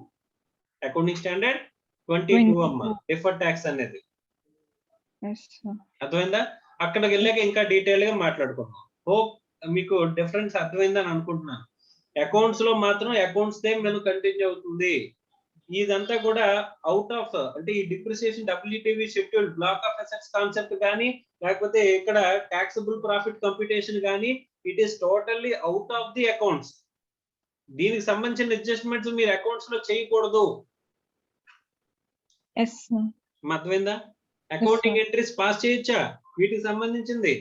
accounting standard 22 అమ్మా డిఫర్డ్ ట్యాక్స్ అనేది. Yes, sir. అర్థమైందా? అక్కడికి వెళ్ళాక ఇంకా డీటెయిల్ గా మాట్లాడుకుందాం. హోప్ మీకు డిఫరెన్స్ అర్థమైందని అనుకుంటున్నాను. అకౌంట్స్ లో మాత్రం అకౌంట్స్ దే మనం కంటిన్యూ అవుతుంది. ఇదంతా కూడా అవుట్ ఆఫ్, అంటే ఈ depreciation WTV schedule black of assets concept కానీ, లేకపోతే ఇక్కడ టాక్సబుల్ ప్రాఫిట్ కంప్యూటేషన్ కానీ, it is totally out of the accounts. దీనికి సంబంధించిన అడ్జస్ట్మెంట్స్ మీరు అకౌంట్స్ లో చేయకూడదు. Yes, sir. అర్థమైందా? అకౌంటింగ్ ఎంట్రీస్ పాస్ చేయొచ్చా? వీటికి సంబంధించింది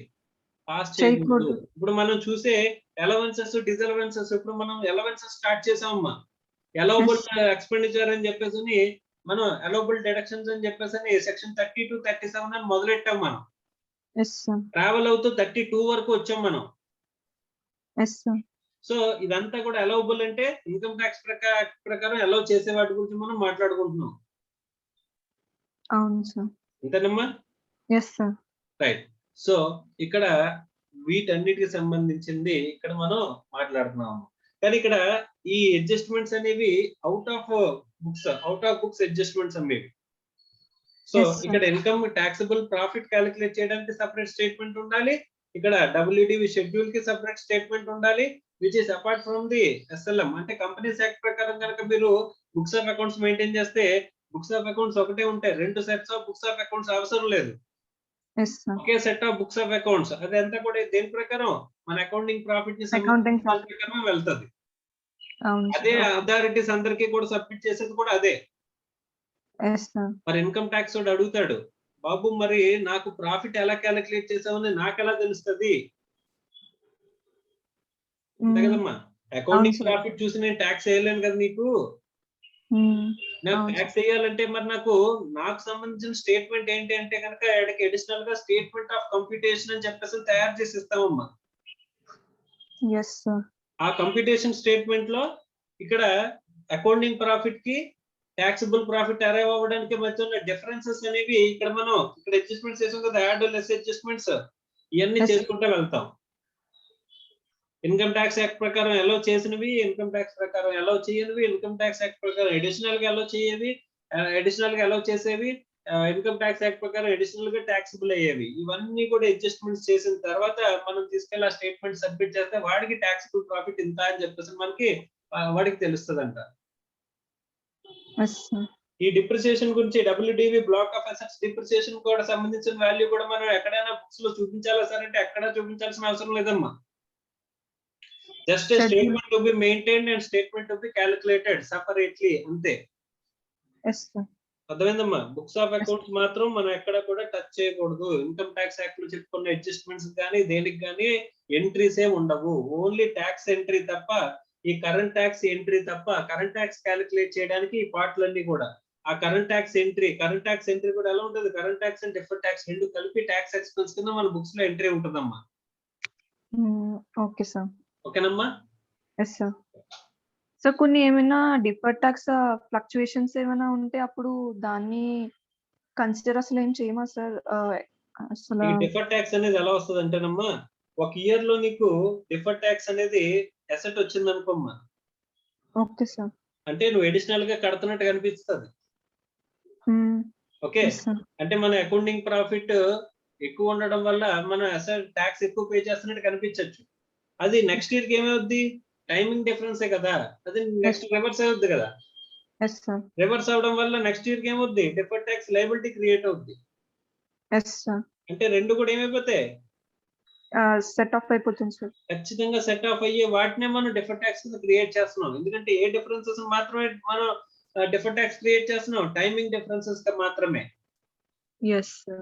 పాస్ చేయకూడదు. చేయకూడదు. ఇప్పుడు మనం చూసే అలవెన్సెస్, డిసలవెన్సెస్, ఇప్పుడు మనం అలవెన్సెస్ స్టార్ట్ చేసామమ్మా. అలౌబుల్ ఎక్స్పెండిచర్ అని చెప్పేసి మనం అలౌబుల్ డిడక్షన్స్ అని చెప్పేసి సెక్షన్ 30 to 37 అని మొదలెట్టాం మనం. Yes, sir. ట్రావెల్ అవుతూ 32 వరకు వచ్చాం మనం. Yes, sir. సో ఇదంతా కూడా అలౌబుల్ అంటే ఇన్కమ్ ట్యాక్స్ ప్రకారం అలౌ చేసే వాటి గురించి మనం మాట్లాడుకుంటున్నాం. అవును సార్. అంతేనమ్మా? Yes sir. రైట్. సో ఇక్కడ వీటన్నిటికి సంబంధించింది ఇక్కడ మనం మాట్లాడుతున్నాము. కానీ ఇక్కడ ఈ అడ్జస్ట్మెంట్స్ అనేవి అవుట్ ఆఫ్ బుక్స్ అడ్జస్ట్మెంట్స్ అనేవి. సో ఇక్కడ ఇన్కమ్ టాక్సబుల్ ప్రాఫిట్ క్యాలిక్యులేట్ చేయడానికి సెపరేట్ స్టేట్మెంట్ ఉండాలి. ఇక్కడ WTV షెడ్యూల్ కి సెపరేట్ స్టేట్మెంట్ ఉండాలి, which is apart from the SLM. అంటే కంపెనీస్ యాక్ట్ ప్రకారం కనుక మీరు బుక్స్ ఆఫ్ అకౌంట్స్ మెయింటైన్ చేస్తే బుక్స్ ఆఫ్ అకౌంట్స్ ఒకటే ఉంటాయి, 2 sets of books of accounts అవసరం లేదు. ఒకే set of books of accounts. అదంతా కూడా దేని ప్రకారం? మన అకౌంటింగ్ ప్రాఫిట్ ని ప్రకారం వెళ్తుంది. అదే అథారిటీస్ అందరికీ కూడా సబ్మిట్ చేసేది కూడా అదే. మరి ఇన్కమ్ ట్యాక్స్ వాడు అడుగుతాడు, బాబు మరి నాకు ప్రాఫిట్ ఎలా క్యాలిక్యులేట్ చేసావని నాకు ఎలా తెలుస్తుంది? అంతే కదమ్మా. అకౌంటింగ్ ప్రాఫిట్ చూసి నేను ట్యాక్స్ వేయలేను కదా నీకు. నాకు ట్యాక్స్ వేయాలంటే మరి నాకు సంబంధించిన స్టేట్మెంట్ ఏంటి అంటే కనుక అడిషనల్ గా స్టేట్మెంట్ ఆఫ్ కంప్యూటేషన్ అని చెప్పేసి తయారు చేసి ఇస్తామమ్మా. ఆ కంప్యూటేషన్ స్టేట్మెంట్ లో ఇక్కడ అకౌంటింగ్ ప్రాఫిట్ కి టాక్సబుల్ ప్రాఫిట్ అరైవ్ అవ్వడానికి మధ్య ఉన్న డిఫరెన్సెస్ అనేవి ఇక్కడ మనం ఇక్కడ అడ్జస్ట్మెంట్స్ చేసాం కదా, యాడ్ లెస్ అడ్జస్ట్మెంట్స్ ఇవన్నీ చేసుకుంటూ వెళ్తాం. ఇన్కమ్ ట్యాక్స్ యాక్ట్ ప్రకారం అలౌ చేసినవి, ఇన్కమ్ ట్యాక్స్ ప్రకారం అలౌ చేయనివి, ఇన్కమ్ ట్యాక్స్ యాక్ట్ ప్రకారం అడిషనల్ గా అలౌ చేయవి, అడిషనల్ గా అలౌ చేసేవి, ఇన్కమ్ ట్యాక్స్ యాక్ట్ ప్రకారం అడిషనల్ గా టాక్సిబుల్ అయ్యేవి. ఇవన్నీ కూడా అడ్జస్ట్మెంట్స్ చేసిన తర్వాత మనం తీసుకెళ్లి ఆ స్టేట్మెంట్ సబ్మిట్ చేస్తే వాడికి టాక్సిబుల్ ప్రాఫిట్ ఇంత అని చెప్పేసి మనకి వాడికి తెలుస్తుందంట. ఈ డిప్రిసియేషన్ గురించి WTV black of assets depreciation కూడా సంబంధించిన వాల్యూ కూడా మనం ఎక్కడైనా బుక్స్ లో చూపించాలా సార్ అంటే ఎక్కడ చూపించాల్సిన అవసరం లేదమ్మా. Just statement to be maintained and statement to be calculated separately, అంతే. అర్థమైందమ్మా. బుక్స్ ఆఫ్ అకౌంట్స్ మాత్రం మనం ఎక్కడ కూడా టచ్ చేయకూడదు. ఇన్కమ్ ట్యాక్స్ యాక్ట్ లో చెప్పుకున్న అడ్జస్ట్మెంట్స్ కానీ దేనికి కానీ ఎంట్రీస్ ఏ ఉండవు. ఓన్లీ ట్యాక్స్ ఎంట్రీ తప్ప, ఈ కరెంట్ ట్యాక్స్ ఎంట్రీ తప్ప, కరెంట్ ట్యాక్స్ క్యాలిక్యులేట్ చేయడానికి ఈ పార్ట్లన్నీ కూడా. ఆ కరెంట్ ట్యాక్స్ ఎంట్రీ కూడా ఎలా ఉంటుంది? Current tax and different tax రెండు కలిపి ట్యాక్స్ ఎక్స్పెన్స్ కింద మన బుక్స్ లో ఎంట్రీ ఉంటుందమ్మా. Okay sir. ఓకేనమ్మా? Yes sir. సో కొన్ని ఏమైనా డిఫర్డ్ ట్యాక్స్ ఫ్లక్చుయేషన్స్ ఏమైనా ఉంటే అప్పుడు దాన్ని కన్సిడర్ అసలు ఏం చేయమా సార్? అసలు ఈ డిఫర్డ్ ట్యాక్స్ అనేది ఎలా వస్తుంది అంటేనమ్మా, ఒక ఇయర్ లో నీకు డిఫర్డ్ ట్యాక్స్ అనేది అసెట్ వచ్చింది అనుకోమ్మా. Okay sir. అంటే నువ్వు అడిషనల్ గా కడుతున్నట్టు కనిపిస్తుంది. ఓకే. అంటే మన అకౌంటింగ్ ప్రాఫిట్ ఎక్కువ ఉండడం వల్ల మన అసెట్ ట్యాక్స్ ఎక్కువ పే చేస్తున్నట్టు కనిపించవచ్చు. అది నెక్స్ట్ ఇయర్ కి ఏమవుద్ది? టైమింగ్ డిఫరెన్సే కదా, అది నెక్స్ట్ రివర్స్ అవుద్ది కదా. రివర్స్ అవడం వల్ల నెక్స్ట్ ఇయర్ కి ఏమవుద్ది? డిఫర్డ్ ట్యాక్స్ లయబిలిటీ క్రియేట్ అవుద్ది. అంటే రెండు కూడా ఏమైపోతాయి? సెట్ ఆఫ్ అయిపోతుంది సార్. ఖచ్చితంగా సెట్ ఆఫ్ అయ్యే వాటినే మనం డిఫర్డ్ ట్యాక్స్ క్రియేట్ చేస్తున్నాం. ఎందుకంటే ఏ డిఫరెన్సెస్ మాత్రమే మనం డిఫర్డ్ ట్యాక్స్ క్రియేట్ చేస్తున్నాం? టైమింగ్ డిఫరెన్సెస్ మాత్రమే.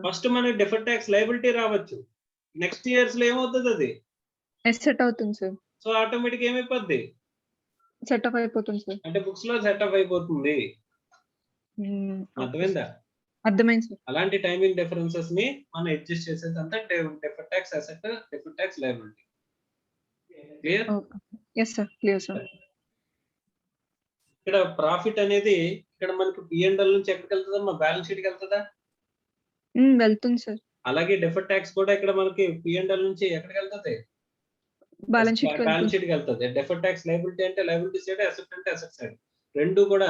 ఫస్ట్ మనకి డిఫర్డ్ ట్యాక్స్ లయబిలిటీ రావచ్చు, నెక్స్ట్ ఇయర్స్ లో ఏమవుతుంది? అది ఎసెట్ అవుతుంది సార్. సో ఆటోమేటిక్ ఏమైపోద్ది, సెటప్ అయిపోతుంది సార్. అంటే బుక్స్ లో సెటప్ అయిపోతుంది. అర్థమైందా? అర్థమైంది సార్. అలాంటి టైమింగ్ డిఫరెన్సెస్ ని మనం అడ్జస్ట్ చేసేదంతా deferred tax asset, deferred tax liability. Clear? Yes sir, clear sir. ఇక్కడ ప్రాఫిట్ అనేది ఇక్కడ మనకి P&L నుంచి ఎక్కడికి వెళ్తుందమ్మా? బ్యాలెన్స్ షీట్ కి వెళ్తుందా? వెళ్తుంది సార్. అలాగే డెఫర్డ్ ట్యాక్స్ కూడా ఇక్కడ మనకి P&L నుంచి ఎక్కడికి వెళ్తుంది? బ్యాలెన్స్ షీట్ బ్యాలెన్స్ షీట్ కి వెళ్తుంది. డెఫర్డ్ ట్యాక్స్ లయబిలిటీ అంటే లయబిలిటీ సైడ్, అసెట్ అంటే అసెట్ సైడ్, రెండు కూడా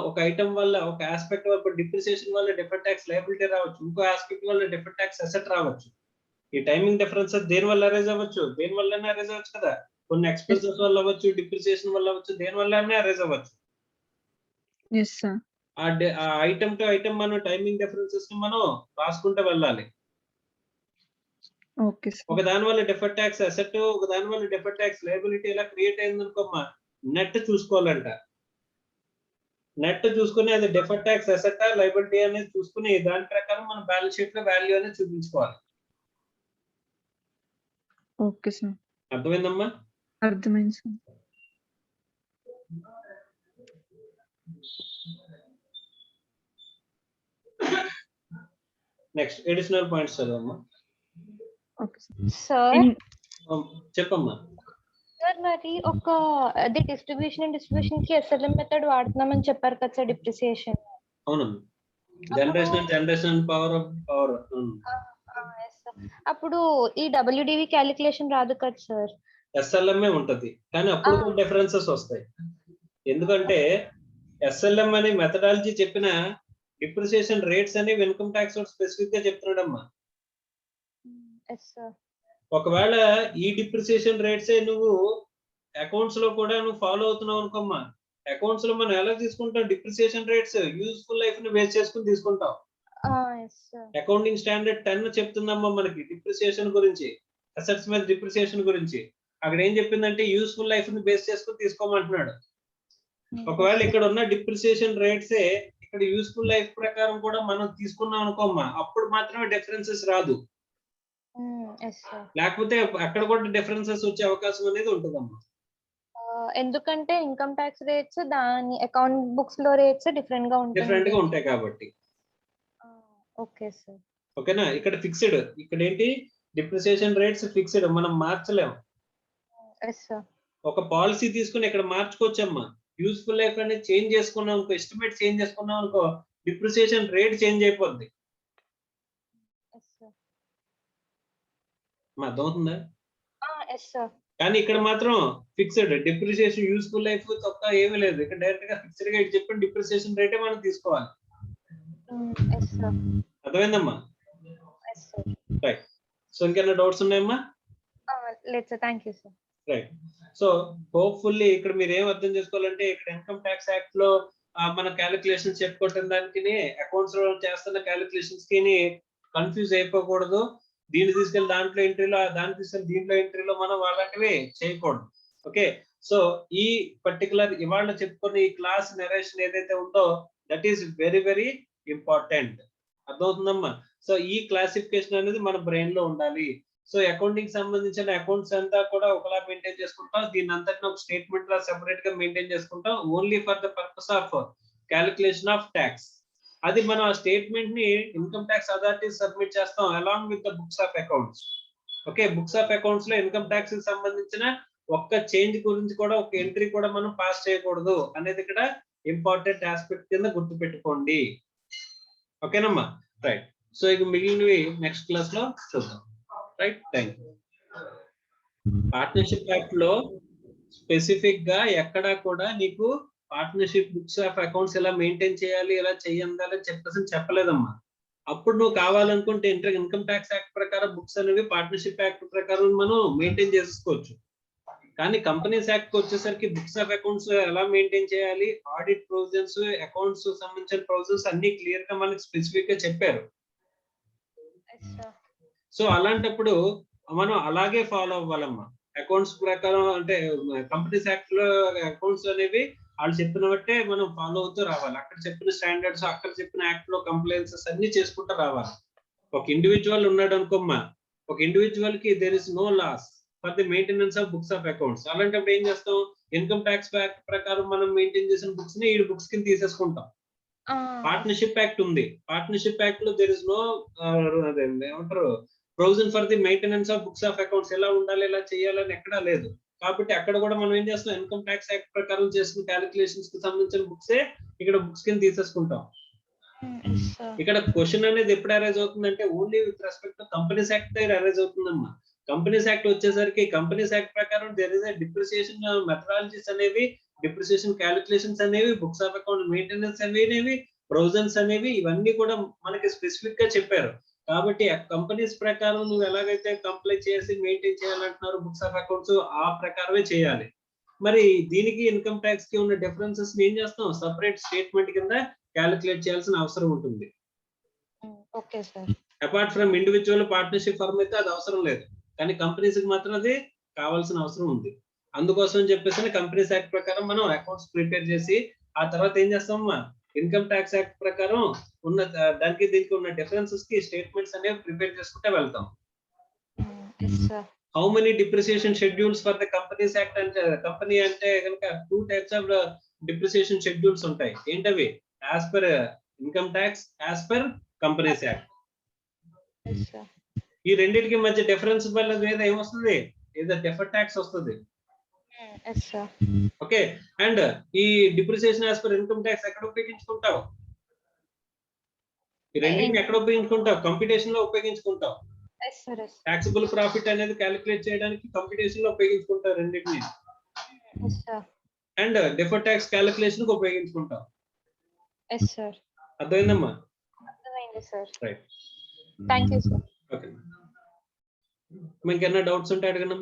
ఒక ఐటమ్ వల్ల, ఒక ఆస్పెక్ట్ వల్ల డిప్రిసియేషన్ వల్ల డెఫర్డ్ ట్యాక్స్ లయబిలిటీ రావచ్చు, ఇంకో ఆస్పెక్ట్ వల్ల డెఫర్డ్ ట్యాక్స్ అసెట్ రావచ్చు. ఈ టైమింగ్ డిఫరెన్సెస్ దేని వల్ల అరైజ్ అవ్వచ్చు? దేని వల్లనే అరైజ్ అవ్వచ్చు కదా. కొన్ని ఎక్స్పెన్సెస్ వల్ల అవ్వచ్చు, డిప్రిసియేషన్ వల్ల అవ్వచ్చు, దేని వల్లనే అరైజ్ అవ్వచ్చు. ఆ ఐటమ్ టు ఐటమ్ మనం టైమింగ్ డిఫరెన్సెస్ ని మనం రాసుకుంటూ వెళ్ళాలి. ఒక దాని వల్ల డెఫర్డ్ ట్యాక్స్ అసెట్, ఒక దాని వల్ల డెఫర్డ్ ట్యాక్స్ లయబిలిటీ ఇలా క్రియేట్ అయింది అనుకోమ్మా, నెట్ చూసుకోవాలంట. నెట్ చూసుకుని అది డెఫర్డ్ ట్యాక్స్ అసెట్ లయబిలిటీ అనేది చూసుకుని దాని ప్రకారం మనం బ్యాలెన్స్ షీట్ లో వాల్యూ అనేది చూపించుకోవాలి. Okay sir. అర్థమైందమ్మా? అర్థమైంది సార్. నెక్స్ట్ అడిషనల్ పాయింట్స్ చదవమ్మా. సార్ చెప్పమ్మా. సార్ మరి ఒక అది డిస్ట్రిబ్యూషన్ కి SLM మెథడ్ వాడుతున్నామని చెప్పారు కదా సార్, డిప్రిసియేషన్. అవునమ్మా, జనరేషన్ పవర్. అప్పుడు ఈ WDV క్యాలిక్యులేషన్ రాదు కదా సార్? SLM ఉంటది, కానీ అప్పుడు డిఫరెన్సెస్ వస్తాయి. ఎందుకంటే SLM అనే మెథడాలజీ చెప్పిన డిప్రిసియేషన్ రేట్స్ అనేవి ఇన్కమ్ ట్యాక్స్ స్పెసిఫిక్ గా చెప్తున్నాడమ్మా. ఒకవేళ ఈ డిప్రిసియేషన్ రేట్స్ నువ్వు అకౌంట్స్ లో కూడా నువ్వు ఫాలో అవుతున్నావు అనుకోమ్మా, అకౌంట్స్ లో మనం ఎలా తీసుకుంటాం? డిప్రిసియేషన్ రేట్స్ యూస్ఫుల్ లైఫ్ ని బేస్ చేసుకుని తీసుకుంటాం. అకౌంటింగ్ స్టాండర్డ్ 10 చెప్తుందమ్మా మనకి డిప్రిసియేషన్ గురించి, అసెట్స్ మీద డిప్రిసియేషన్ గురించి. అక్కడ ఏం చెప్పిందంటే యూస్ఫుల్ లైఫ్ ని బేస్ చేసుకుని తీసుకోమంటున్నాడు. ఒకవేళ ఇక్కడ ఉన్న డిప్రిసియేషన్ రేట్సే ఇక్కడ యూస్ఫుల్ లైఫ్ ప్రకారం కూడా మనం తీసుకున్నాం అనుకోమ్మా, అప్పుడు మాత్రమే డిఫరెన్సెస్ రాదు. లేకపోతే అక్కడ కూడా డిఫరెన్సెస్ వచ్చే అవకాశం అనేది ఉంటుందమ్మా. ఎందుకంటే ఇన్కమ్ ట్యాక్స్ రేట్స్ దాని అకౌంట్ బుక్స్ లో రేట్స్ డిఫరెంట్ గా ఉంటాయి కాబట్టి. Okay sir. ఓకేనా? ఇక్కడ ఫిక్స్డ్, ఇక్కడ ఏంటి డిప్రిసియేషన్ రేట్స్ ఫిక్స్డ్, మనం మార్చలేము. ఒక పాలసీ తీసుకుని ఇక్కడ మార్చుకోవచ్చమ్మా. యూస్ఫుల్ లైఫ్ అనేది చేంజ్ చేసుకున్నాం అనుకో, ఎస్టిమేట్ చేంజ్ చేసుకున్నాం అనుకో, డిప్రిసియేషన్ రేట్ చేంజ్ అయిపోద్ది. అర్థమవుతుందా? కానీ ఇక్కడ మాత్రం ఫిక్స్డ్ డిప్రిసియేషన్, యూస్ఫుల్ లైఫ్ తప్ప ఏమీ లేదు. ఇక్కడ డైరెక్ట్ గా ఫిక్స్డ్ గా చెప్పిన డిప్రిసియేషన్ రేటే మనం తీసుకోవాలి. అర్థమైందమ్మా? రైట్. సో ఇంకేమైనా డౌట్స్ ఉన్నాయమ్మా? లేదు sir, thank you sir. Right. So hopefully ఇక్కడ మీరు ఏం అర్థం చేసుకోవాలంటే, ఇక్కడ ఇన్కమ్ ట్యాక్స్ యాక్ట్ లో మన క్యాలిక్యులేషన్స్ చెప్పుకోవటం దానికి అకౌంట్స్ లో చేస్తున్న క్యాలిక్యులేషన్స్ కి కన్ఫ్యూజ్ అయిపోకూడదు. దీన్ని తీసుకెళ్ళి దాంట్లో ఎంట్రీలో, దాన్ని తీసుకెళ్ళి దీంట్లో ఎంట్రీలో మనం అలాంటివి చేయకూడదు. ఓకే. సో ఈ పర్టికులర్ ఇవాళ చెప్పుకున్న ఈ క్లాస్ నెరేషన్ ఏదైతే ఉందో that is very very important. అర్థమవుతుందమ్మా? సో ఈ క్లాసిఫికేషన్ అనేది మన బ్రెయిన్ లో ఉండాలి. సో అకౌంటింగ్ సంబంధించిన అకౌంట్స్ అంతా కూడా ఒకలా మెయింటైన్ చేసుకుంటాం, దీని అంతటిని ఒక స్టేట్మెంట్ లా సెపరేట్ గా మెయింటైన్ చేసుకుంటాం, only for the purpose of calculation of tax. అది మనం ఆ స్టేట్మెంట్ ని ఇన్కమ్ ట్యాక్స్ అథారిటీ సబ్మిట్ చేస్తాం along with the books of accounts. Okay. Books of accounts లో ఇన్కమ్ ట్యాక్స్ కి సంబంధించిన ఒక్క చేంజ్ గురించి కూడా, ఒక ఎంట్రీ కూడా మనం పాస్ చేయకూడదు అనేది ఇక్కడ ఇంపార్టెంట్ ఆస్పెక్ట్ కింద గుర్తు పెట్టుకోండి. ఓకేనమ్మా? రైట్. సో ఇక మిగిలినవి నెక్స్ట్ క్లాస్ లో చూద్దాం. Right. Thank you. Partnership act లో స్పెసిఫిక్ గా ఎక్కడా కూడా నీకు పార్ట్నర్షిప్ బుక్స్ ఆఫ్ అకౌంట్స్ ఎలా మెయింటైన్ చేయాలి, ఎలా చేయాలని చెప్పలేదమ్మా. అప్పుడు నువ్వు కావాలనుకుంటే ఇన్కమ్ ట్యాక్స్ యాక్ట్ ప్రకారం బుక్స్ అనేవి పార్ట్నర్షిప్ యాక్ట్ ప్రకారం మనం మెయింటైన్ చేసుకోవచ్చు. కానీ కంపెనీస్ యాక్ట్ వచ్చేసరికి బుక్స్ ఆఫ్ అకౌంట్స్ ఎలా మెయింటైన్ చేయాలి, ఆడిట్ ప్రొవిజన్స్, అకౌంట్స్ సంబంధించిన ప్రొవిజన్స్ అన్ని క్లియర్ గా మనకి స్పెసిఫిక్ గా చెప్పారు. సో అలాంటప్పుడు మనం అలాగే ఫాలో అవ్వాలమ్మా. అకౌంట్స్ ప్రకారం అంటే కంపెనీస్ యాక్ట్ లో అకౌంట్స్ అనేవి వాళ్ళు చెప్పినట్టే మనం ఫాలో అవుతూ రావాలి. అక్కడ చెప్పిన స్టాండర్డ్స్, అక్కడ చెప్పిన యాక్ట్ లో కంప్లైన్సెస్ అన్ని చేసుకుంటూ రావాలి. ఒక ఇండివిజువల్ ఉన్నాడు అనుకోమ్మా, ఒక ఇండివిజువల్ కి there is no loss. For the maintenance of books of accounts. అలాంటప్పుడు ఏం చేస్తాం, ఇన్కమ్ ట్యాక్స్ యాక్ట్ ప్రకారం మనం మెయింటైన్ చేసిన బుక్స్ ని ఈ బుక్స్ కింద తీసేసుకుంటాం. పార్ట్నర్షిప్ యాక్ట్ ఉంది. పార్ట్నర్షిప్ యాక్ట్ లో దేర్ ఇస్ నో ఏమంటారు provision for the maintenance of books of accounts. ఎలా ఉండాలి, ఎలా చేయాలని ఎక్కడా లేదు. కాబట్టి అక్కడ కూడా మనం ఏం చేస్తున్నాం, ఇన్కమ్ ట్యాక్స్ యాక్ట్ ప్రకారం చేసిన క్యాలిక్యులేషన్స్ కి సంబంధించిన బుక్సే ఇక్కడ బుక్స్ కింద తీసేసుకుంటాం. ఇక్కడ క్వశ్చన్ అనేది ఎప్పుడు అరైజ్ అవుతుందంటే only with respect to companies act దగ్గర అరైజ్ అవుతుందమ్మా. కంపెనీస్ యాక్ట్ వచ్చేసరికి కంపెనీస్ యాక్ట్ ప్రకారం దేర్ ఇస్ డిప్రిసియేషన్ మెథడాలజీస్ అనేవి, డిప్రిసియేషన్ క్యాలిక్యులేషన్స్ అనేవి, బుక్స్ ఆఫ్ అకౌంట్ మెయింటెనెన్స్ అనేవి, ప్రొవిజన్స్ అనేవి, ఇవన్నీ కూడా మనకి స్పెసిఫిక్ గా చెప్పారు. కాబట్టి కంపెనీస్ ప్రకారం నువ్వు ఎలాగైతే కంప్లై చేసి మెయింటైన్ చేయాలంటున్నారు బుక్స్ ఆఫ్ అకౌంట్స్, ఆ ప్రకారమే చేయాలి. మరి దీనికి ఇన్కమ్ ట్యాక్స్ కి ఉన్న డిఫరెన్సెస్ ఏం చేస్తాం, సపరేట్ స్టేట్మెంట్ కింద క్యాలిక్యులేట్ చేయాల్సిన అవసరం ఉంటుంది. Okay sir. Apart from individual partnership firm అయితే అది అవసరం లేదు, కానీ కంపెనీస్ కి మాత్రం అది కావాల్సిన అవసరం ఉంది. అందుకోసం చెప్పేసి కంపెనీస్ యాక్ట్ ప్రకారం మనం అకౌంట్స్ ప్రిపేర్ చేసి ఆ తర్వాత ఏం చేస్తామమ్మా, ఇన్కమ్ ట్యాక్స్ యాక్ట్ ప్రకారం ఉన్న దానికి దీనికి ఉన్న డిఫరెన్సెస్ కి స్టేట్మెంట్స్ అనేవి ప్రిపేర్ చేసుకుంటే వెళ్తాం. How many depreciation schedules for the companies act అంటే, కంపెనీ అంటే కనుక 2 టైప్స్ ఆఫ్ డిప్రిసియేషన్ షెడ్యూల్స్ ఉంటాయి. ఏంటవి, as per income tax, as per companies act. ఈ రెండింటికి మధ్య డిఫరెన్స్ వల్ల ఏమొస్తుంది, ఏదో డెఫర్డ్ ట్యాక్స్ వస్తుంది. ఓకే, అండ్ ఈ depreciation as per income tax ఎక్కడ ఉపయోగించుకుంటావు, ఈ రెండింటిని ఎక్కడ ఉపయోగించుకుంటావు, కంప్యూటేషన్ లో ఉపయోగించుకుంటావు. టాక్సిబుల్ ప్రాఫిట్ అనేది క్యాలిక్యులేట్ చేయడానికి కంప్యూటేషన్ లో ఉపయోగించుకుంటావు రెండింటిని. అండ్ డిఫర్డ్ ట్యాక్స్ క్యాలిక్యులేషన్ కు ఉపయోగించుకుంటావు. అర్థమైందమ్మా? Right, thank you sir. Okay, మీకు ఏమైనా డౌట్స్ ఉంటే అడగండి.